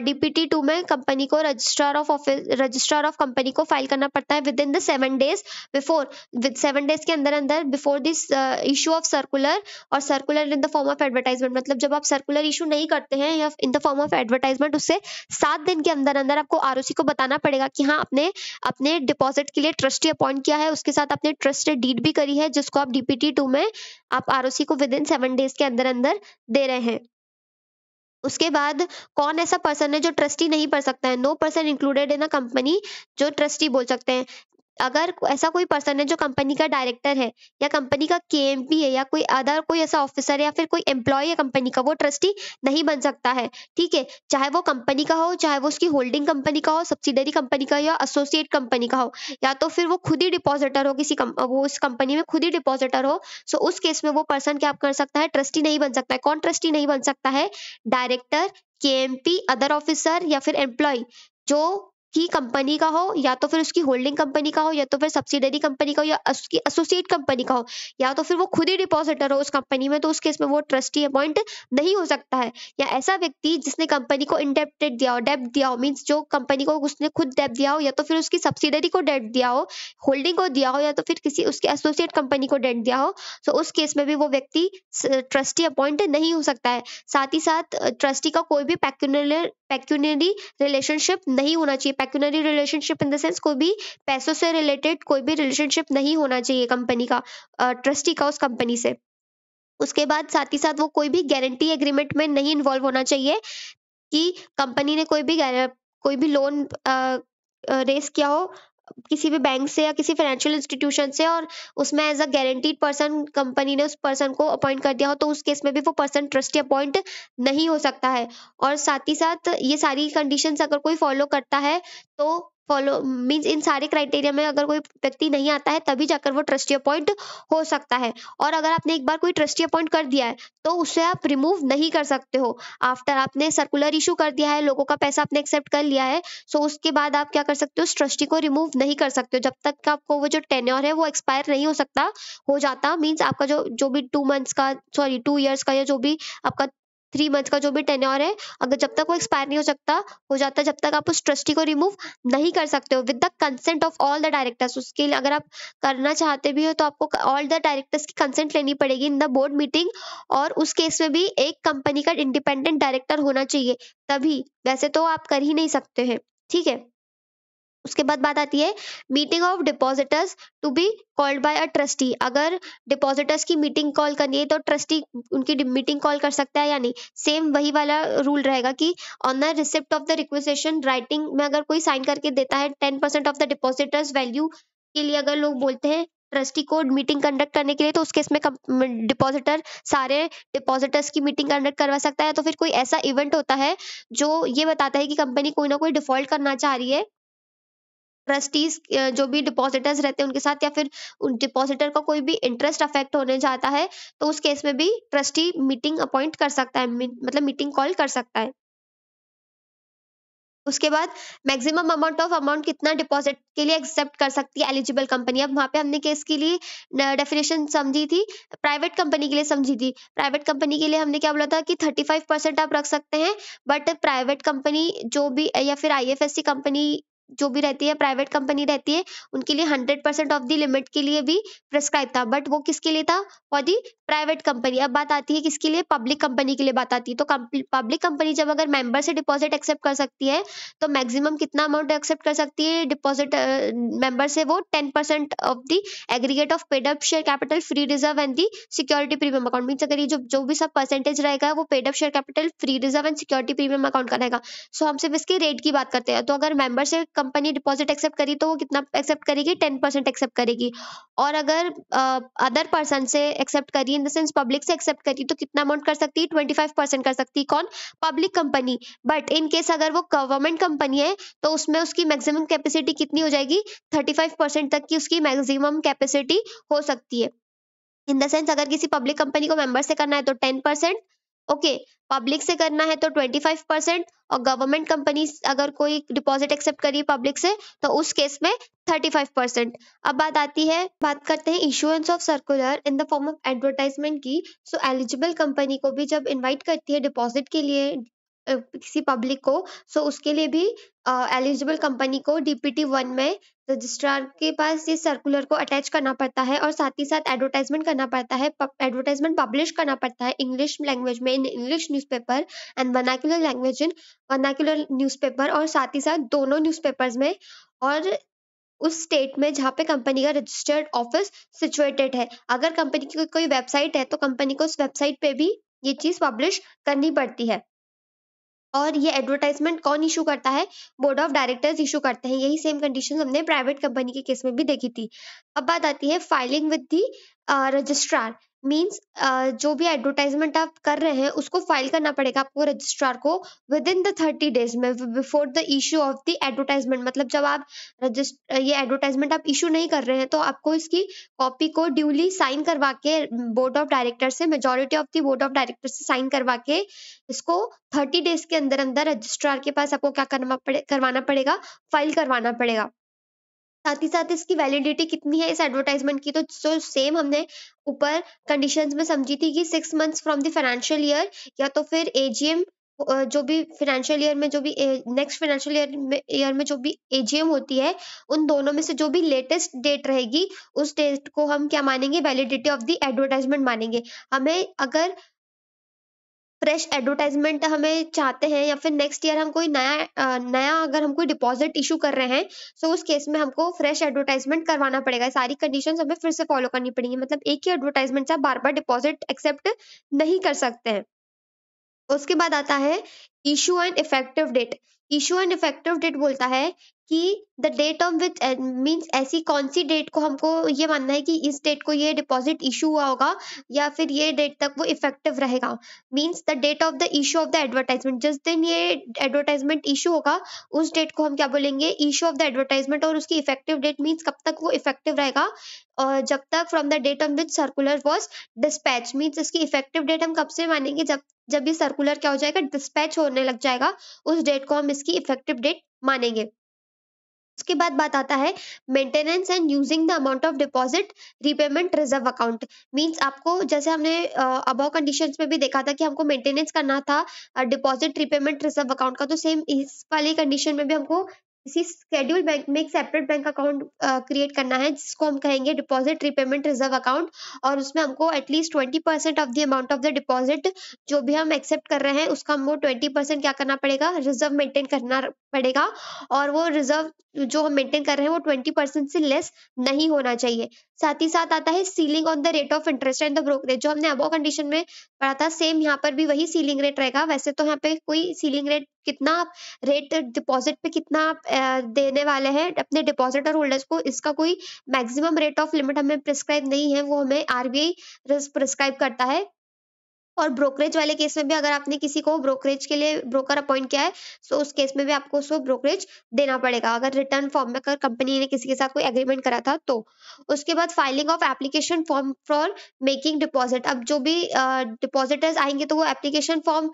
DPT2 में कंपनी को रजिस्ट्रार ऑफ कंपनी को फाइल करना पड़ता है within the 7 days before, with 7 days के अंदर अंदर before this issue of circular, और circular in the form of advertisement, मतलब जब आप सर्कुलर इशू नहीं करते हैं या in the form of advertisement, उससे 7 दिन के अंदर अंदर आपको ROC को बताना पड़ेगा कि हाँ अपने अपने डिपॉजिट के लिए ट्रस्टी अपॉइंट किया है, उसके साथ अपने ट्रस्ट डीड भी करी है जिसको आप DPT2 में आप ROC को विद इन 7 days के अंदर अंदर दे रहे हैं। उसके बाद कौन ऐसा पर्सन है जो ट्रस्टी नहीं बन सकता है? No person included in a company जो ट्रस्टी बोल सकते हैं। अगर ऐसा कोई पर्सन है जो कंपनी का डायरेक्टर है या कंपनी का KMP है या कोई अदर कोई ऐसा ऑफिसर है या फिर कोई एम्प्लॉय है कंपनी का, वो ट्रस्टी नहीं बन सकता है। ठीक है, चाहे वो कंपनी का हो, चाहे वो उसकी होल्डिंग कंपनी का हो, सब्सिडरी कंपनी का या एसोसिएट कंपनी का हो, या तो फिर वो खुद ही डिपॉजिटर हो वो उस कंपनी में खुद ही डिपॉजिटर हो। सो उस केस में वो पर्सन क्या कर सकता है? ट्रस्टी नहीं बन सकता है। कौन ट्रस्टी नहीं बन सकता है? डायरेक्टर, KMP, अदर ऑफिसर या फिर एम्प्लॉय जो की कंपनी का हो, या तो फिर उसकी होल्डिंग कंपनी का हो, या तो फिर सब्सिडरी कंपनी का हो, या उसकी एसोसिएट कंपनी का हो, या तो फिर वो खुद ही डिपॉजिटर हो उस कंपनी में, तो उस केस में वो ट्रस्टी अपॉइंट नहीं हो सकता है। या ऐसा व्यक्ति जिसने कंपनी को इंडेप्टेड दिया हो, डेब्ट दिया हो, मींस जो कंपनी को उसने खुद डेब्ट दिया हो, या तो फिर उसकी सब्सिडरी को डेब्ट दिया हो, होल्डिंग को दिया हो, या तो फिर किसी उसके एसोसिएट कंपनी को डेब्ट दिया हो, तो उस केस में भी वो व्यक्ति ट्रस्टी अपॉइंट नहीं हो सकता है। साथ ही साथ ट्रस्टी का कोई भी पेक्यूनरी रिलेशनशिप नहीं होना चाहिए। Pecuniary relationship in the sense कोई भी पैसों से रिलेटेड कोई भी रिलेशनशिप नहीं होना चाहिए कंपनी का, ट्रस्टी का उस कंपनी से। उसके बाद साथ ही साथ वो कोई भी गारंटी एग्रीमेंट में नहीं इन्वॉल्व होना चाहिए कि कंपनी ने कोई भी लोन रेस किया हो किसी भी बैंक से या किसी फाइनेंशियल इंस्टीट्यूशन से, और उसमें as a guaranteed person company ने उस पर्सन को अपॉइंट कर दिया हो, तो उस केस में भी वो पर्सन ट्रस्टी अपॉइंट नहीं हो सकता है। और साथ ही साथ ये सारी कंडीशंस अगर कोई फॉलो करता है तो फॉलो मींस इन सारे क्राइटेरिया में अगर कोई व्यक्ति नहीं आता है तभी जाकर वो ट्रस्टी अपॉइंट हो सकता है। और अगर आपने एक बार कोई ट्रस्टी अपॉइंट कर दिया है तो उसे आप रिमूव नहीं कर सकते हो। आफ्टर आपने सर्कुलर इशू कर दिया है, लोगों का पैसा आपने एक्सेप्ट कर लिया है, सो उसके बाद आप क्या कर सकते हो? उस ट्रस्टी को रिमूव नहीं कर सकते हो जब तक कि आपको वो जो टेन्योर है वो एक्सपायर नहीं हो जाता। मींस आपका जो जो भी 2 मंथ्स का, सॉरी 2 इयर्स का, या जो भी आपका 3 मंथ्स का जो भी टेन्योर है, अगर जब तक वो एक्सपायर नहीं हो जाता, जब तक आप उस ट्रस्टी को रिमूव नहीं कर सकते हो with the consent of all the directors. उसके लिए अगर आप करना चाहते भी हो तो आपको ऑल द डायरेक्टर्स की कंसेंट लेनी पड़ेगी इन द बोर्ड मीटिंग, और उस केस में भी एक कंपनी का इंडिपेंडेंट डायरेक्टर होना चाहिए तभी, वैसे तो आप कर ही नहीं सकते हैं। ठीक है, उसके बाद बात आती है meeting of depositors to be called by a trustee. अगर डिपॉजिटर्स की मीटिंग कॉल करनी है तो ट्रस्टी उनकी मीटिंग कॉल कर सकता है या नहीं? सेम वही वाला रूल रहेगा कि on the receipt of the requisition writing में अगर कोई साइन करके देता है 10% ऑफ द डिपॉजिटर्स वैल्यू के लिए, अगर लोग बोलते हैं ट्रस्टी को मीटिंग कंडक्ट करने के लिए, तो उस केस में डिपॉजिटर सारे डिपॉजिटर्स की मीटिंग कंडक्ट करवा सकता है। तो फिर कोई ऐसा इवेंट होता है जो ये बताता है कि कंपनी कोई ना कोई डिफॉल्ट करना चाह रही है, ट्रस्टीज जो भी डिपॉजिटर्स रहते हैं उनके साथ, या फिर उन डिपॉजिटर का कोई भी इंटरेस्ट अफेक्ट होने जाता है, तो उस केस में भी ट्रस्टी मीटिंग अपॉइंट कर सकता है, मतलब मीटिंग कॉल कर सकता है। उसके बाद मैक्सिमम अमाउंट कितना डिपॉजिट के लिए एक्सेप्ट कर सकती है एलिजिबल कंपनी। अब वहां पे हमने केस के लिए डेफिनेशन समझी थी, प्राइवेट कंपनी के लिए समझी थी। प्राइवेट कंपनी के लिए हमने क्या बोला था कि 35% आप रख सकते हैं, बट प्राइवेट कंपनी जो भी या फिर IFSC कंपनी जो भी रहती है, प्राइवेट कंपनी रहती है, उनके लिए 100% ऑफ द लिमिट के लिए भी प्रिस्क्राइब था, बट वो किसके लिए था? For the private company. अब बात आती है किसके लिए? पब्लिक कंपनी के लिए बात आती है। तो पब्लिक कंपनी जब अगर मेंबर से डिपॉजिट एक्सेप्ट कर सकती है तो मैक्सिमम कितना अमाउंट एक्सेप्ट कर सकती है डिपॉजिट मेंबर से? वो 10% of the aggregate of paid up share capital, free reserve and the security premium account. Means अगर ये जो भी सब परसेंटेज रहेगा वो paid up share capital, free reserve and security premium account का रहेगा। सो हम सिर्फ इसके रेट की बात करते हैं। तो अगर मेंबर से कंपनी डिपॉजिट एक्सेप्ट करी तो वो कितना एक्सेप्ट करेगी? 10% एक्सेप्ट करेगी। और अगर अदर पर्सन से एक्सेप्ट करी, इन द सेंस पब्लिक से एक्सेप्ट करी, तो कितना अमाउंट कर सकती है? 25% कर सकती है। कौन? Public company. But in case अगर वो गवर्नमेंट कंपनी है तो उसमें उसकी मैक्सिमम कैपेसिटी कितनी हो जाएगी? 35% तक की उसकी मैक्सिमम कैपेसिटी हो सकती है। इन द सेंस अगर किसी पब्लिक कंपनी को मेंबर से करना है तो 10%, ओके, पब्लिक से करना है तो 25%, और गवर्नमेंट कंपनी अगर कोई डिपॉजिट एक्सेप्ट करी पब्लिक से तो उस केस में 35%। अब बात करते हैं issuance of circular in the form of advertisement की। सो एलिजिबल कंपनी को भी जब इनवाइट करती है डिपॉजिट के लिए किसी पब्लिक को, सो उसके लिए भी एलिजिबल कंपनी को DPT 1 में रजिस्ट्रार के पास ये सर्कुलर को अटैच करना पड़ता है, और साथ ही साथ एडवर्टाइजमेंट करना पड़ता है, एडवर्टाइजमेंट पब्लिश करना पड़ता है इंग्लिश लैंग्वेज में in English newspaper and vernacular language in vernacular newspaper, और साथ ही साथ दोनों न्यूज़पेपर्स में, और उस स्टेट में जहाँ पे कंपनी का रजिस्टर्ड ऑफिस सिचुएटेड है। अगर कंपनी की कोई वेबसाइट है तो कंपनी को उस वेबसाइट पे भी ये चीज पब्लिश करनी पड़ती है। और ये एडवर्टाइजमेंट कौन इशू करता है? बोर्ड ऑफ डायरेक्टर्स इशू करते हैं। यही सेम कंडीशन हमने प्राइवेट कंपनी के केस में भी देखी थी। अब बात आती है filing with the registrar. Means जो भी एडवर्टाइजमेंट आप कर रहे हैं उसको फाइल करना पड़ेगा आपको रजिस्ट्रार को विद इन द 30 डेज में before the issue of the advertisement. मतलब जब आप ये एडवर्टाइजमेंट आप इशू नहीं कर रहे हैं तो आपको इसकी कॉपी को ड्यूली साइन करवा के बोर्ड ऑफ डायरेक्टर से, majority of the board of director से साइन करवा के इसको 30 डेज के अंदर अंदर रजिस्ट्रार के पास आपको क्या करवाना पड़ेगा, फाइल करवाना पड़ेगा। साथ ही साथ इसकी वैलिडिटी कितनी है इस एडवर्टाइजमेंट की, तो जो सेम हमने ऊपर कंडीशंस में समझी थी कि 6 months from the financial year, या तो फिर एजीएम जो भी फाइनेंशियल ईयर में जो भी नेक्स्ट फाइनेंशियल ईयर में जो भी एजीएम होती है, उन दोनों में से जो भी लेटेस्ट डेट रहेगी उस डेट को हम क्या मानेंगे, वैलिडिटी ऑफ द एडवर्टाइजमेंट मानेंगे। हमें अगर फ्रेश एडवर्टाइजमेंट हमें चाहते हैं, या फिर नेक्स्ट ईयर हम कोई नया अगर हम कोई डिपॉजिट इशू कर रहे हैं, सो उस केस में हमको फ्रेश एडवर्टाइजमेंट करवाना पड़ेगा। सारी कंडीशंस हमें फिर से फॉलो करनी पड़ेंगी। मतलब एक ही एडवर्टाइजमेंट से आप बार बार डिपॉजिट एक्सेप्ट नहीं कर सकते हैं। उसके बाद आता है issue and effective date. Issue and effective date बोलता है कि the date of which means ऐसी कौन सी डेट को हमको ये मानना है कि इस डेट को ये डिपॉजिट इशू हुआ होगा, या फिर ये डेट तक वो इफेक्टिव रहेगा। Means the date of the issue of the advertisement, जिस दिन ये एडवर्टाइजमेंट इशू होगा उस डेट को हम क्या बोलेंगे, इशू ऑफ द एडवर्टाइजमेंट। और उसकी इफेक्टिव डेट मीन्स कब तक वो इफेक्टिव रहेगा, और जब तक from the date on which circular was dispatch. Means इसकी इफेक्टिव डेट हम कब से मानेंगे, जब ये सर्कुलर क्या हो जाएगा, डिस्पैच होने लग जाएगा, उस डेट को हम इसकी इफेक्टिव डेट मानेंगे। उसके बाद बात आता है maintenance and using the amount of deposit repayment reserve account. Means आपको, जैसे हमने अबव कंडीशंस में भी देखा था कि हमको मेंटेनेंस करना था डिपॉजिट रिपेमेंट रिजर्व अकाउंट का, तो सेम इस वाली कंडीशन में भी हमको इसी शेड्यूल बैंक में एक सेपरेट बैंक अकाउंट क्रिएट करना है, जिसको हम कहेंगे डिपॉजिट रिपेमेंट रिजर्व अकाउंट। और उसमें हमको at least 20% of the amount of the deposit जो भी हम एक्सेप्ट कर रहे हैं उसका हमको 20% क्या करना पड़ेगा, रिजर्व मेंटेन करना पड़ेगा। और वो रिजर्व जो हम मेंटेन कर रहे हैं वो 20% से लेस नहीं होना चाहिए। साथ ही साथ आता है ceiling on the rate of interest and the brokerage. जो हमने अबव कंडीशन में पढ़ा था, सेम यहाँ पर भी वही सीलिंग रेट रहेगा। वैसे तो यहाँ पे कोई सीलिंग रेट कितना आप रेट डिपॉजिट पे कितना आप देने वाले हैं अपने डिपॉजिटर होल्डर्स को, इसका कोई मैक्सिमम रेट ऑफ लिमिट हमें प्रिस्क्राइब नहीं है, वो हमें आरबीआई प्रिस्क्राइब करता है। और ब्रोकरेज वाले केस में भी अगर आपने किसी को ब्रोकरेज के लिए ब्रोकर अपॉइंट किया है, सो उस केस में भी आपको उसको ब्रोकरेज देना पड़ेगा, अगर रिटर्न फॉर्म में अगर कंपनी ने किसी के साथ कोई एग्रीमेंट करा था तो। उसके बाद filing of application form for making deposit. अब जो भी डिपॉजिटर्स आएंगे तो वो एप्लीकेशन फॉर्म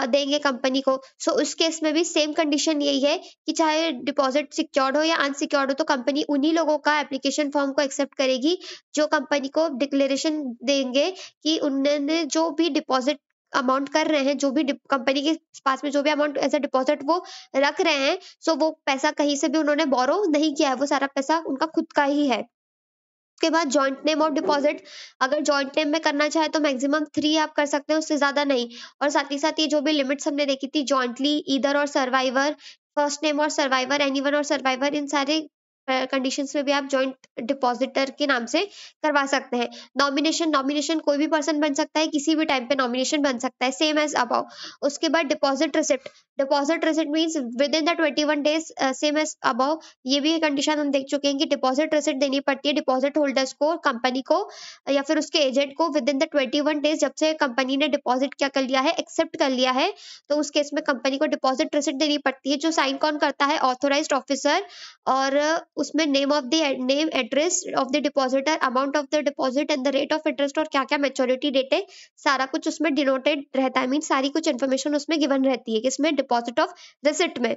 देंगे कंपनी को। सो उस केस में भी सेम कंडीशन यही है कि चाहे डिपॉजिट सिक्योर्ड हो या अनसिक्योर्ड हो, तो कंपनी उन्हीं लोगों का एप्लीकेशन फॉर्म को एक्सेप्ट करेगी जो कंपनी को डिक्लेरेशन देंगे कि उन्होंने जो भी डिपॉजिट अमाउंट कर रहे हैं, जो भी कंपनी के पास में जो भी अमाउंट एज अ डिपॉजिट वो रख रहे हैं, सो वो पैसा कहीं से भी उन्होंने बोरो नहीं किया है, वो सारा पैसा उनका खुद का ही है। उसके बाद जॉइंट नेम ऑफ डिपॉजिट। अगर जॉइंट नेम में करना चाहे तो मैक्सिमम 3 आप कर सकते हैं, उससे ज्यादा नहीं। और साथ ही साथ ये जो भी लिमिट्स हमने देखी थी, जॉइंटली, ईदर और सर्वाइवर, फर्स्ट नेम और सर्वाइवर, एनीवन और सर्वाइवर, इन सारे कंडीशंस में भी आप जॉइंट डिपॉजिटर के नाम से करवा सकते हैं। नॉमिनेशन कोई भी पर्सन बन सकता है, किसी भी टाइम पे नॉमिनेशन बन सकता है, सेम एज अबव। उसके बाद deposit receipt means within the 21 days, same as above. ये भी कंडीशन हम देख चुके हैं कि डिपॉजिट रिसिप्ट देनी पड़ती है डिपॉजिट होल्डर्स को, कंपनी को या फिर उसके एजेंट को विद इन द 21 डेज, जब से कंपनी ने डिपॉजिट क्या कर लिया है, एक्सेप्ट कर लिया है, तो उस केस में कंपनी को डिपॉजिट रिसिप्ट देनी पड़ती है। जो साइन कौन करता है, ऑथोराइज्ड ऑफिसर। और उसमें name address of the depositor, amount of the deposit and the rate of interest और क्या क्या मैच्योरिटी डेट है, सारा कुछ उसमें डिनोटेड रहता है। मीन सारी कुछ इन्फॉर्मेशन उसमें गिवन रहती है किसमें, डिपॉजिट ऑफ रिसिप्ट में।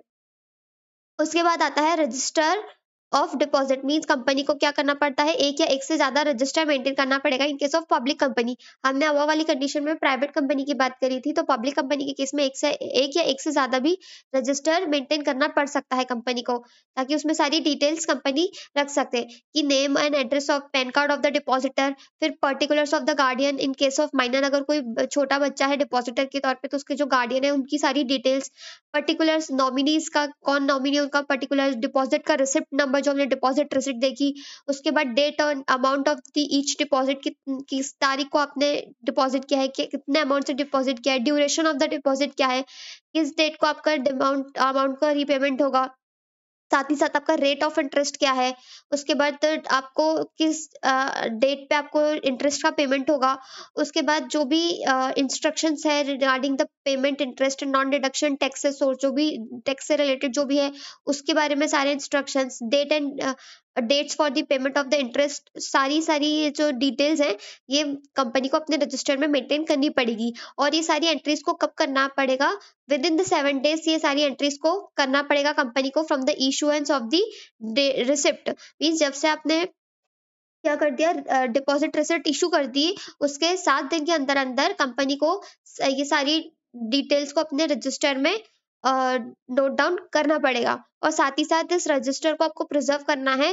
उसके बाद आता है register of deposit. Means company को क्या करना पड़ता है, एक या एक से ज्यादा रजिस्टर मेंटेन करना पड़ेगा इन केस ऑफ पब्लिक कंपनी। हमने अवा वाली कंडीशन में प्राइवेट कंपनी की बात करी थी, तो पब्लिक कंपनी के केस में एक या एक से ज्यादा भी रजिस्टर मेंटेन करना पड़ सकता है कंपनी को, ताकि उसमें सारी डिटेल्स कंपनी रख सकते कि name and address of PAN card of the depositor, फिर particulars of the guardian in case of minor, अगर कोई छोटा बच्चा है डिपॉजिटर के तौर पे तो उसके जो गार्डियन है उनकी सारी डिटेल्स, पर्टिकुलर्स नॉमिनीज का, कौन नॉमिनी उनका, पर्टिकुलर डिपॉजिट का रिसिप्ट नंबर जो हमने डिपॉजिट रिसिप्ट देखी, उसके बाद डेट और amount of the each deposit, किस तारीख को आपने डिपॉजिट किया है, कितने अमाउंट से डिपॉजिट किया है, ड्यूरेशन ऑफ द डिपॉजिट क्या है, किस डेट को आपका अमाउंट का रीपेमेंट होगा, साथ ही साथ आपका रेट ऑफ इंटरेस्ट क्या है, उसके बाद आपको किस डेट पे आपको इंटरेस्ट का पेमेंट होगा, उसके बाद जो भी इंस्ट्रक्शंस है regarding the payment interest non deduction taxes और जो भी टैक्स से रिलेटेड जो भी है उसके बारे में सारे instructions, date and dates for the payment of the interest, सारी सारी ये जो डिटेल्स हैं ये कंपनी को अपने रजिस्टर में मेंटेन करनी पड़ेगी। और ये सारी एंट्रीज को कब करना पड़ेगा, विद इन द 7 days ये सारी एंट्रीज को करना पड़ेगा कंपनी को from the issuance of the receipt. Means जब से आपने क्या कर दिया, डिपॉजिट रिसिप्ट इशू कर दी, उसके 7 दिन के अंदर अंदर कंपनी को ये सारी डिटेल्स को अपने रजिस्टर में नोट डाउन करना पड़ेगा। और साथ ही साथ इस रजिस्टर को आपको प्रिजर्व करना है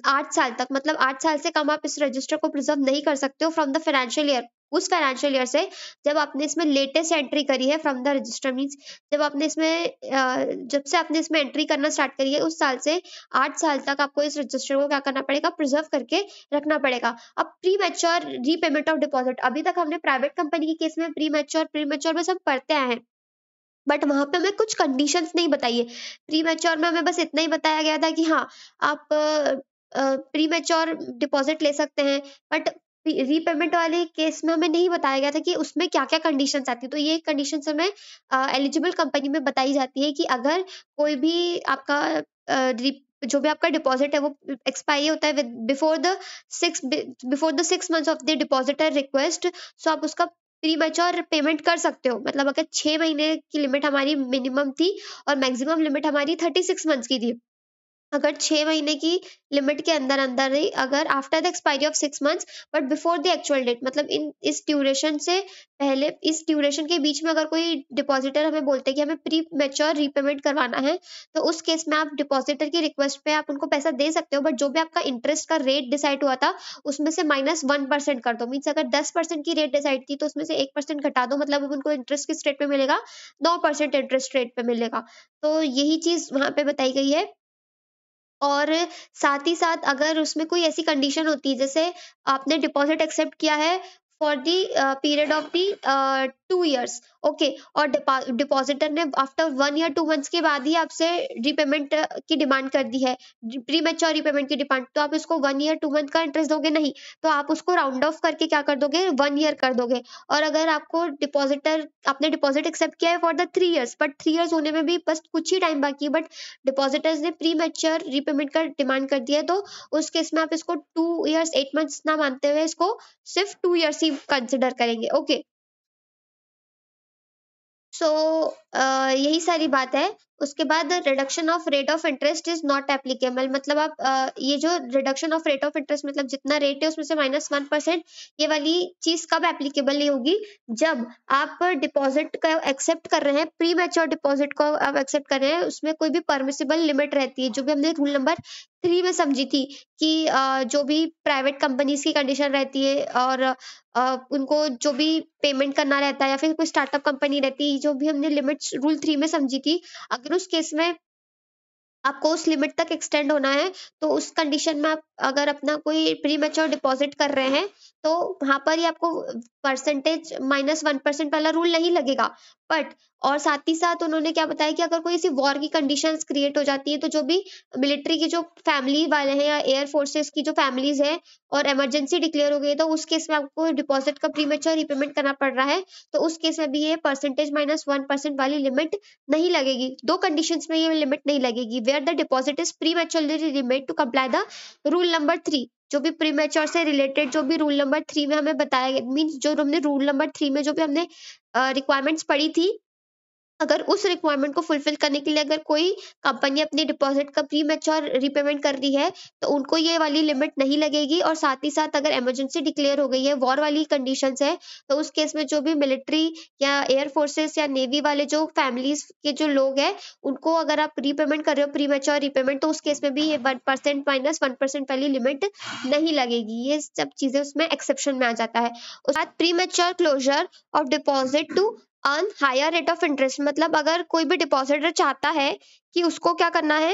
8 साल तक, मतलब 8 साल से कम आप इस रजिस्टर को प्रिजर्व नहीं कर सकते हो फ्रॉम द फाइनेंशियल ईयर, उस फाइनेंशियल ईयर से जब आपने इसमें लेटेस्ट एंट्री करी है फ्रॉम द रजिस्टर। मीन्स जब आपने इसमें जब से आपने इसमें एंट्री करना स्टार्ट करी है उस साल से 8 साल तक आपको इस रजिस्टर को क्या करना पड़ेगा, प्रिजर्व करके रखना पड़ेगा। अब pre mature repayment of deposit, अभी तक हमने प्राइवेट कंपनी के केस में प्री मैच्योर में सब पढ़ते आए हैं, बट वहां पे हमें कुछ कंडीशंस नहीं बताई है। प्री मैच्योर में हमें बस इतना ही बताया गया था कि हाँ आप प्री मैच्योर डिपॉजिट ले सकते हैं, बट रीपेमेंट वाले केस में हमें नहीं बताया गया था कि उसमें क्या क्या कंडीशंस आती है। तो ये कंडीशंस हमें एलिजिबल कंपनी में बताई जाती है कि अगर कोई भी आपका जो भी आपका डिपॉजिट है वो एक्सपायरी होता है before the 6 months of the depositor request, so आप उसका प्री मैच्योर पेमेंट कर सकते हो। मतलब अगर 6 महीने की लिमिट हमारी मिनिमम थी और मैक्सिमम लिमिट हमारी 36 months की थी, अगर 6 महीने की लिमिट के अंदर अंदर ही, अगर after the expiry of 6 months but before the actual date, मतलब इस ड्यूरेशन से पहले, इस ड्यूरेशन के बीच में अगर कोई डिपॉजिटर हमें बोलते हैं कि हमें प्री मैच्योर रीपेमेंट करवाना है, तो उस केस में आप डिपॉजिटर की रिक्वेस्ट पे आप उनको पैसा दे सकते हो, बट जो भी आपका इंटरेस्ट का रेट डिसाइड हुआ था उसमें से -1% कर दो। मीन्स अगर 10% की रेट डिसाइड थी तो उसमें से 1% घटा दो, मतलब अब उनको इंटरेस्ट किस रेट पे मिलेगा, 9% इंटरेस्ट रेट पे मिलेगा। तो यही चीज वहां पे बताई गई है। और साथ ही साथ अगर उसमें कोई ऐसी कंडीशन होती है, जैसे आपने डिपॉजिट एक्सेप्ट किया है for the period of the 2 years, okay, और डिपॉजिटर ने आफ्टर 1 year 2 months के बाद ही आपसे रीपेमेंट की डिमांड कर दी है, प्री मैच्योर रीपेमेंट की डिमांड, तो आप इसको 1 year 2 month का इंटरेस्ट दोगे नहीं, तो आप उसको राउंड ऑफ करके क्या कर दोगे, 1 year कर दोगे। और अगर आपको आपने डिपॉजिट एक्सेप्ट किया है for the 3 years, but 3 years होने में भी बस कुछ ही टाइम बाकी है, बट डिपॉजिटर्स ने प्री मैच्योर रीपेमेंट का डिमांड कर दिया है, तो उस केस में आप इसको 2 years 8 months ना मानते हुए इसको सिर्फ 2 years ही कंसिडर करेंगे। ओके, सो यही सारी बात है। उसके बाद reduction of rate of interest is not applicable, मतलब आप ये जो reduction of rate of interest, मतलब जितना रेट है उसमें से -1%, ये वाली चीज कब एप्लीकेबल नहीं होगी, जब आप डिपॉजिट का एक्सेप्ट कर रहे हैं, प्री मैच्योर डिपॉजिट को आप एक्सेप्ट कर रहे हैं, उसमें कोई भी परमिसिबल लिमिट रहती है, जो भी हमने रूल नंबर 3 में समझी थी कि जो भी प्राइवेट कंपनीज की कंडीशन रहती है और उनको जो भी पेमेंट करना रहता है, या फिर कोई स्टार्टअप कंपनी रहती है, जो भी हमने लिमिट्स रूल 3 में समझी थी, अगर उस केस में आपको उस लिमिट तक एक्सटेंड होना है, तो उस कंडीशन में आप अगर अपना कोई प्री मैच्योर डिपॉजिट कर रहे हैं, तो वहां पर ही आपको परसेंटेज -1% वाला रूल नहीं लगेगा। बट और साथ ही साथ उन्होंने क्या बताया कि अगर कोई ऐसी वॉर की कंडीशंस क्रिएट हो जाती है, तो जो भी मिलिट्री की जो फैमिली वाले हैं या एयर फोर्सेस की जो फैमिलीज हैं और इमरजेंसी डिक्लेयर हो गई है, तो उस केस में आपको डिपॉजिट का प्री मैच्योर रीपेमेंट करना पड़ रहा है, तो उस केस में भी ये परसेंटेज -1% वाली लिमिट नहीं लगेगी। 2 कंडीशंस में ये लिमिट नहीं लगेगी, where the deposit is prematurely remade to comply the rule number 3। जो भी प्रीमैच्योर से रिलेटेड जो भी रूल नंबर 3 में हमें बताया गया, मीन्स जो हमने रूल नंबर 3 में जो भी हमने रिक्वायरमेंट्स पढ़ी थी, अगर उस रिक्वायरमेंट को फुलफिल करने के लिए अगर कोई कंपनी अपनी डिपॉजिट का प्री मैच्योर रीपेमेंट कर रही है, तो उनको ये वाली लिमिट नहीं लगेगी। और साथ ही साथ अगर इमरजेंसी डिक्लेयर हो गई है, वॉर वाली कंडीशंस है, तो उस केस में जो भी मिलिट्री या एयर फोर्सेस या नेवी वाले जो फैमिलीज के जो लोग हैं, उनको अगर आप रीपेमेंट कर रहे हो प्री मैच्योर रीपेमेंट, तो उस केस में भी ये 1% माइनस 1% वाली लिमिट नहीं लगेगी। ये सब चीजें उसमें एक्सेप्शन में आ जाता है। उसके बाद premature closure of deposit to earn higher rate of interest, मतलब अगर कोई भी डिपॉजिटर चाहता है कि उसको क्या करना है,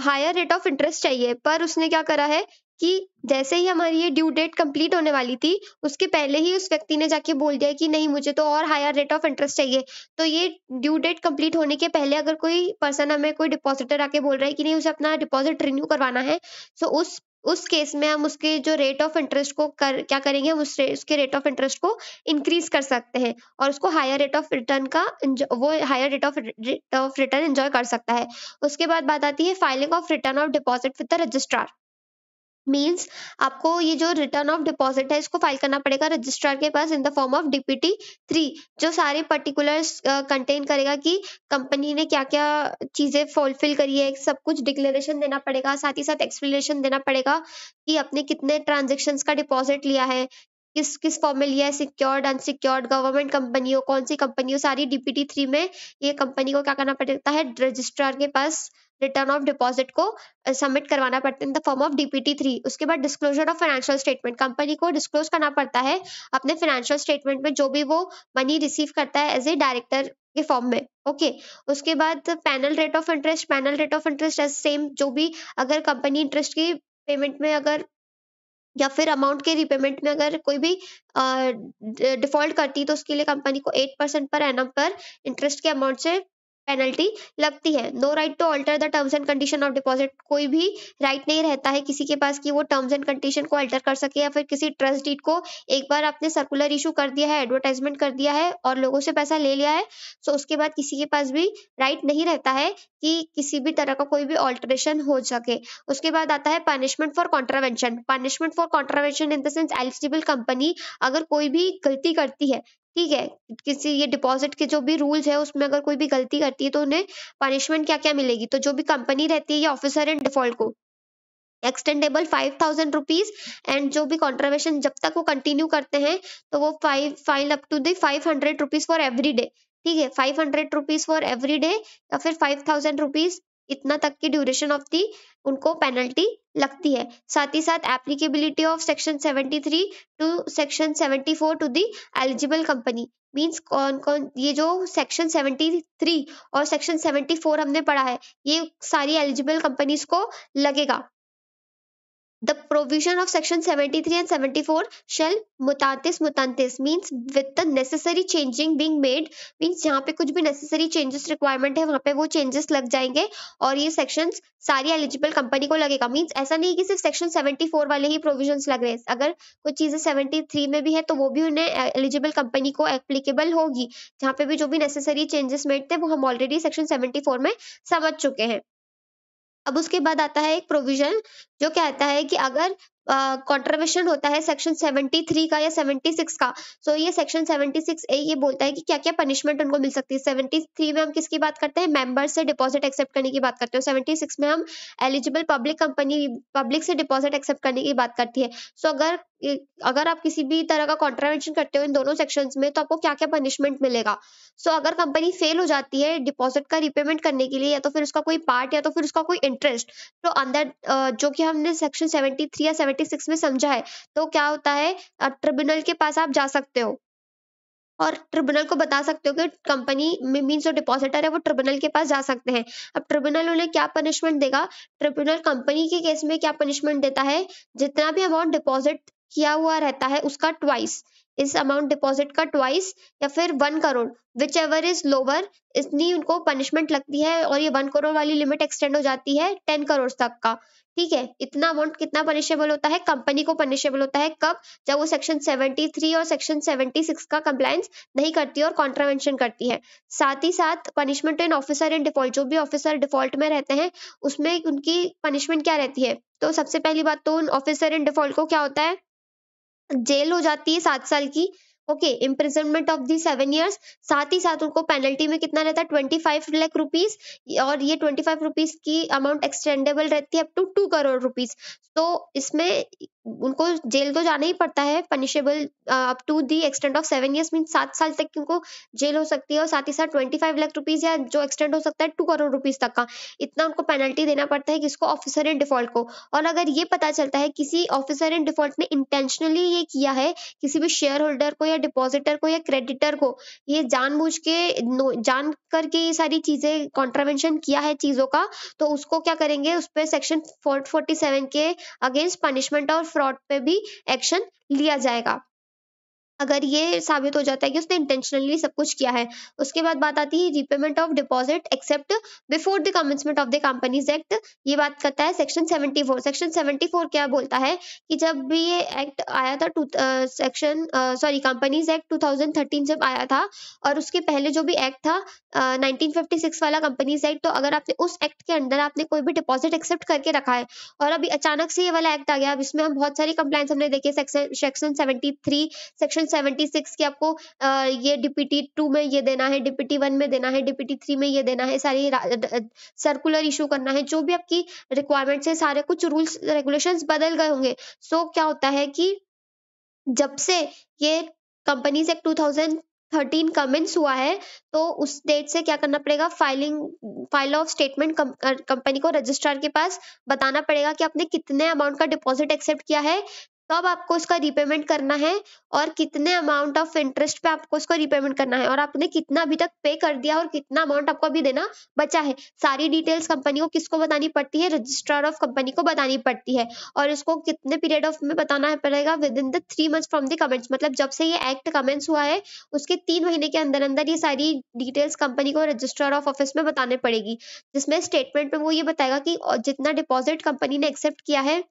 हायर रेट ऑफ इंटरेस्ट चाहिए, पर उसने क्या करा है कि जैसे ही हमारी ये ड्यू डेट कंप्लीट होने वाली थी, उसके पहले ही उस व्यक्ति ने जाके बोल दिया कि नहीं, मुझे तो और हायर रेट ऑफ इंटरेस्ट चाहिए। तो ये ड्यू डेट कंप्लीट होने के पहले अगर कोई पर्सन, हमें कोई डिपॉजिटर आके बोल रहा है कि नहीं, उसे अपना डिपॉजिट रिन्यू करवाना है, तो उस केस में हम उसके जो रेट ऑफ इंटरेस्ट को क्या करेंगे, हम उसके रेट ऑफ इंटरेस्ट को इंक्रीज कर सकते हैं और उसको हायर रेट ऑफ रिटर्न का वो higher rate of return enjoy कर सकता है। उसके बाद बात आती है filing of return of deposit with the registrar. Means आपको ये जो रिटर्न ऑफ डिपॉजिट है, इसको फाइल करना पड़ेगा रजिस्ट्रार के पास in the form of DPT 3, जो सारे पर्टिकुलर्स कंटेन करेगा कि कंपनी ने क्या क्या चीजें फुलफिल करी है, सब कुछ डिक्लेरेशन देना पड़ेगा। साथ ही साथ एक्सप्लेनेशन देना पड़ेगा कि आपने कितने ट्रांजेक्शन्स का डिपॉजिट लिया है, किस किस फॉर्म में लिया है, सिक्योर्ड, अनसिक्योर्ड, गवर्नमेंट कंपनी हो, कौन सी कंपनी हो, सारी डीपीटी 3 में ये कंपनी को क्या करना पड़ता है, रजिस्ट्रार के पास रिटर्न ऑफ डिपॉजिट को सबमिट करवाना पड़ता है in the form of DPT 3। उसके बाद disclosure of financial statement, company को डिस्क्लोज करना पड़ता है अपने फाइनेंशियल स्टेटमेंट में जो भी वो मनी रिसीव करता है एज ए डायरेक्टर के फॉर्म में। ओके, उसके बाद panel rate of interest, panel rate of interest as same, जो भी अगर कंपनी इंटरेस्ट की पेमेंट में अगर या फिर अमाउंट के रिपेमेंट में अगर कोई भी डिफॉल्ट करती है, तो उसके लिए कंपनी को 8% पर एनम पर इंटरेस्ट के अमाउंट से पेनल्टी लगती है। No right to alter the terms and condition of deposit, कोई भी राइट नहीं रहता है किसी के पास कि वो टर्म्स एंड कंडीशन को अल्टर कर सके, या फिर किसी ट्रस्ट डीड को एक बार आपने सर्कुलर इशू कर दिया है, एडवर्टाइजमेंट कर दिया है और लोगों से पैसा ले लिया है, तो उसके बाद किसी के पास भी राइट नहीं रहता है कि किसी भी तरह का कोई भी ऑल्टरेशन हो सके। उसके बाद आता है punishment for contravention. Punishment for contravention in the sense eligible company अगर कोई भी गलती करती है, ठीक है, किसी ये डिपॉजिट के जो भी रूल्स है उसमें अगर कोई भी गलती करती है, तो उन्हें पनिशमेंट क्या क्या मिलेगी। तो जो भी कंपनी रहती है या ऑफिसर इन डिफॉल्ट को एक्सटेंडेबल 5,000 रुपीज, एंड जो भी कॉन्ट्रावेशन जब तक वो कंटिन्यू करते हैं, तो वो fine up to the 500 rupees for every day. ठीक है, 500 रुपीज फॉर एवरी डे या फिर 5,000 रुपीज, इतना तक की ड्यूरेशन ऑफ दी उनको पेनल्टी लगती है। साथ ही साथ applicability of section 73 to section 74 to the eligible company. Means कौन कौन, ये जो सेक्शन 73 और सेक्शन 74 हमने पढ़ा है, ये सारी एलिजिबल कंपनीज को लगेगा। The provision of section 73 and 74 shall mutatis mutandis, means with the necessary changing being made, means जहाँ पे कुछ भी necessary changes requirement है वहाँ पे वो changes लग जाएंगे और ये sections सारी eligible company को लगेगा। means ऐसा नहीं कि सिर्फ section 74 वाले ही provisions लग रहे हैं, अगर कुछ चीजें 73 में भी है तो वो भी उन्हें eligible company को applicable होगी। जहाँ पे भी जो भी necessary changes made थे वो हम already section 74 में समझ चुके हैं। अब उसके बाद आता है एक प्रोविजन जो कहता है कि अगर कॉन्ट्रवेशन होता है सेक्शन 73 का या 76 का, तो ये सेक्शन 76 ए ये बोलता है कि क्या क्या पनिशमेंट उनको मिल सकती है। 73 में हम किसकी बात करते हैं, मेंबर से डिपॉजिट एक्सेप्ट करने की बात करते हैं। 76 में हम एलिजिबल पब्लिक कंपनी, पब्लिक से डिपॉजिट एक्सेप्ट करने की बात करती है। सो अगर आप किसी भी तरह का कॉन्ट्रवेंशन करते हो इन दोनों सेक्शंस में, तो आपको क्या क्या पनिशमेंट मिलेगा। सो अगर कंपनी फेल हो जाती है डिपॉजिट का रिपेमेंट करने के लिए, या तो फिर उसका कोई पार्ट या तो फिर उसका कोई इंटरेस्ट, तो अंदर जो कि हमने सेक्शन 73 या 76 में समझा है, तो क्या होता है, ट्रिब्यूनल के पास आप जा सकते हो और ट्रिब्यूनल को बता सकते हो कि कंपनी मीन्स जो डिपॉजिटर है वो ट्रिब्यूनल के पास जा सकते हैं। अब ट्रिब्यूनल उन्हें क्या पनिशमेंट देगा, ट्रिब्यूनल कंपनी के केस में क्या पनिशमेंट देता है, जितना भी अमाउंट डिपॉजिट किया हुआ रहता है उसका ट्वाइस, इस अमाउंट डिपॉजिट का ट्वाइस या फिर 1 crore, which ever is lower, इतनी उनको पनिशमेंट लगती है। और ये 1 करोड़ वाली लिमिट एक्सटेंड हो जाती है 10 करोड़ तक का। ठीक है, इतना अमाउंट कितना पनिशेबल होता है, कंपनी को पनिशेबल होता है कब, जब वो सेक्शन 73 और सेक्शन 76 का कंप्लायंस नहीं करती और कॉन्ट्रावेंशन करती है। साथ ही साथ punishment in officer in default, जो भी ऑफिसर डिफॉल्ट में रहते हैं उसमें उनकी पनिशमेंट क्या रहती है। तो सबसे पहली बात तो उन ऑफिसर इन डिफॉल्ट को क्या होता है, जेल हो जाती है 7 साल की। Okay, imprisonment of the 7 years. साथ ही साथ उनको पेनल्टी में कितना रहता है, 25 लाख रुपीज। और ये 25 रुपीज की अमाउंट एक्सटेंडेबल रहती है अप टू 2 करोड़ रुपीज। तो इसमें उनको जेल तो जाना ही पड़ता है, punishable up to the extend of 7 years, mean 7 साल तक की उनको जेल हो सकती है। और साथ ही साथ 25 लाख रुपीज या जो एक्सटेंड हो सकता है 2 करोड़ रुपीज तक का, इतना उनको पेनल्टी देना पड़ता है किसको, ऑफिसर इन डिफॉल्ट को। और अगर ये पता चलता है किसी ऑफिसर इन डिफॉल्ट ने इंटेंशनली ये किया है, किसी भी शेयर होल्डर को या डिपॉजिटर को या क्रेडिटर को ये जानबूझ के जान करके ये सारी चीजें कॉन्ट्रावेंशन किया है चीजों का, तो उसको क्या करेंगे, उस पर सेक्शन 447 के अगेंस्ट पनिशमेंट और फ्रॉड पे भी एक्शन लिया जाएगा, अगर ये साबित हो जाता है कि उसने इंटेंशनली सब कुछ किया है। उसके बाद बात आती है repayment of deposit except before the commencement of the companies act. ये बात करता है सेक्शन 74। सेक्शन 74 क्या बोलता है कि जब भी ये एक्ट आया था, सेक्शन सॉरी कंपनीज एक्ट 2013 जब आया था, और उसके पहले जो भी एक्ट था 1956 वाला कंपनीज एक्ट, तो अगर आपने उस एक्ट के अंदर आपने कोई भी डिपॉजिट एक्सेप्ट करके रखा है और अभी अचानक से ये वाला एक्ट आ गया, अब इसमें हम बहुत सारी कंप्लाइंस हमने देखी, सेक्शन 73, सेक्शन 76 की आपको ये डीपीटी 2 में ये देना है, डीपीटी 1 में देना है, डीपीटी 3 में ये देना है, सारी सर्कुलर इशू करना है, जो भी आपकी रिक्वायरमेंट्स है, सारे कुछ रूल्स रेगुलेशंस बदल गए होंगे। सो क्या होता है कि जब से ये कंपनीज एक्ट 2013 कमेंस हुआ है, तो उस डेट से क्या करना पड़ेगा, फाइल ऑफ स्टेटमेंट कंपनी को रजिस्ट्रार के पास बताना पड़ेगा कि आपने कितने अमाउंट का डिपॉजिट एक्सेप्ट किया है, कब आपको उसका रीपेमेंट करना है, और कितने अमाउंट ऑफ इंटरेस्ट पे आपको उसको रीपेमेंट करना है, और आपने कितना अभी तक पे कर दिया और कितना अमाउंट आपको अभी देना बचा है। सारी डिटेल्स कंपनी को किसको बतानी पड़ती है, रजिस्ट्रार ऑफ कंपनी को बतानी पड़ती है। और इसको कितने पीरियड ऑफ में बताना है पड़ेगा, with in the 3 months from the comments, मतलब जब से ये एक्ट कमेंस हुआ है उसके 3 महीने के अंदर अंदर ये सारी डिटेल्स कंपनी को रजिस्ट्रार ऑफ ऑफिस में बताने पड़ेगी, जिसमें स्टेटमेंट में वो ये बताएगा कि जितना डिपॉजिट कंपनी ने एक्सेप्ट किया है,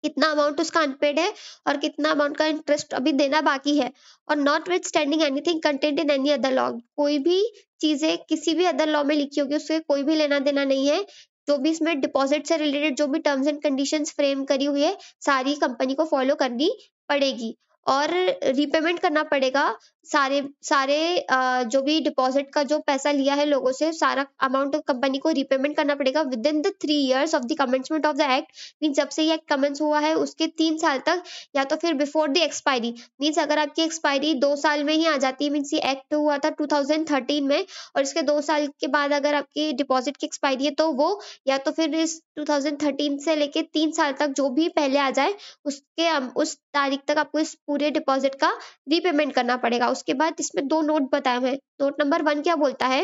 कितना अमाउंट उसका अनपेड है और कितना अमाउंट का इंटरेस्ट अभी देना बाकी है। और not with standing anything content in any other law, कोई भी चीजें किसी भी अदर लॉ में लिखी होगी उससे कोई भी लेना देना नहीं है। जो भी इसमें डिपॉजिट से रिलेटेड जो भी टर्म्स एंड कंडीशंस फ्रेम करी हुई है, सारी कंपनी को फॉलो करनी पड़ेगी। और रीपेमेंट करना पड़ेगा सारे सारे जो भी डिपॉजिट का जो पैसा लिया है लोगों से, सारा अमाउंट कंपनी को रीपेमेंट करना पड़ेगा with in the 3 years of the commencement of the act. Mean जब से ये एक्ट कमेंस हुआ है उसके 3 साल तक, या तो फिर बिफोर द एक्सपायरी। मीन्स अगर आपकी एक्सपायरी 2 साल में ही आ जाती है, मीन्स ये एक्ट हुआ था 2013 में, और इसके 2 साल के बाद अगर आपकी डिपॉजिट की एक्सपायरी है, तो वो या तो फिर इस 2013 से लेके 3 साल तक जो भी पहले आ जाए उसके उस तारीख तक आपको इस पूरे डिपॉजिट का रीपेमेंट करना पड़ेगा। उसके बाद इसमें 2 नोट बताए हुए हैं। नोट नंबर 1 क्या बोलता है,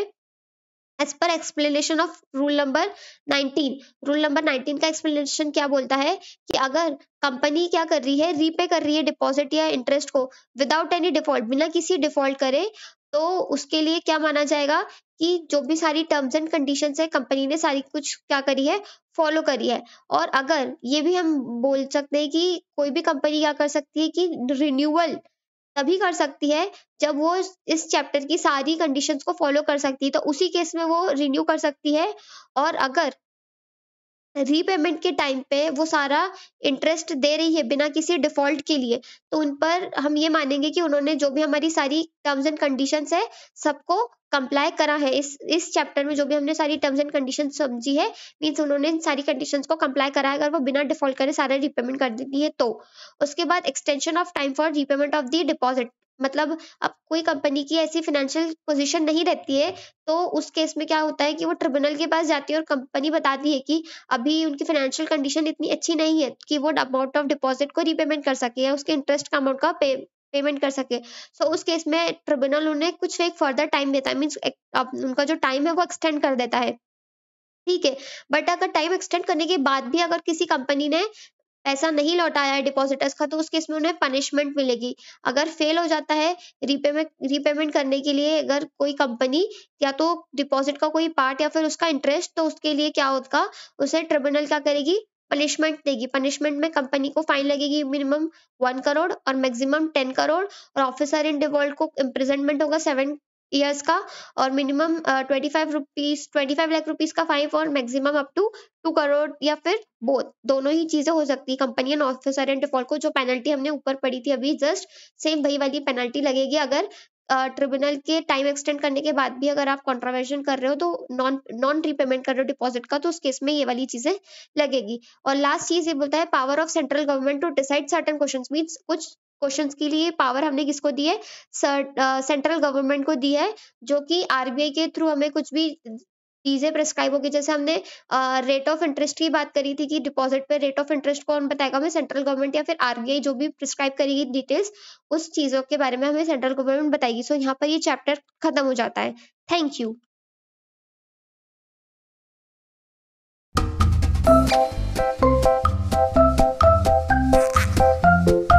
एज पर explanation of rule number 19। Rule number 19 का एक्सप्लेनेशन क्या बोलता है कि अगर कंपनी क्या कर रही है, रीपे कर रही है डिपॉजिट या इंटरेस्ट को विदाउट एनी डिफॉल्ट, बिना किसी डिफॉल्ट करे, तो उसके लिए क्या माना जाएगा कि जो भी सारी टर्म्स एंड कंडीशंस है कंपनी ने सारी कुछ क्या करी है, फॉलो करी है। और अगर ये भी हम बोल सकते हैं कि कोई भी कंपनी क्या कर सकती है कि रिन्यूअल तभी कर सकती है जब वो इस चैप्टर की सारी कंडीशंस को फॉलो कर सकती है, तो उसी केस में वो रिन्यू कर सकती है। और अगर रीपेमेंट के टाइम पे वो सारा इंटरेस्ट दे रही है बिना किसी डिफॉल्ट के लिए, तो उन पर हम ये मानेंगे कि उन्होंने जो भी हमारी सारी टर्म्स एंड कंडीशंस है सबको कंप्लाई करा है। इस चैप्टर में जो भी हमने सारी टर्म्स एंड कंडीशंस समझी है, मीन्स उन्होंने इन सारी कंडीशंस को कंप्लाई करा है, अगर वो बिना डिफॉल्ट करे सारा रीपेमेंट कर देती है तो। उसके बाद extension of time for repayment of the deposit, मतलब अब कोई कंपनी की ऐसी फाइनेंशियल पोजीशन नहीं रहती है, तो उस केस में क्या होता है कि वो ट्रिब्यूनल के पास जाती है और कंपनी बताती है कि अभी उनकी फाइनेंशियल कंडीशन इतनी अच्छी नहीं है कि वो अमाउंट ऑफ डिपॉजिट को रीपेमेंट कर सके या उसके इंटरेस्ट का अमाउंट का पेमेंट कर सके। सो उस केस में ट्रिब्यूनल उन्हें कुछ एक फर्दर टाइम देता है, मीन्स उनका जो टाइम है वो एक्सटेंड कर देता है। ठीक है, बट अगर टाइम एक्सटेंड करने के बाद भी अगर किसी कंपनी ने पैसा नहीं लौटाया है डिपॉजिटर्स का, तो उस केस में उन्हें पनिशमेंट मिलेगी। अगर फेल हो जाता है रीपेमेंट करने के लिए अगर कोई कंपनी, या तो डिपॉजिट का कोई पार्ट या फिर उसका इंटरेस्ट, तो उसके लिए क्या होगा, उसे ट्रिब्यूनल क्या करेगी, पनिशमेंट देगी। पनिशमेंट में कंपनी को फाइन लगेगी मिनिमम 1 करोड़ और मैक्सिमम 10 करोड़, और ऑफिसर इन डिफॉल्ट को इम्प्रिजनमेंट होगा 7 ईयर्स का, और मिनिमम 25 लाख रुपीज का फाइन, और मैक्सिमम अप टू 2 करोड़, या फिर बोथ, दोनों ही चीजें हो सकती है। Company and officer in default को जो पेनल्टी हमने ऊपर पड़ी थी अभी जस्ट, सेम वही वाली पेनल्टी लगेगी। अगर ट्रिब्यूनल के टाइम एक्सटेंड करने के बाद भी अगर आप कॉन्ट्रावेंशन कर रहे हो, तो नॉन नॉन रीपेमेंट कर रहे हो डिपॉजिट का, तो उस केस में ये वाली चीजें लगेगी। और लास्ट चीज ये बोलता है power of central government to decide certain questions, means कुछ क्वेश्चंस के लिए पावर हमने किसको दी है, सेंट्रल गवर्नमेंट को दी है, जो कि आरबीआई के थ्रू हमें कुछ भी चीजें प्रिस्क्राइब होगी। जैसे हमने रेट ऑफ इंटरेस्ट की बात करी थी कि डिपॉजिट पे रेट ऑफ इंटरेस्ट कौन बताएगा हमें, सेंट्रल गवर्नमेंट या फिर आरबीआई, जो भी प्रिस्क्राइब करेगी डिटेल्स, उस चीजों के बारे में हमें सेंट्रल गवर्नमेंट बताएगी। सो यहाँ पर ये चैप्टर खत्म हो जाता है। Thank you.